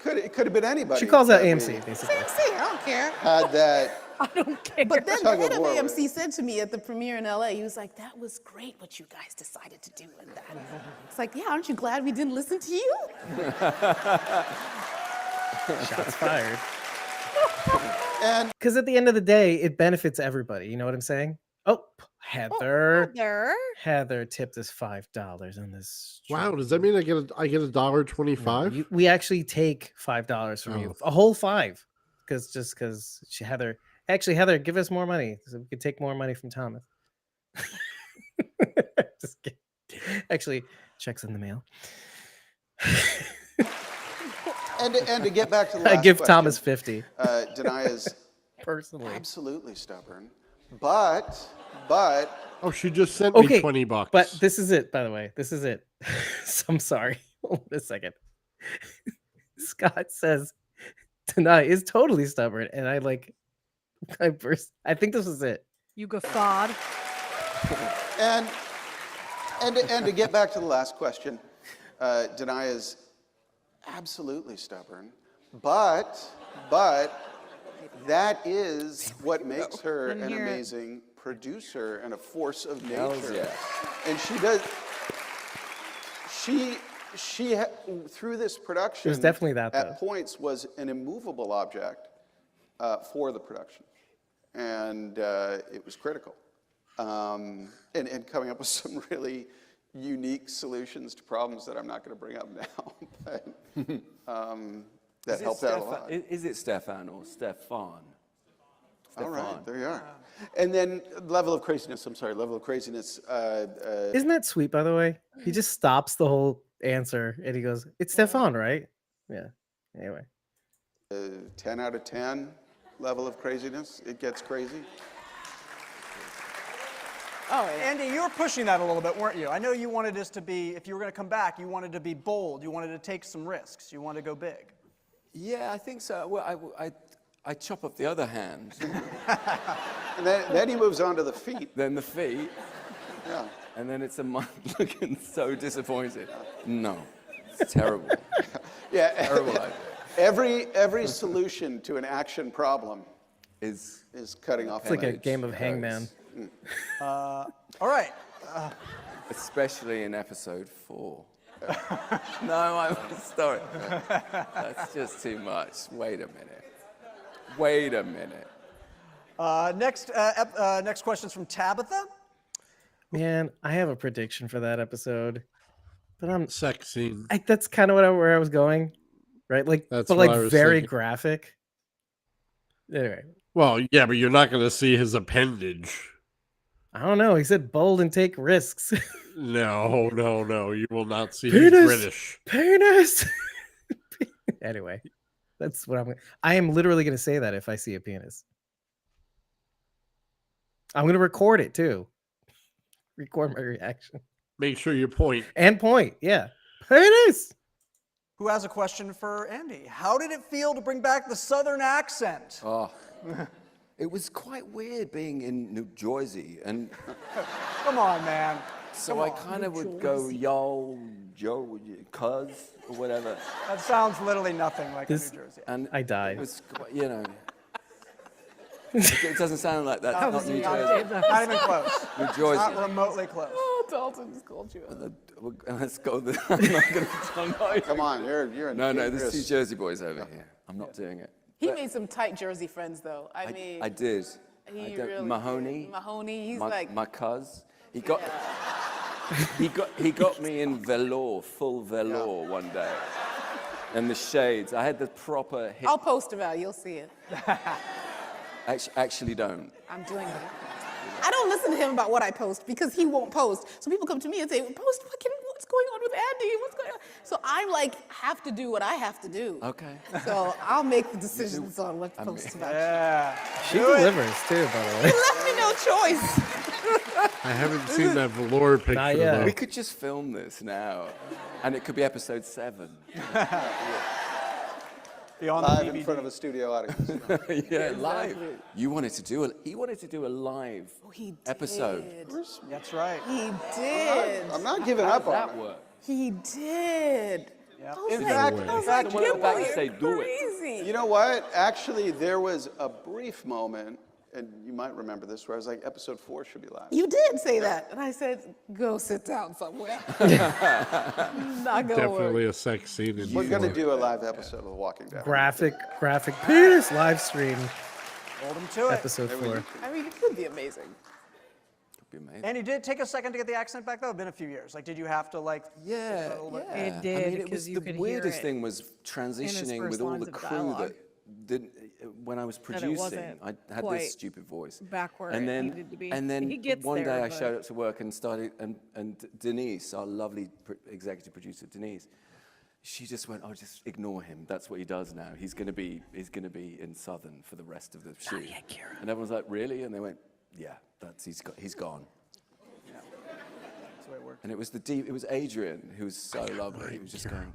[SPEAKER 5] it could have been anybody.
[SPEAKER 1] She calls out
[SPEAKER 5] that
[SPEAKER 1] AMC,
[SPEAKER 5] we
[SPEAKER 1] basically.
[SPEAKER 8] AMC, I don't care.
[SPEAKER 5] Had that.
[SPEAKER 3] I don't care.
[SPEAKER 8] But then the
[SPEAKER 5] Tug of
[SPEAKER 8] head of
[SPEAKER 5] war.
[SPEAKER 8] AMC said to me at the premiere in LA, he was like, that was great what you guys decided to do with that. It's like, yeah, aren't you glad we didn't listen to you?
[SPEAKER 1] Shots fired.
[SPEAKER 5] And
[SPEAKER 1] Because at the end of the day, it benefits everybody. You know what I'm saying? Oh, Heather. Heather tipped us $5 on this.
[SPEAKER 2] Wow, does that mean I get $1.25?
[SPEAKER 1] We actually take $5 from you, a whole $5, because Heather. Actually, Heather, give us more money so we could take more money from Thomas. Just kidding. Actually, checks in the mail.
[SPEAKER 5] and to get back to the last
[SPEAKER 1] I give
[SPEAKER 5] question,
[SPEAKER 1] Thomas 50
[SPEAKER 5] Danai is
[SPEAKER 1] personally.
[SPEAKER 5] absolutely stubborn, but
[SPEAKER 2] Oh, she just sent me $20.
[SPEAKER 1] But this is it, by the way. This is it. So I'm sorry. Hold on a second. Scott says Danai is totally stubborn, and I burst. I think this was it.
[SPEAKER 3] You guffawed.
[SPEAKER 5] and to get back to the last question, Danai is absolutely stubborn, but that is what makes her an amazing producer and a force of nature.
[SPEAKER 7] Yeah.
[SPEAKER 5] And she does. Through this production,
[SPEAKER 1] There's definitely that,
[SPEAKER 5] at
[SPEAKER 1] though.
[SPEAKER 5] points was an immovable object, for the production. And it was critical. And coming up with some really unique solutions to problems that I'm not going to bring up now. But that helped out a lot.
[SPEAKER 7] Is it Stefan or Stefan?
[SPEAKER 5] All right, there you are. And then level of craziness, level of craziness.
[SPEAKER 1] Isn't that sweet, by the way? He just stops the whole answer and he goes, "It's Stefan, right?" Yeah. Anyway.
[SPEAKER 5] 10 out of 10 level of craziness. It gets crazy.
[SPEAKER 4] Oh, yeah. Andy, you were pushing that a little bit, weren't you? I know you wanted this to be, if you were going to come back, you wanted to be bold. You wanted to take some risks. You wanted to go big.
[SPEAKER 7] Yeah, I think so. Well, I chop off the other hand.
[SPEAKER 5] And then he moves on to the feet.
[SPEAKER 7] Then the feet.
[SPEAKER 5] Yeah.
[SPEAKER 7] And then it's a mind looking so disappointed. No, it's terrible.
[SPEAKER 5] Yeah.
[SPEAKER 7] Terrible idea.
[SPEAKER 5] Every solution to an action problem
[SPEAKER 7] Is
[SPEAKER 5] cutting off.
[SPEAKER 1] It's like a game of hangman.
[SPEAKER 4] All right.
[SPEAKER 7] Especially in episode 4. No, I'm sorry. That's just too much. Wait a minute.
[SPEAKER 4] Next question's from Tabitha.
[SPEAKER 1] Man, I have a prediction for that episode, but
[SPEAKER 2] Sex scene.
[SPEAKER 1] that's kind of where I was going, right? Like,
[SPEAKER 2] That's
[SPEAKER 1] but
[SPEAKER 2] what
[SPEAKER 1] like
[SPEAKER 2] I was
[SPEAKER 1] very
[SPEAKER 2] thinking.
[SPEAKER 1] graphic. Anyway,
[SPEAKER 2] Well, yeah, but you're not going to see his appendage.
[SPEAKER 1] I don't know. He said bold and take risks.
[SPEAKER 2] No. You will not see
[SPEAKER 1] Penis!
[SPEAKER 2] his British.
[SPEAKER 1] Penis. Anyway, that's what I am literally going to say that if I see a penis. I'm going to record it too. Record my reaction.
[SPEAKER 2] Make sure you point.
[SPEAKER 1] And point. Yeah. Penis.
[SPEAKER 4] Who has a question for Andy? How did it feel to bring back the Southern accent?
[SPEAKER 7] Oh, it was quite weird being in New Jersey, and
[SPEAKER 4] Come on, man.
[SPEAKER 7] so I kind of would go, yo, Joe, cuz, or whatever.
[SPEAKER 4] That sounds literally nothing like
[SPEAKER 1] This-
[SPEAKER 4] New Jersey.
[SPEAKER 7] And
[SPEAKER 1] I died.
[SPEAKER 7] It was, it doesn't sound like that. Not New Jersey.
[SPEAKER 4] Not even close.
[SPEAKER 7] New Jersey.
[SPEAKER 4] Not remotely close.
[SPEAKER 8] Oh, Dalton's called you.
[SPEAKER 7] Let's go. I'm not going to.
[SPEAKER 5] Come on, you're in.
[SPEAKER 7] No,
[SPEAKER 5] you're
[SPEAKER 7] there's 2 Jersey boys over here. I'm not doing it.
[SPEAKER 8] He made some tight Jersey friends, though. I mean,
[SPEAKER 7] I did.
[SPEAKER 8] he
[SPEAKER 7] I don't-
[SPEAKER 8] really
[SPEAKER 7] Mahoney.
[SPEAKER 8] did. Mahoney, he's
[SPEAKER 7] my,
[SPEAKER 8] like,
[SPEAKER 7] my cuz. He got me in velour, full velour one day. And the shades. I had the proper hip.
[SPEAKER 8] I'll post about it. You'll see it.
[SPEAKER 7] Actually don't.
[SPEAKER 8] I'm doing it. I don't listen to him about what I post because he won't post. So people come to me and say, post what's going on with Andy? What's going on? So I have to do what I have to do.
[SPEAKER 7] Okay.
[SPEAKER 8] So I'll make the decisions on what to post about.
[SPEAKER 4] Yeah.
[SPEAKER 1] She delivers too, by the way.
[SPEAKER 8] He left me no choice.
[SPEAKER 2] I haven't seen that velour picture.
[SPEAKER 1] Not yet.
[SPEAKER 2] though.
[SPEAKER 7] We could just film this now. And it could be episode 7.
[SPEAKER 4] Beyond
[SPEAKER 5] Live
[SPEAKER 4] the
[SPEAKER 5] in
[SPEAKER 4] DVD.
[SPEAKER 5] front of a studio audience.
[SPEAKER 7] Yeah, live. He wanted to do a live
[SPEAKER 8] He
[SPEAKER 7] episode.
[SPEAKER 8] did.
[SPEAKER 4] That's right.
[SPEAKER 8] He did.
[SPEAKER 5] I'm not giving up on
[SPEAKER 7] That
[SPEAKER 5] it.
[SPEAKER 7] work.
[SPEAKER 8] He did.
[SPEAKER 4] Yeah.
[SPEAKER 8] I was
[SPEAKER 5] In
[SPEAKER 8] like,
[SPEAKER 5] fact-
[SPEAKER 8] I was
[SPEAKER 5] in
[SPEAKER 8] like,
[SPEAKER 5] fact,
[SPEAKER 7] when I
[SPEAKER 8] Gimple,
[SPEAKER 7] back to
[SPEAKER 8] you're
[SPEAKER 7] say do it.
[SPEAKER 8] crazy.
[SPEAKER 5] You know what? Actually, there was a brief moment, and you might remember this, where I was like, episode 4 should be live.
[SPEAKER 8] You did say that. And I said, go sit down somewhere. Not gonna
[SPEAKER 2] Definitely
[SPEAKER 8] work.
[SPEAKER 2] a sex scene. In
[SPEAKER 5] We're going to
[SPEAKER 2] New York.
[SPEAKER 5] do a live episode of The Walking Dead.
[SPEAKER 1] Graphic penis live stream
[SPEAKER 4] Hold him to it.
[SPEAKER 1] episode 4.
[SPEAKER 8] I mean, it could be amazing.
[SPEAKER 7] Could be amazing.
[SPEAKER 4] And you did take a second to get the accent back, though? It's been a few years. Like, did you have to, like,
[SPEAKER 7] Yeah,
[SPEAKER 4] a little bit?
[SPEAKER 7] yeah.
[SPEAKER 3] It did,
[SPEAKER 7] I mean, it
[SPEAKER 3] because
[SPEAKER 7] was
[SPEAKER 3] you
[SPEAKER 7] the
[SPEAKER 3] could hear
[SPEAKER 7] weirdest
[SPEAKER 3] it
[SPEAKER 7] thing was transitioning
[SPEAKER 3] first
[SPEAKER 7] with all
[SPEAKER 3] lines
[SPEAKER 7] the
[SPEAKER 3] of
[SPEAKER 7] crew
[SPEAKER 3] dialogue.
[SPEAKER 7] that didn't. When I was
[SPEAKER 3] it
[SPEAKER 7] producing,
[SPEAKER 3] wasn't
[SPEAKER 7] I had
[SPEAKER 3] quite
[SPEAKER 7] this stupid voice.
[SPEAKER 3] back where
[SPEAKER 7] and
[SPEAKER 3] it
[SPEAKER 7] then,
[SPEAKER 3] needed to be.
[SPEAKER 7] And then
[SPEAKER 3] He gets
[SPEAKER 7] one
[SPEAKER 3] there,
[SPEAKER 7] day I
[SPEAKER 3] but-
[SPEAKER 7] showed up to work and started, and Denise, our lovely executive producer, Denise, she just went, "Oh, just ignore him. That's what he does now. He's gonna be in Southern for the rest of the shoot." And everyone's like, "Really?" And they went, "Yeah, he's gone."
[SPEAKER 4] That's the way it works.
[SPEAKER 7] And it was Adrian, who was so lovely. He was just going,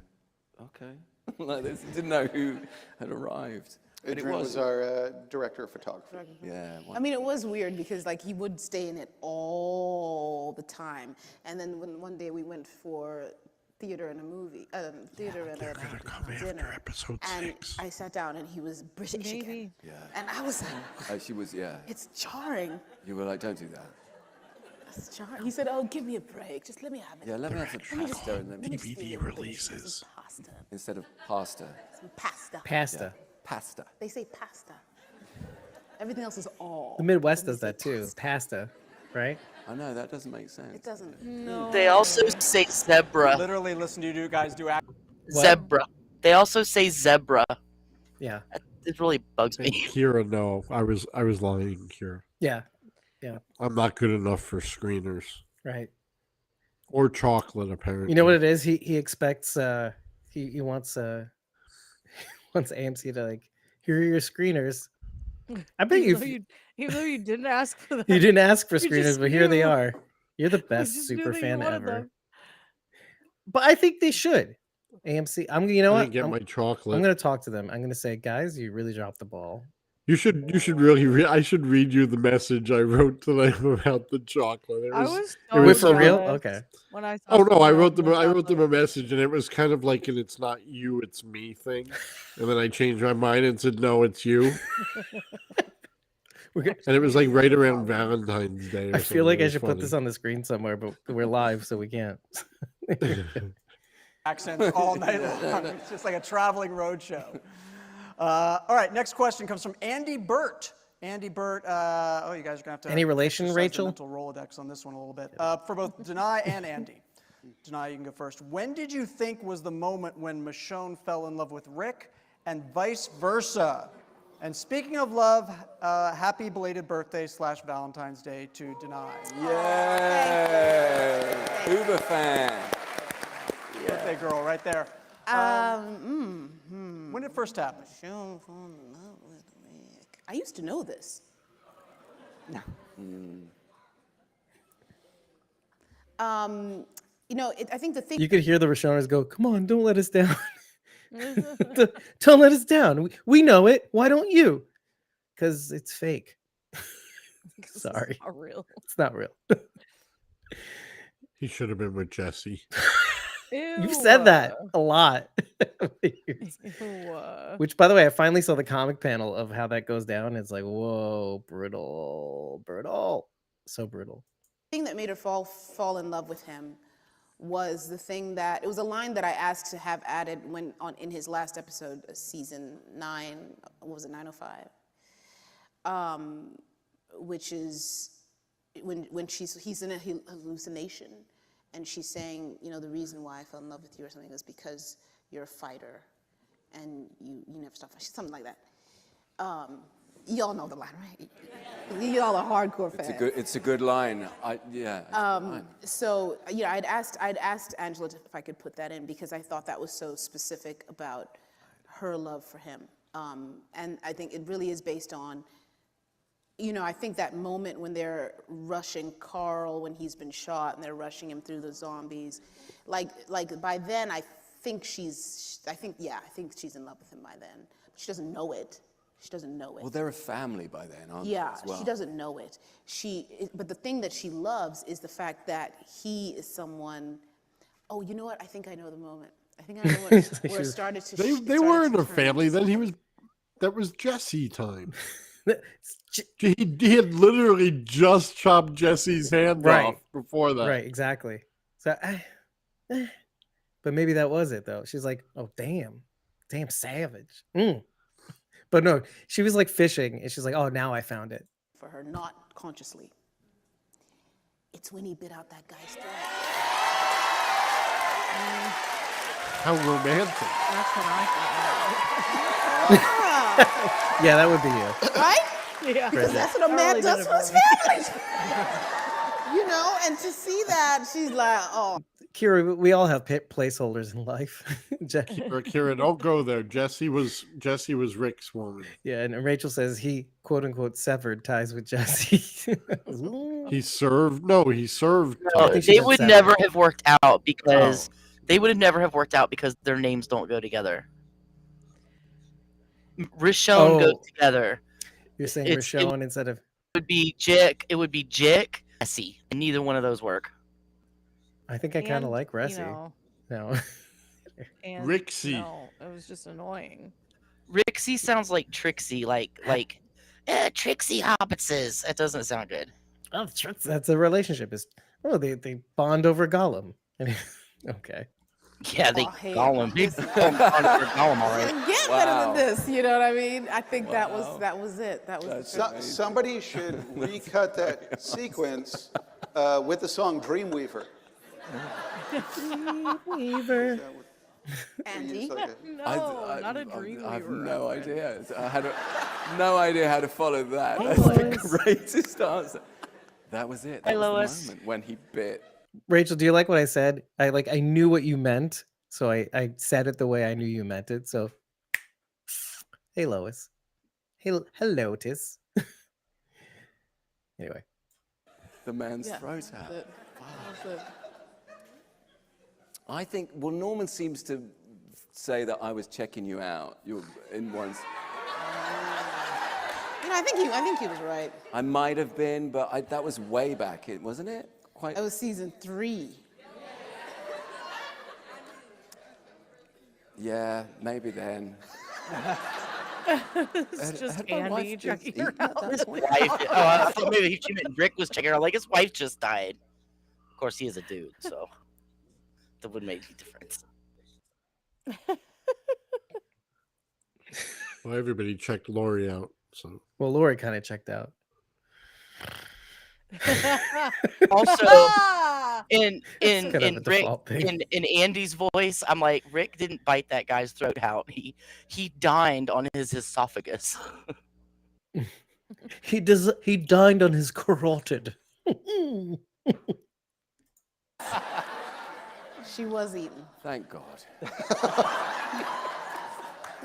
[SPEAKER 7] okay. Like this. He didn't know who had arrived. But
[SPEAKER 5] Adrian was our director of photography.
[SPEAKER 7] Yeah.
[SPEAKER 8] I mean, it was weird because like he would stay in it all the time. And then when one day we went for theater and a movie, theater and a dinner.
[SPEAKER 2] episode
[SPEAKER 8] And
[SPEAKER 2] 6.
[SPEAKER 8] I sat down and he was British again.
[SPEAKER 3] Maybe.
[SPEAKER 7] Yeah.
[SPEAKER 8] And I was like,
[SPEAKER 7] She was, yeah.
[SPEAKER 8] it's jarring.
[SPEAKER 7] You were like, don't do that.
[SPEAKER 8] It's jarring. He said, oh, give me a break. Just let me have it.
[SPEAKER 7] Yeah, let me have some pasta and then
[SPEAKER 8] Let me just
[SPEAKER 2] DVD
[SPEAKER 8] eat a little bit.
[SPEAKER 2] releases.
[SPEAKER 8] Some pasta.
[SPEAKER 7] instead of pasta.
[SPEAKER 8] Some pasta.
[SPEAKER 1] Pasta.
[SPEAKER 7] Pasta.
[SPEAKER 8] They say pasta. Everything else is all.
[SPEAKER 1] The Midwest
[SPEAKER 8] When
[SPEAKER 1] does
[SPEAKER 8] they say
[SPEAKER 1] that too. Pasta, right?
[SPEAKER 7] I know, that doesn't make sense.
[SPEAKER 8] It doesn't.
[SPEAKER 3] No.
[SPEAKER 6] They also say zebra.
[SPEAKER 4] Literally listen to you guys do act.
[SPEAKER 1] What?
[SPEAKER 6] Zebra. They also say zebra.
[SPEAKER 1] Yeah.
[SPEAKER 6] It really bugs
[SPEAKER 2] And
[SPEAKER 6] me.
[SPEAKER 2] Kira, no, I was lying, Kira.
[SPEAKER 1] Yeah.
[SPEAKER 2] I'm not good enough for screeners
[SPEAKER 1] Right.
[SPEAKER 2] or chocolate. Apparently,
[SPEAKER 1] You know what it is? He expects he wants wants AMC to like, here are your screeners. I bet
[SPEAKER 3] Even though you didn't ask for that.
[SPEAKER 1] you didn't ask for
[SPEAKER 3] We just
[SPEAKER 1] screeners, but here they
[SPEAKER 3] knew.
[SPEAKER 1] are. You're the
[SPEAKER 3] We
[SPEAKER 1] best
[SPEAKER 3] just knew
[SPEAKER 1] super
[SPEAKER 3] that you
[SPEAKER 1] fan
[SPEAKER 3] wanted
[SPEAKER 1] ever.
[SPEAKER 3] them.
[SPEAKER 1] But I think they should. AMC. You know
[SPEAKER 2] I
[SPEAKER 1] what?
[SPEAKER 2] didn't get my chocolate.
[SPEAKER 1] I'm gonna talk to them. I'm gonna say, guys, you really dropped the ball.
[SPEAKER 2] You should really. I should read you the message I wrote to them about the chocolate.
[SPEAKER 3] I was
[SPEAKER 2] it
[SPEAKER 3] so
[SPEAKER 2] was
[SPEAKER 1] for real?
[SPEAKER 3] jealous
[SPEAKER 1] Okay.
[SPEAKER 3] when I saw
[SPEAKER 2] Oh no, I
[SPEAKER 3] someone
[SPEAKER 2] wrote them.
[SPEAKER 3] else
[SPEAKER 2] I
[SPEAKER 3] with
[SPEAKER 2] wrote them a
[SPEAKER 3] chocolate.
[SPEAKER 2] message, and it was kind of like an "It's not you, it's me" thing. And then I changed my mind and said, "No, it's you."
[SPEAKER 1] We're gonna,
[SPEAKER 2] And it was like right around Valentine's Day. Or
[SPEAKER 1] I feel like
[SPEAKER 2] something. It
[SPEAKER 1] I
[SPEAKER 2] was
[SPEAKER 1] should put this
[SPEAKER 2] funny.
[SPEAKER 1] on the screen somewhere, but we're live, so we can't.
[SPEAKER 4] Accents all night long. It's just like a traveling road show. All right, next question comes from Andy Burt. Andy Burt, you guys are gonna have to
[SPEAKER 1] Any relation,
[SPEAKER 4] exercise the
[SPEAKER 1] Rachel?
[SPEAKER 4] mental Rolodex on this one a little bit. For both Danai and Andy. Danai, you can go first. When did you think was the moment when Michonne fell in love with Rick, and vice versa? And speaking of love, happy belated birthday / Valentine's Day to Danai.
[SPEAKER 7] Yay! Uber fan.
[SPEAKER 4] Birthday girl, right there. When did it first happen?
[SPEAKER 8] Michonne fall in love with Rick. I used to know this. No. I think the thing.
[SPEAKER 1] You could hear the Rashoners go, "Come on, don't let us down. Don't let us down. We know it. Why don't you? Because it's fake." Sorry,
[SPEAKER 3] It's not real.
[SPEAKER 1] it's not real.
[SPEAKER 2] He should have been with Jesse.
[SPEAKER 1] You've said that a lot. Which, by the way, I finally saw the comic panel of how that goes down. It's like, whoa, brutal, so brutal.
[SPEAKER 8] The thing that made her fall in love with him was the thing that it was a line that I asked to have added in his last episode, season 9. What was it, 905? Which is when he's in a hallucination, and she's saying, the reason why I fell in love with you or something is because you're a fighter, and you never stop fighting, something like that. Y'all know the line, right? Y'all are hardcore fans.
[SPEAKER 7] It's a good line.
[SPEAKER 8] So I'd asked Angela if I could put that in because I thought that was so specific about her love for him, and I think it really is based on. I think that moment when they're rushing Carl when he's been shot and they're rushing him through the zombies, like by then I think she's in love with him by then. But she doesn't know it. She doesn't know it.
[SPEAKER 7] Well, they're a family by then, aren't they?
[SPEAKER 8] Yeah,
[SPEAKER 7] as well?
[SPEAKER 8] she doesn't know it. But the thing that she loves is the fact that he is someone. Oh, you know what? I think I know the moment. I think I know where it started to.
[SPEAKER 2] They weren't a family. Then that was Jesse time. He had literally just chopped Jesse's hand off before that.
[SPEAKER 1] Right, exactly. So, but maybe that was it though. She's like, "Oh, damn savage." But no, she was like fishing, and she's like, "Oh, now I found it."
[SPEAKER 8] For her, not consciously. It's when he bit out that guy's throat.
[SPEAKER 2] How romantic.
[SPEAKER 3] That's what I thought.
[SPEAKER 1] Yeah, that would be you.
[SPEAKER 8] Right?
[SPEAKER 3] Yeah.
[SPEAKER 8] Because that's what a man does for his family. And to see that, she's like, oh.
[SPEAKER 1] Kira, we all have placeholders in life.
[SPEAKER 2] Kira, don't go there. Jesse was Rick's woman.
[SPEAKER 1] Yeah, and Rachel says he quote unquote severed ties with Jesse.
[SPEAKER 2] He served. No, he served.
[SPEAKER 6] No,
[SPEAKER 1] think she
[SPEAKER 6] they
[SPEAKER 1] said
[SPEAKER 6] would
[SPEAKER 1] 7.
[SPEAKER 6] never have worked out because their names don't go together. Rishon goes together.
[SPEAKER 1] You're saying
[SPEAKER 6] It's- it
[SPEAKER 1] Rashon instead of
[SPEAKER 6] It would be Jick. It would be Jick, Jesse, and neither one of those work.
[SPEAKER 1] I think I kind of like Ressie. No.
[SPEAKER 3] And
[SPEAKER 2] Rixie.
[SPEAKER 3] No, it was just annoying.
[SPEAKER 6] Rixie sounds like Trixie, like Trixie Hobbitses. That doesn't sound good.
[SPEAKER 1] Oh, that's a relationship. They bond over Gollum. Okay.
[SPEAKER 6] Yeah, they
[SPEAKER 8] Oh, hey,
[SPEAKER 6] Gollum. They
[SPEAKER 8] listen,
[SPEAKER 6] call him Gollum, all right.
[SPEAKER 8] get better than
[SPEAKER 7] Wow.
[SPEAKER 8] this. You know what I mean? I think that was it. That was
[SPEAKER 7] That's
[SPEAKER 8] the
[SPEAKER 7] amazing.
[SPEAKER 5] Somebody should recut that sequence with the song Dreamweaver.
[SPEAKER 1] Weaver.
[SPEAKER 8] Andy.
[SPEAKER 5] Use like
[SPEAKER 3] No,
[SPEAKER 7] I-
[SPEAKER 3] not a
[SPEAKER 7] I
[SPEAKER 3] Dreamweaver.
[SPEAKER 7] have no
[SPEAKER 3] reference.
[SPEAKER 7] idea. I had no idea how to follow that.
[SPEAKER 1] Hey,
[SPEAKER 7] That's the
[SPEAKER 1] Lois.
[SPEAKER 7] greatest answer. That was it. That
[SPEAKER 6] Hey,
[SPEAKER 7] was
[SPEAKER 6] Lois.
[SPEAKER 7] the moment when he bit.
[SPEAKER 1] Rachel, do you like what I said? I knew what you meant, so I said it the way I knew you meant it. So, hey, Lois. Hey, hello, Tis. Anyway,
[SPEAKER 7] The man's
[SPEAKER 8] Yeah,
[SPEAKER 7] throat
[SPEAKER 8] that's
[SPEAKER 7] out.
[SPEAKER 8] it. That's it.
[SPEAKER 7] I think, well, Norman seems to say that I was checking you out. You were in once.
[SPEAKER 8] You know, I think he was right.
[SPEAKER 7] I might have been, but that was way back, wasn't it? Quite.
[SPEAKER 8] That was season 3.
[SPEAKER 7] Yeah, maybe then.
[SPEAKER 3] It's just
[SPEAKER 7] Had my wife
[SPEAKER 3] Andy
[SPEAKER 7] just
[SPEAKER 3] checking her
[SPEAKER 7] eaten at
[SPEAKER 3] out.
[SPEAKER 7] that point?
[SPEAKER 6] Wife, I thought maybe she meant Rick was checking her. Like, his wife just died. Of course, he is a dude, so that would make a difference.
[SPEAKER 2] Well, everybody checked Lori out. So
[SPEAKER 1] well, Lori kind of checked out.
[SPEAKER 6] Also,
[SPEAKER 3] Ah!
[SPEAKER 6] in
[SPEAKER 1] kind of a
[SPEAKER 6] Rick
[SPEAKER 1] default thing.
[SPEAKER 6] in Andy's voice, I'm like, Rick didn't bite that guy's throat out. He dined on his esophagus.
[SPEAKER 1] He dined on his carotid.
[SPEAKER 8] She was eaten.
[SPEAKER 7] Thank God.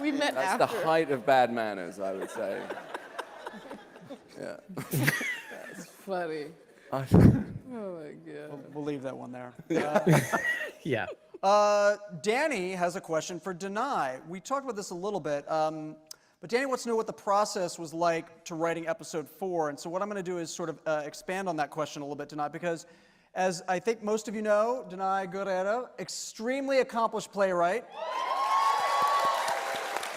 [SPEAKER 8] We met
[SPEAKER 7] That's
[SPEAKER 8] after.
[SPEAKER 7] the height of bad manners, I would say. Yeah.
[SPEAKER 8] It's funny.
[SPEAKER 7] I-
[SPEAKER 8] Oh my god.
[SPEAKER 4] We'll leave that one there.
[SPEAKER 1] Yeah.
[SPEAKER 4] Danny has a question for Danai. We talked about this a little bit, but Danny wants to know what the process was like to writing episode 4. And so what I'm going to do is sort of expand on that question a little bit tonight, because as I think most of you know, Danai Gurira, extremely accomplished playwright.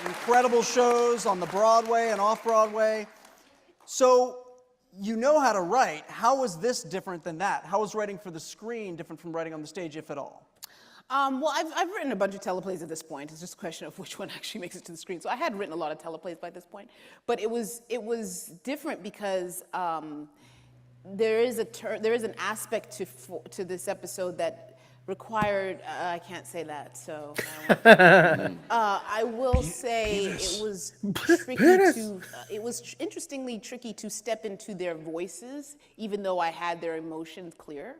[SPEAKER 4] Incredible shows on the Broadway and off-Broadway. So you know how to write. How was this different than that? How was writing for the screen different from writing on the stage, if at all?
[SPEAKER 8] Well, I've written a bunch of teleplays at this point. It's just a question of which one actually makes it to the screen. So I had written a lot of teleplays by this point, but it was different because there is an aspect to this episode that required. I can't say that, so I will say it was tricky to. It was interestingly tricky to step into their voices, even though I had their emotions clear.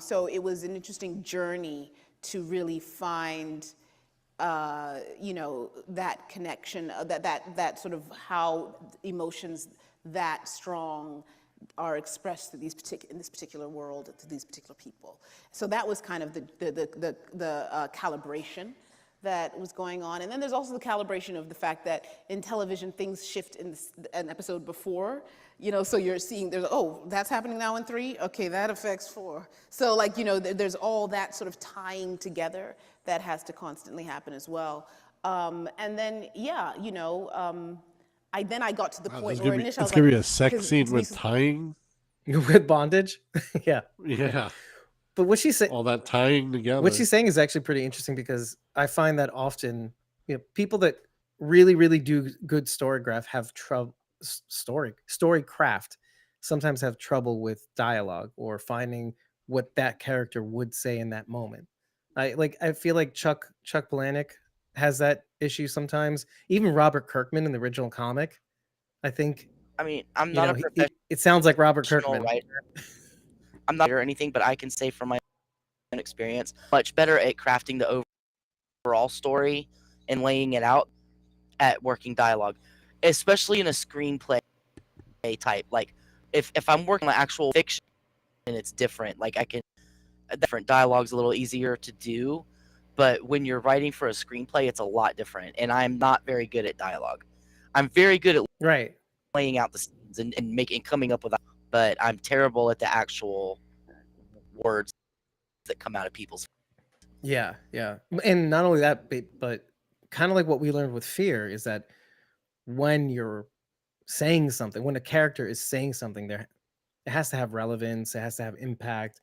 [SPEAKER 8] So it was an interesting journey to really find, that connection, that sort of how emotions that strong are expressed through in this particular world to these particular people. So that was kind of the calibration that was going on. And then there's also the calibration of the fact that in television things shift in an episode before, so you're seeing that's happening now in 3, okay, that affects 4. So there's all that sort of tying together that has to constantly happen as well. And then I got to the point where initially I was
[SPEAKER 2] it's gonna be a
[SPEAKER 8] like,
[SPEAKER 2] sex
[SPEAKER 8] 'cause
[SPEAKER 2] scene with
[SPEAKER 8] Denise's-
[SPEAKER 2] tying.
[SPEAKER 1] With bondage. Yeah.
[SPEAKER 2] Yeah,
[SPEAKER 1] But what she's saying,
[SPEAKER 2] all that tying together.
[SPEAKER 1] what she's saying is actually pretty interesting, because I find that often, people that really, really do good storygraph have trouble. Story craft sometimes have trouble with dialogue or finding what that character would say in that moment. I feel like Chuck Palahniuk has that issue sometimes. Even Robert Kirkman in the original comic, I think.
[SPEAKER 6] I mean, I'm not a professional
[SPEAKER 1] it sounds like Robert Kirkman.
[SPEAKER 6] writer. I'm not or anything, but I can say from my own experience, much better at crafting the overall story and laying it out at working dialogue, especially in a screenplay type. Like if I'm working on actual fiction, it's different. Like different dialogue's a little easier to do, but when you're writing for a screenplay, it's a lot different. And I'm not very good at dialogue. I'm very good at
[SPEAKER 1] Right.
[SPEAKER 6] laying out the scenes and coming up with, but I'm terrible at the actual words that come out of people's.
[SPEAKER 1] Yeah, and not only that, but kind of like what we learned with Fear is that when you're saying something, when a character is saying something, it has to have relevance, it has to have impact.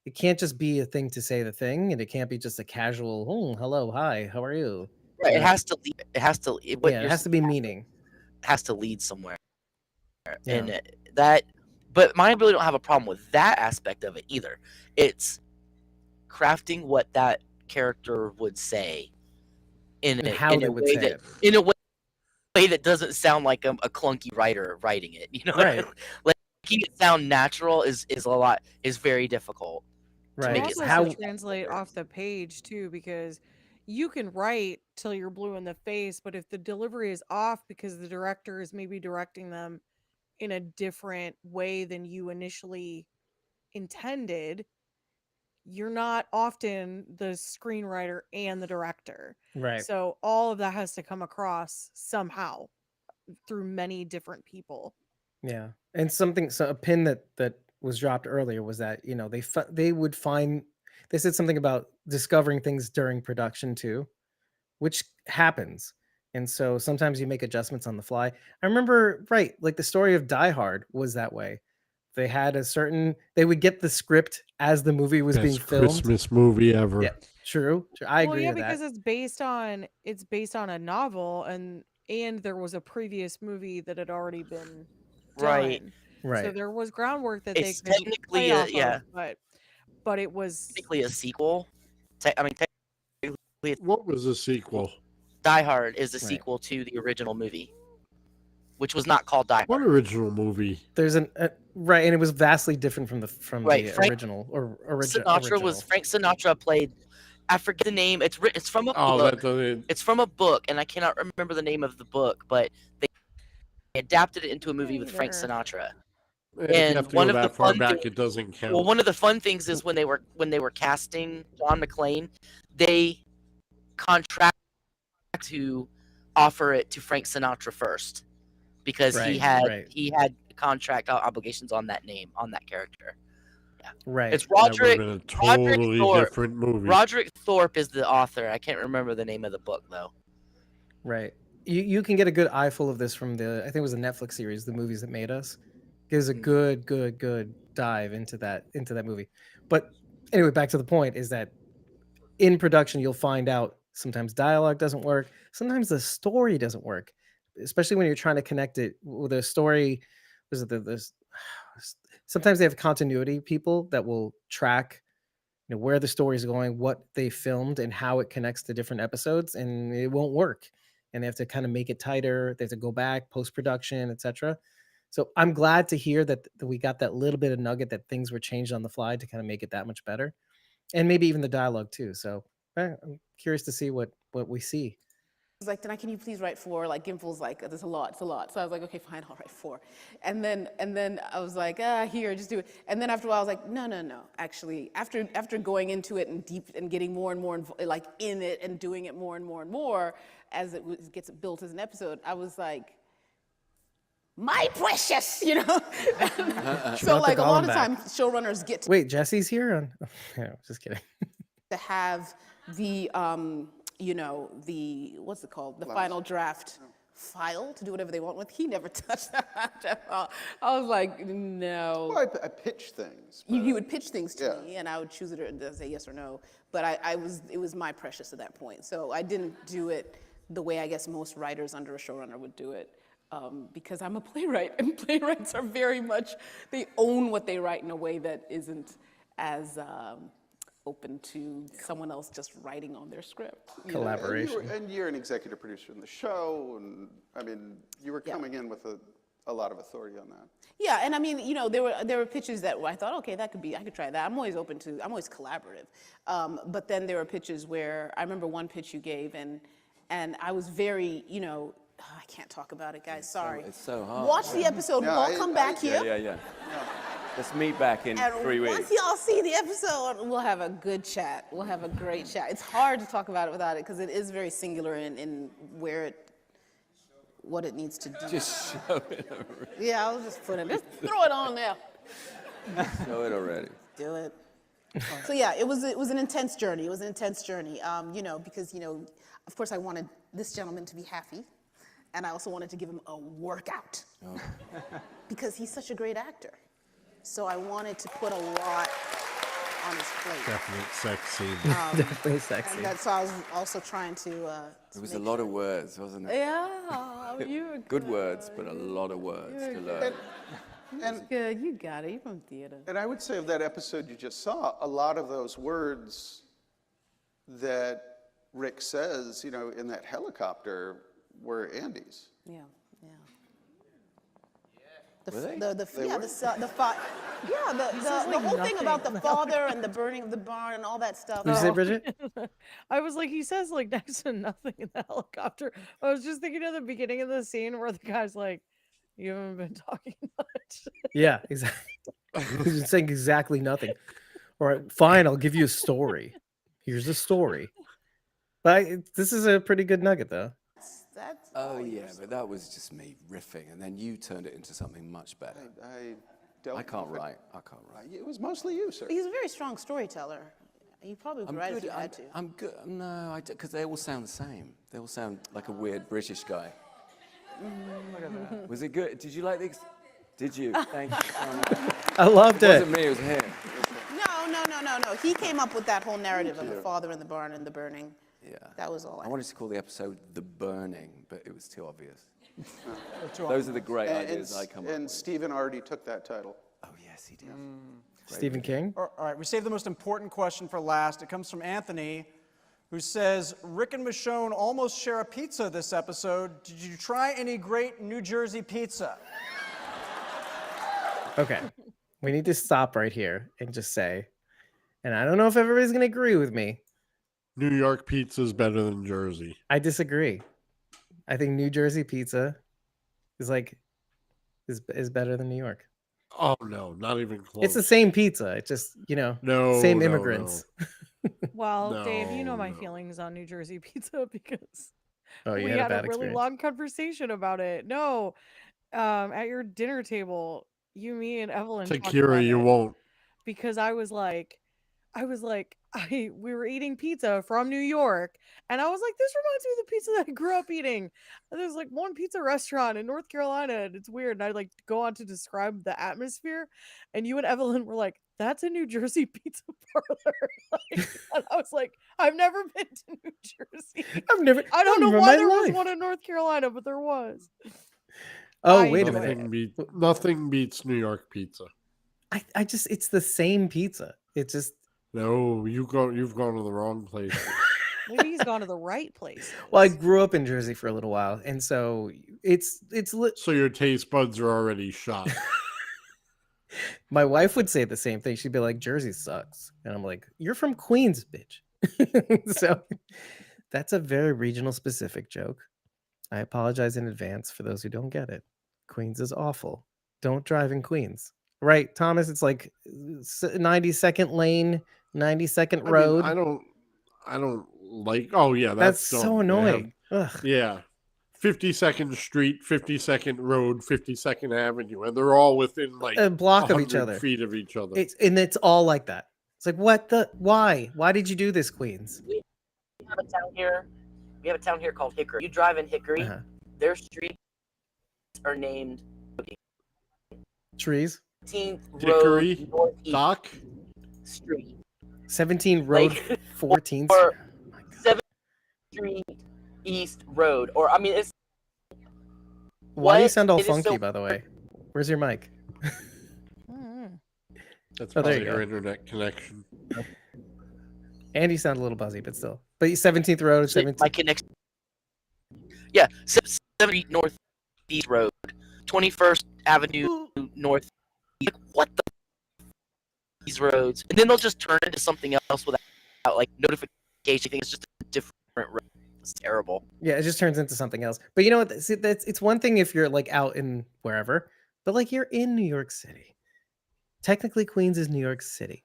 [SPEAKER 1] it can't just be a thing to say the thing, and it can't be just a casual, oh, hello, hi, how are you?
[SPEAKER 6] Right.
[SPEAKER 1] You
[SPEAKER 6] It
[SPEAKER 1] know?
[SPEAKER 6] has to lead. It has to. What
[SPEAKER 1] Yeah, it
[SPEAKER 6] you're
[SPEAKER 1] has to be meaning.
[SPEAKER 6] has to lead somewhere,
[SPEAKER 1] Yeah.
[SPEAKER 6] and that. But mine really don't have a problem with that aspect of it either. It's crafting what that character would say in
[SPEAKER 1] And
[SPEAKER 6] a
[SPEAKER 1] how they would
[SPEAKER 6] way
[SPEAKER 1] say
[SPEAKER 6] that
[SPEAKER 1] it.
[SPEAKER 6] in a way that doesn't sound like a clunky writer writing it. You know,
[SPEAKER 1] Right.
[SPEAKER 6] like making it sound natural is very difficult.
[SPEAKER 1] Right.
[SPEAKER 6] Make
[SPEAKER 3] It
[SPEAKER 6] it
[SPEAKER 3] also
[SPEAKER 6] sound
[SPEAKER 3] has to translate off the page too, because you can write till you're blue in the face, but if the delivery is off because the director is maybe directing them in a different way than you initially intended, you're not often the screenwriter and the director.
[SPEAKER 1] Right.
[SPEAKER 3] So all of that has to come across somehow through many different people.
[SPEAKER 1] Yeah. And a pin that was dropped earlier was that, you know, they would find, they said something about discovering things during production too, which happens. And so sometimes you make adjustments on the fly. I remember, right, like the story of Die Hard was that way. They had they would get the script as the movie was being
[SPEAKER 2] Best
[SPEAKER 1] filmed.
[SPEAKER 2] Christmas movie ever.
[SPEAKER 1] Yeah, true. I
[SPEAKER 3] Well,
[SPEAKER 1] agree
[SPEAKER 3] yeah,
[SPEAKER 1] with
[SPEAKER 3] because
[SPEAKER 1] that.
[SPEAKER 3] it's based on a novel, and there was a previous movie that had already been
[SPEAKER 6] right.
[SPEAKER 3] done. So
[SPEAKER 1] Right.
[SPEAKER 3] there was groundwork that they
[SPEAKER 6] It's
[SPEAKER 3] could
[SPEAKER 6] technically
[SPEAKER 3] play off
[SPEAKER 6] yeah,
[SPEAKER 3] of, but it was
[SPEAKER 6] technically a sequel. Technically,
[SPEAKER 2] What was the sequel?
[SPEAKER 6] Die Hard is a
[SPEAKER 1] Right.
[SPEAKER 6] sequel to the original movie, which was not called Die
[SPEAKER 2] What
[SPEAKER 6] Hard.
[SPEAKER 2] original movie?
[SPEAKER 1] There's right, and it was vastly different from
[SPEAKER 6] Right,
[SPEAKER 1] the
[SPEAKER 6] Frank
[SPEAKER 1] original
[SPEAKER 6] Frank Sinatra played. I forget the name. It's from a
[SPEAKER 2] Oh,
[SPEAKER 6] book.
[SPEAKER 2] that doesn't.
[SPEAKER 6] It's from a book, and I cannot remember the name of the book, but they adapted it into a movie with Frank
[SPEAKER 3] either.
[SPEAKER 6] Sinatra.
[SPEAKER 2] If you
[SPEAKER 6] And
[SPEAKER 2] have to
[SPEAKER 6] one
[SPEAKER 2] go
[SPEAKER 6] of the
[SPEAKER 2] that far
[SPEAKER 6] fun
[SPEAKER 2] back,
[SPEAKER 6] things,
[SPEAKER 2] it doesn't count.
[SPEAKER 6] well, one of the fun things is when they were casting John McClane, they contract to offer it to Frank Sinatra first because he
[SPEAKER 1] Right.
[SPEAKER 6] had contract obligations on that name, on that character.
[SPEAKER 1] Right.
[SPEAKER 6] It's
[SPEAKER 2] That would have
[SPEAKER 6] Roderick
[SPEAKER 2] been a totally
[SPEAKER 6] Thorpe.
[SPEAKER 2] different movie.
[SPEAKER 6] Roderick Thorpe is the author. I can't remember the name of the book though.
[SPEAKER 1] Right. You can get a good eyeful of this from I think it was a Netflix series, The Movies That Made Us. Gives a good dive into that movie. But anyway, back to the point is that in production you'll find out sometimes dialogue doesn't work, sometimes the story doesn't work, especially when you're trying to connect it with a story. Sometimes they have continuity people that will track, you know, where the story is going, what they filmed, and how it connects to different episodes, and it won't work. And they have to kind of make it tighter. They have to go back, post-production, etc. So I'm glad to hear that we got that little bit of nugget that things were changed on the fly to kind of make it that much better, and maybe even the dialogue too. So I'm curious to see what we see.
[SPEAKER 8] Was like, Danai, can you please write 4? Like Gimple's like, there's a lot, it's a lot. So I was like, okay, fine, I'll write 4. And then I was like, here, just do it. And then after a while, I was like, no. Actually, after going into it and deep and getting more and more like in it and doing it more and more and more as it gets built as an episode, I was like, my precious, you know. So like a lot of times, showrunners get to
[SPEAKER 1] wait. Jesse's here. Yeah, just kidding.
[SPEAKER 8] To have the you know, the, what's it called? The final draft file to do whatever they want with. He never touched that at all. I was like, no.
[SPEAKER 5] Well, I pitch things.
[SPEAKER 8] You would pitch things to me, and I would choose it and say yes or no. But it was my precious at that point. So I didn't do it the way I guess most writers under a showrunner would do it. Because I'm a playwright, and playwrights are very much, they own what they write in a way that isn't as open to someone else just writing on their script.
[SPEAKER 1] Collaboration.
[SPEAKER 5] And you're an executive producer in the show, and I mean, you were coming in with a lot of authority on that.
[SPEAKER 8] Yeah, and I mean, you know, there were pitches that I thought, okay, I could try that. I'm always collaborative. But then there were pitches where, I remember one pitch you gave, and I was very, you know, I can't talk about it, guys, sorry.
[SPEAKER 7] It's so hard.
[SPEAKER 8] Watch the episode, we'll all come back here.
[SPEAKER 7] Yeah. Let's meet back in 3 weeks.
[SPEAKER 8] Once y'all see the episode, we'll have a good chat. We'll have a great chat. It's hard to talk about it without it, because it is very singular in what it needs to do.
[SPEAKER 7] Just show it already.
[SPEAKER 8] Yeah, I'll just just throw it on there.
[SPEAKER 7] Show it already.
[SPEAKER 8] Do it. So yeah, it was an intense journey. It was an intense journey, you know, because, you know, of course I wanted this gentleman to be happy, and I also wanted to give him a workout, because he's such a great actor. So I wanted to put a lot on his plate.
[SPEAKER 2] Definite sex scene.
[SPEAKER 1] Definitely sexy.
[SPEAKER 8] And that's why I was also trying to.
[SPEAKER 7] It was a lot of words, wasn't it?
[SPEAKER 8] Yeah, you were
[SPEAKER 7] Good words, but a lot of words to learn.
[SPEAKER 5] And
[SPEAKER 8] good. You got it. You're from theater.
[SPEAKER 5] And I would say of that episode you just saw, a lot of those words that Rick says, you know, in that helicopter were Andy's.
[SPEAKER 8] Yeah, yeah.
[SPEAKER 7] Were they?
[SPEAKER 8] The whole thing about the father and the burning of the barn and all that stuff.
[SPEAKER 1] What did you say, Bridget?
[SPEAKER 3] I was like, he says like next to nothing in the helicopter. I was just thinking of the beginning of the scene where the guy's like, "You haven't been talking much."
[SPEAKER 1] Yeah, exactly. He's saying exactly nothing. All right, fine, I'll give you a story. Here's a story. But this is a pretty good nugget, though.
[SPEAKER 8] That's
[SPEAKER 7] Oh yeah, but that was just me riffing, and then you turned it into something much better. I can't write.
[SPEAKER 5] It was mostly you, sir.
[SPEAKER 8] He's a very strong storyteller. You probably
[SPEAKER 7] I'm
[SPEAKER 8] could write
[SPEAKER 7] good.
[SPEAKER 8] if you had to.
[SPEAKER 7] I'm good. No, because they all sound the same. They all sound like a weird British guy.
[SPEAKER 4] Look at that.
[SPEAKER 7] Was it good? Did you like the? Did you? Thank you.
[SPEAKER 1] I loved
[SPEAKER 7] It
[SPEAKER 1] it.
[SPEAKER 7] wasn't me. It was him.
[SPEAKER 8] No. He came up with that whole narrative of the father in the barn and the burning.
[SPEAKER 7] Yeah.
[SPEAKER 8] That was all.
[SPEAKER 7] I wanted to call the episode "The Burning," but it was too obvious.
[SPEAKER 4] Too
[SPEAKER 7] Those are the great
[SPEAKER 5] And,
[SPEAKER 7] ideas I come up
[SPEAKER 5] and
[SPEAKER 7] with.
[SPEAKER 5] Stephen already took that title.
[SPEAKER 7] Oh yes, he did.
[SPEAKER 1] Stephen King?
[SPEAKER 4] All right, we saved the most important question for last. It comes from Anthony, who says, Rick and Michonne almost share a pizza this episode. Did you try any great New Jersey pizza?
[SPEAKER 1] Okay. We need to stop right here and just say, and I don't know if everybody's going to agree with me.
[SPEAKER 2] New York pizza is better than Jersey.
[SPEAKER 1] I disagree. I think New Jersey pizza is better than New York.
[SPEAKER 2] Oh no, not even close.
[SPEAKER 1] It's the same pizza. It's just,
[SPEAKER 2] No,
[SPEAKER 1] same
[SPEAKER 2] no,
[SPEAKER 1] immigrants.
[SPEAKER 3] Well, Dave, you know my
[SPEAKER 2] No.
[SPEAKER 3] feelings on New Jersey pizza because
[SPEAKER 1] Oh, you
[SPEAKER 3] we
[SPEAKER 1] had a
[SPEAKER 3] had
[SPEAKER 1] bad
[SPEAKER 3] a really
[SPEAKER 1] experience.
[SPEAKER 3] long conversation about it. No, at your dinner table, you, me, and Evelyn talked
[SPEAKER 2] Takira,
[SPEAKER 3] about
[SPEAKER 2] you
[SPEAKER 3] it
[SPEAKER 2] won't.
[SPEAKER 3] because we were eating pizza from New York, and I was like, this reminds me of the pizza that I grew up eating. And there's like one pizza restaurant in North Carolina, and it's weird. And I like go on to describe the atmosphere, and you and Evelyn were like, that's a New Jersey pizza parlor. And I was like, I've never been to New Jersey. I don't know why there was one in North Carolina, but there was.
[SPEAKER 1] Oh, wait a minute.
[SPEAKER 2] Nothing beats New York pizza.
[SPEAKER 1] I just, it's the same pizza. It just.
[SPEAKER 2] No, you've gone to the wrong place.
[SPEAKER 3] Maybe he's gone to the right place.
[SPEAKER 1] Well, I grew up in Jersey for a little while, and so it's
[SPEAKER 2] so your taste buds are already shot.
[SPEAKER 1] My wife would say the same thing. She'd be like, Jersey sucks. And I'm like, you're from Queens, bitch. So that's a very regional specific joke. I apologize in advance for those who don't get it. Queens is awful. Don't drive in Queens. Right, Thomas? It's like 92nd lane, 92nd road.
[SPEAKER 2] I don't like. Oh yeah,
[SPEAKER 1] that's so annoying.
[SPEAKER 2] Yeah, 52nd Street, 52nd Road, 52nd Avenue, and they're all within like
[SPEAKER 1] a block of each other,
[SPEAKER 2] feet of each other.
[SPEAKER 1] It's all like that. It's like, what the? Why? Why did you do this, Queens?
[SPEAKER 6] We have a town here. We have a town here called Hickory. You drive in Hickory, their streets are named
[SPEAKER 1] trees.
[SPEAKER 6] 17th
[SPEAKER 2] Hickory,
[SPEAKER 6] Road
[SPEAKER 2] Dock
[SPEAKER 6] Street.
[SPEAKER 1] 17th Road, 14th.
[SPEAKER 6] Or 7th Street East Road. Or, I mean, it's.
[SPEAKER 1] Why do you sound all funky, by the way? Where's your mic?
[SPEAKER 2] That's
[SPEAKER 1] there
[SPEAKER 2] probably
[SPEAKER 1] you
[SPEAKER 2] your
[SPEAKER 1] go.
[SPEAKER 2] internet connection.
[SPEAKER 1] And you sound a little buzzy, but still. But 17th Road, 17th.
[SPEAKER 6] My connection. Yeah, 7th Street Northeast Road, 21st Avenue North. Like, what the these roads? And then they'll just turn into something else without like notification. It's just a different road. It's terrible.
[SPEAKER 1] Yeah, it just turns into something else. But you know what? See, it's one thing if you're like out in wherever, but like you're in New York City. Technically, Queens is New York City.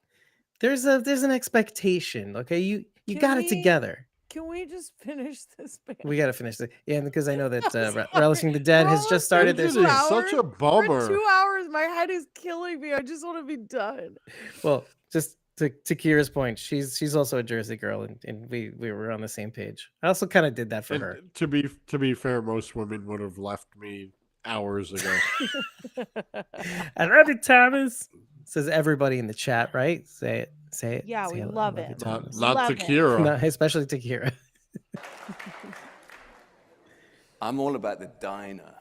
[SPEAKER 1] There's an expectation. Okay, you got it together.
[SPEAKER 3] Can we just finish this?
[SPEAKER 1] We got to finish it. Yeah, because I know that Relishing the Dead has just started their
[SPEAKER 2] This is such a bummer.
[SPEAKER 3] For 2 hours, my head is killing me. I just want to be done.
[SPEAKER 1] Well, just to Kira's point, she's also a Jersey girl, and we were on the same page. I also kind of did that for her.
[SPEAKER 2] To be fair, most women would have left me hours ago.
[SPEAKER 1] And Randy Thomas says everybody in the chat, right? Say it. Say it.
[SPEAKER 3] Yeah,
[SPEAKER 1] say
[SPEAKER 3] we
[SPEAKER 1] I
[SPEAKER 3] love
[SPEAKER 1] you,
[SPEAKER 3] it.
[SPEAKER 1] Thomas.
[SPEAKER 2] Not
[SPEAKER 3] Love
[SPEAKER 2] to
[SPEAKER 3] it.
[SPEAKER 2] Kira.
[SPEAKER 1] No, especially to Kira.
[SPEAKER 7] I'm all about the diner.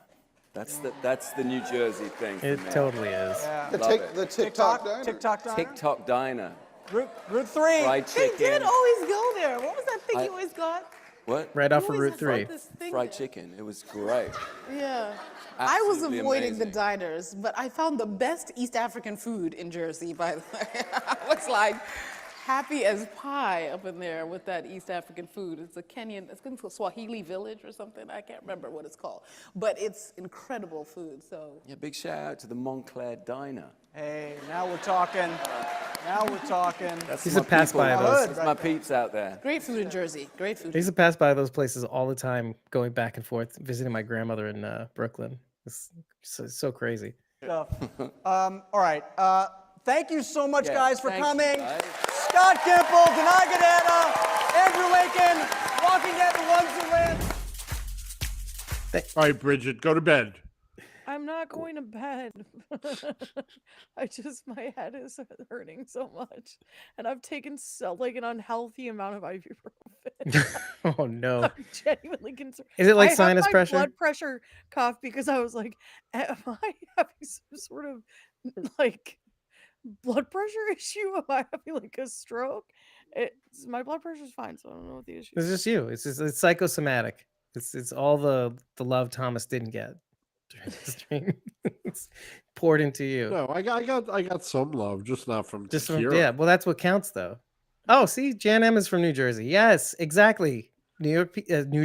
[SPEAKER 7] That's the New Jersey thing for
[SPEAKER 1] It
[SPEAKER 7] me.
[SPEAKER 1] totally is.
[SPEAKER 4] Yeah.
[SPEAKER 5] The TikTok diner.
[SPEAKER 4] TikTok diner.
[SPEAKER 7] TikTok diner.
[SPEAKER 4] Route 3.
[SPEAKER 7] Fried
[SPEAKER 8] They
[SPEAKER 7] chicken.
[SPEAKER 8] did always go there. What was that thing you always got?
[SPEAKER 7] What?
[SPEAKER 1] Right
[SPEAKER 8] You
[SPEAKER 1] off of
[SPEAKER 8] always
[SPEAKER 1] Route
[SPEAKER 8] had
[SPEAKER 1] 3.
[SPEAKER 8] this thing
[SPEAKER 7] Fried
[SPEAKER 8] there.
[SPEAKER 7] chicken. It was great.
[SPEAKER 8] Yeah. I was
[SPEAKER 7] Absolutely
[SPEAKER 8] avoiding the
[SPEAKER 7] amazing.
[SPEAKER 8] diners, but I found the best East African food in Jersey, by the way. I was like happy as pie up in there with that East African food. It's a Kenyan, it's called Swahili village or something. I can't remember what it's called, but it's incredible food. So
[SPEAKER 7] Yeah, big shout out to the Montclair Diner.
[SPEAKER 4] Hey, now we're talking. Now we're talking.
[SPEAKER 7] That's
[SPEAKER 1] He's
[SPEAKER 7] my
[SPEAKER 1] a pass
[SPEAKER 7] people.
[SPEAKER 1] by
[SPEAKER 4] those.
[SPEAKER 7] That's my peeps out there.
[SPEAKER 8] great food in Jersey. Great food.
[SPEAKER 1] I used to pass by those places all the time, going back and forth, visiting my grandmother in Brooklyn. It's so crazy.
[SPEAKER 4] Stuff. All right. Thank you so much,
[SPEAKER 7] Yeah,
[SPEAKER 4] guys, for
[SPEAKER 7] thank you,
[SPEAKER 4] coming.
[SPEAKER 7] guys.
[SPEAKER 4] Scott Gimple, Danai Gurira, Andrew Lincoln, Walking Dead, the ones who win.
[SPEAKER 2] All right, Bridget, go to bed.
[SPEAKER 3] I'm not going to bed. My head is hurting so much. And I've taken an unhealthy amount of ibuprofen.
[SPEAKER 1] Oh no.
[SPEAKER 3] I'm genuinely concerned.
[SPEAKER 1] Is it like
[SPEAKER 3] I have
[SPEAKER 1] sinus
[SPEAKER 3] my
[SPEAKER 1] pressure?
[SPEAKER 3] blood pressure cuff because I was like, am I having some sort of like blood pressure issue? Am I having like a stroke? My blood pressure's fine, so I don't know what the issue
[SPEAKER 1] It's
[SPEAKER 3] is.
[SPEAKER 1] just you. It's psychosomatic. It's all the love Thomas didn't get during this dream. It's poured into you.
[SPEAKER 2] No, I got some love, just not from
[SPEAKER 1] Just from,
[SPEAKER 2] Kira.
[SPEAKER 1] yeah. Well, that's what counts, though. Oh, see, Jan M is from New Jersey. Yes, exactly. New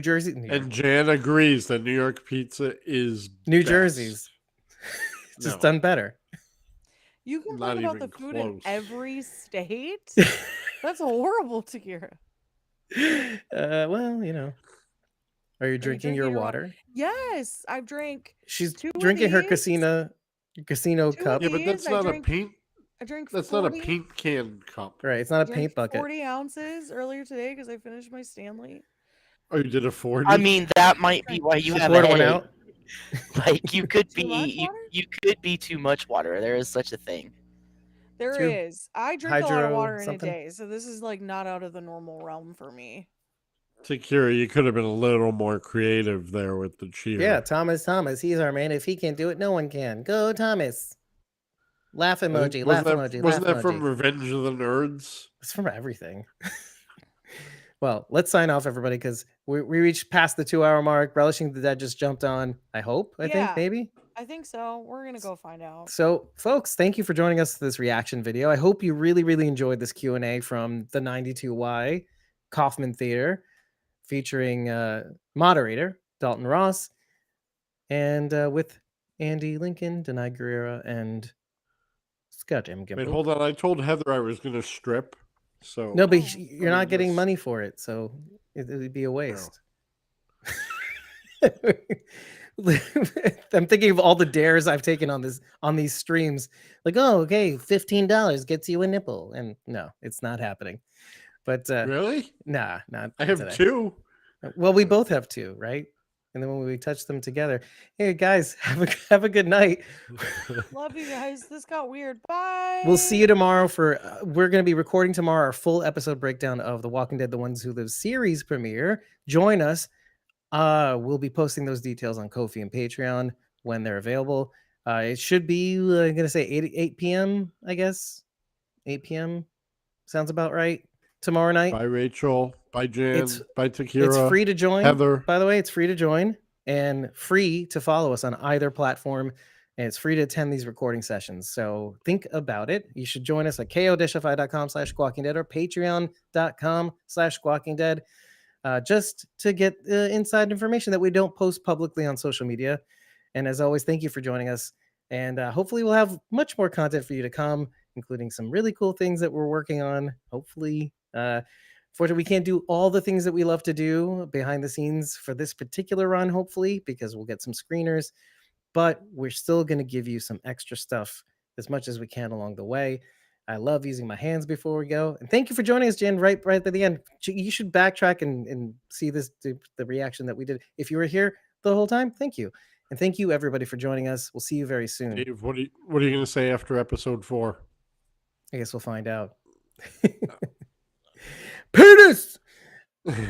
[SPEAKER 1] Jersey.
[SPEAKER 2] And Jan agrees that New York pizza is
[SPEAKER 1] New
[SPEAKER 2] best.
[SPEAKER 1] Jersey's just
[SPEAKER 2] No.
[SPEAKER 1] done better.
[SPEAKER 3] You
[SPEAKER 2] Not
[SPEAKER 3] complain about the
[SPEAKER 2] even
[SPEAKER 3] food in
[SPEAKER 2] close.
[SPEAKER 3] every state? That's horrible, Takira.
[SPEAKER 1] Well, you know. Are you drinking your water?
[SPEAKER 3] Yes, I've drank.
[SPEAKER 1] She's
[SPEAKER 3] 2 of
[SPEAKER 1] drinking her
[SPEAKER 3] these.
[SPEAKER 1] casino
[SPEAKER 3] 2 of
[SPEAKER 1] cup.
[SPEAKER 2] Yeah, but that's
[SPEAKER 3] these, I
[SPEAKER 2] not a
[SPEAKER 3] drank-
[SPEAKER 2] paint.
[SPEAKER 3] I drank
[SPEAKER 2] That's
[SPEAKER 3] 40,
[SPEAKER 2] not a paint can cup.
[SPEAKER 1] Right, it's not a
[SPEAKER 3] drank
[SPEAKER 1] paint bucket.
[SPEAKER 3] 40 ounces earlier today because I finished my Stanley.
[SPEAKER 2] Oh, you did a 40?
[SPEAKER 6] I mean, that might be why you
[SPEAKER 1] She
[SPEAKER 6] have a
[SPEAKER 1] poured one
[SPEAKER 6] headache.
[SPEAKER 1] out.
[SPEAKER 6] Like you could
[SPEAKER 3] Too much
[SPEAKER 6] be
[SPEAKER 3] water?
[SPEAKER 6] you could be too much water. There is such a thing.
[SPEAKER 3] There
[SPEAKER 1] True.
[SPEAKER 3] is. I drink a lot of
[SPEAKER 1] Hydro
[SPEAKER 3] water in
[SPEAKER 1] something?
[SPEAKER 3] a day, so this is like not out of the normal realm for me.
[SPEAKER 2] Takira, you could have been a little more creative there with the cheer.
[SPEAKER 1] Yeah, Thomas. He's our man. If he can't do it, no one can. Go, Thomas. Laugh emoji. Laugh emoji.
[SPEAKER 2] Wasn't
[SPEAKER 1] laugh
[SPEAKER 2] that from
[SPEAKER 1] emoji.
[SPEAKER 2] Revenge of the Nerds?
[SPEAKER 1] It's from everything. Well, let's sign off, everybody, because we reached past the 2-hour mark. Relishing the Dead just jumped on. I hope. I think
[SPEAKER 3] Yeah.
[SPEAKER 1] maybe.
[SPEAKER 3] I think so. We're gonna go find out.
[SPEAKER 1] So, folks, thank you for joining us for this reaction video. I hope you really, really enjoyed this Q&A from the 92Y Kaufman Theater, featuring moderator Dalton Ross, and with Andy Lincoln, Danai Gurira, and Scott M. Gimple.
[SPEAKER 2] Wait, hold on. I told Heather I was going to strip. So
[SPEAKER 1] No, but
[SPEAKER 3] Oh.
[SPEAKER 1] you're not getting
[SPEAKER 2] just-
[SPEAKER 1] money for it, so it would be a waste. I'm thinking of all the dares I've taken on these streams. Like, oh, okay, $15 gets you a nipple, and no, it's not happening. But
[SPEAKER 2] really?
[SPEAKER 1] nah, not
[SPEAKER 2] I have
[SPEAKER 1] today.
[SPEAKER 2] 2.
[SPEAKER 1] Well, we both have 2, right? And then when we touch them together, hey guys, have a good night.
[SPEAKER 3] Love you guys. This got weird. Bye.
[SPEAKER 1] We'll see you tomorrow for we're going to be recording tomorrow our full episode breakdown of The Walking Dead: The Ones Who Live series premiere. Join us. We'll be posting those details on Ko-fi and Patreon when they're available. It should be I'm going to say 8 p.m. I guess 8 p.m. sounds about right tomorrow night.
[SPEAKER 2] Bye, Rachel. Bye, Jan.
[SPEAKER 1] It's-
[SPEAKER 2] Bye, Takira.
[SPEAKER 1] It's free to join.
[SPEAKER 2] Heather.
[SPEAKER 1] By the way, it's free to join and free to follow us on either platform. And it's free to attend these recording sessions. So think about it. You should join us at ko-fi.com/squawkingdead or patreon.com/squawkingdead just to get inside information that we don't post publicly on social media. And as always, thank you for joining us. And hopefully we'll have much more content for you to come, including some really cool things that we're working on. Hopefully, fortunately, we can't do all the things that we love to do behind the scenes for this particular run, hopefully, because we'll get some screeners. But we're still going to give you some extra stuff as much as we can along the way. I love using my hands before we go. And thank you for joining us, Jen, right at the end. You should backtrack and see the reaction that we did. If you were here the whole time, thank you. And thank you, everybody, for joining us. We'll see you very soon.
[SPEAKER 2] Dave, what are you going to say after episode 4?
[SPEAKER 1] I guess we'll find out. Penis!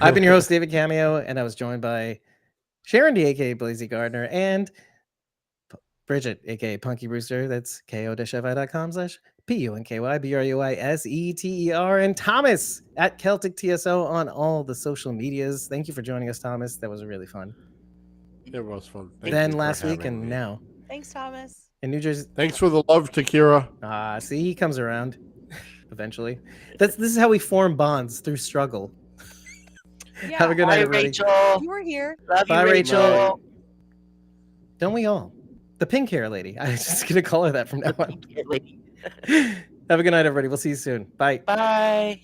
[SPEAKER 1] I've been your host, David Cameo, and I was joined by Sharon D, aka Blazy Gardner, and Bridget, aka Punky Brewster. That's ko-fi.com/PUNKYBRUISETER, and Thomas at Celtic TSO on all the social medias. Thank you for joining us, Thomas. That was really fun.
[SPEAKER 2] It was fun.
[SPEAKER 1] Then last week and now
[SPEAKER 3] Thanks, Thomas.
[SPEAKER 1] in New Jersey.
[SPEAKER 2] Thanks for the love, Takira.
[SPEAKER 1] See, he comes around eventually. This is how we form bonds, through struggle.
[SPEAKER 3] Yeah.
[SPEAKER 1] Have a good night,
[SPEAKER 6] Bye,
[SPEAKER 1] everybody.
[SPEAKER 6] Rachel.
[SPEAKER 3] You were here.
[SPEAKER 6] Love
[SPEAKER 1] Bye,
[SPEAKER 6] you,
[SPEAKER 1] Rachel. Don't we all? The pink hair lady. I was just gonna call her that from now on.
[SPEAKER 6] Rachel.
[SPEAKER 1] Have a good night, everybody. We'll see you soon. Bye.
[SPEAKER 6] Bye.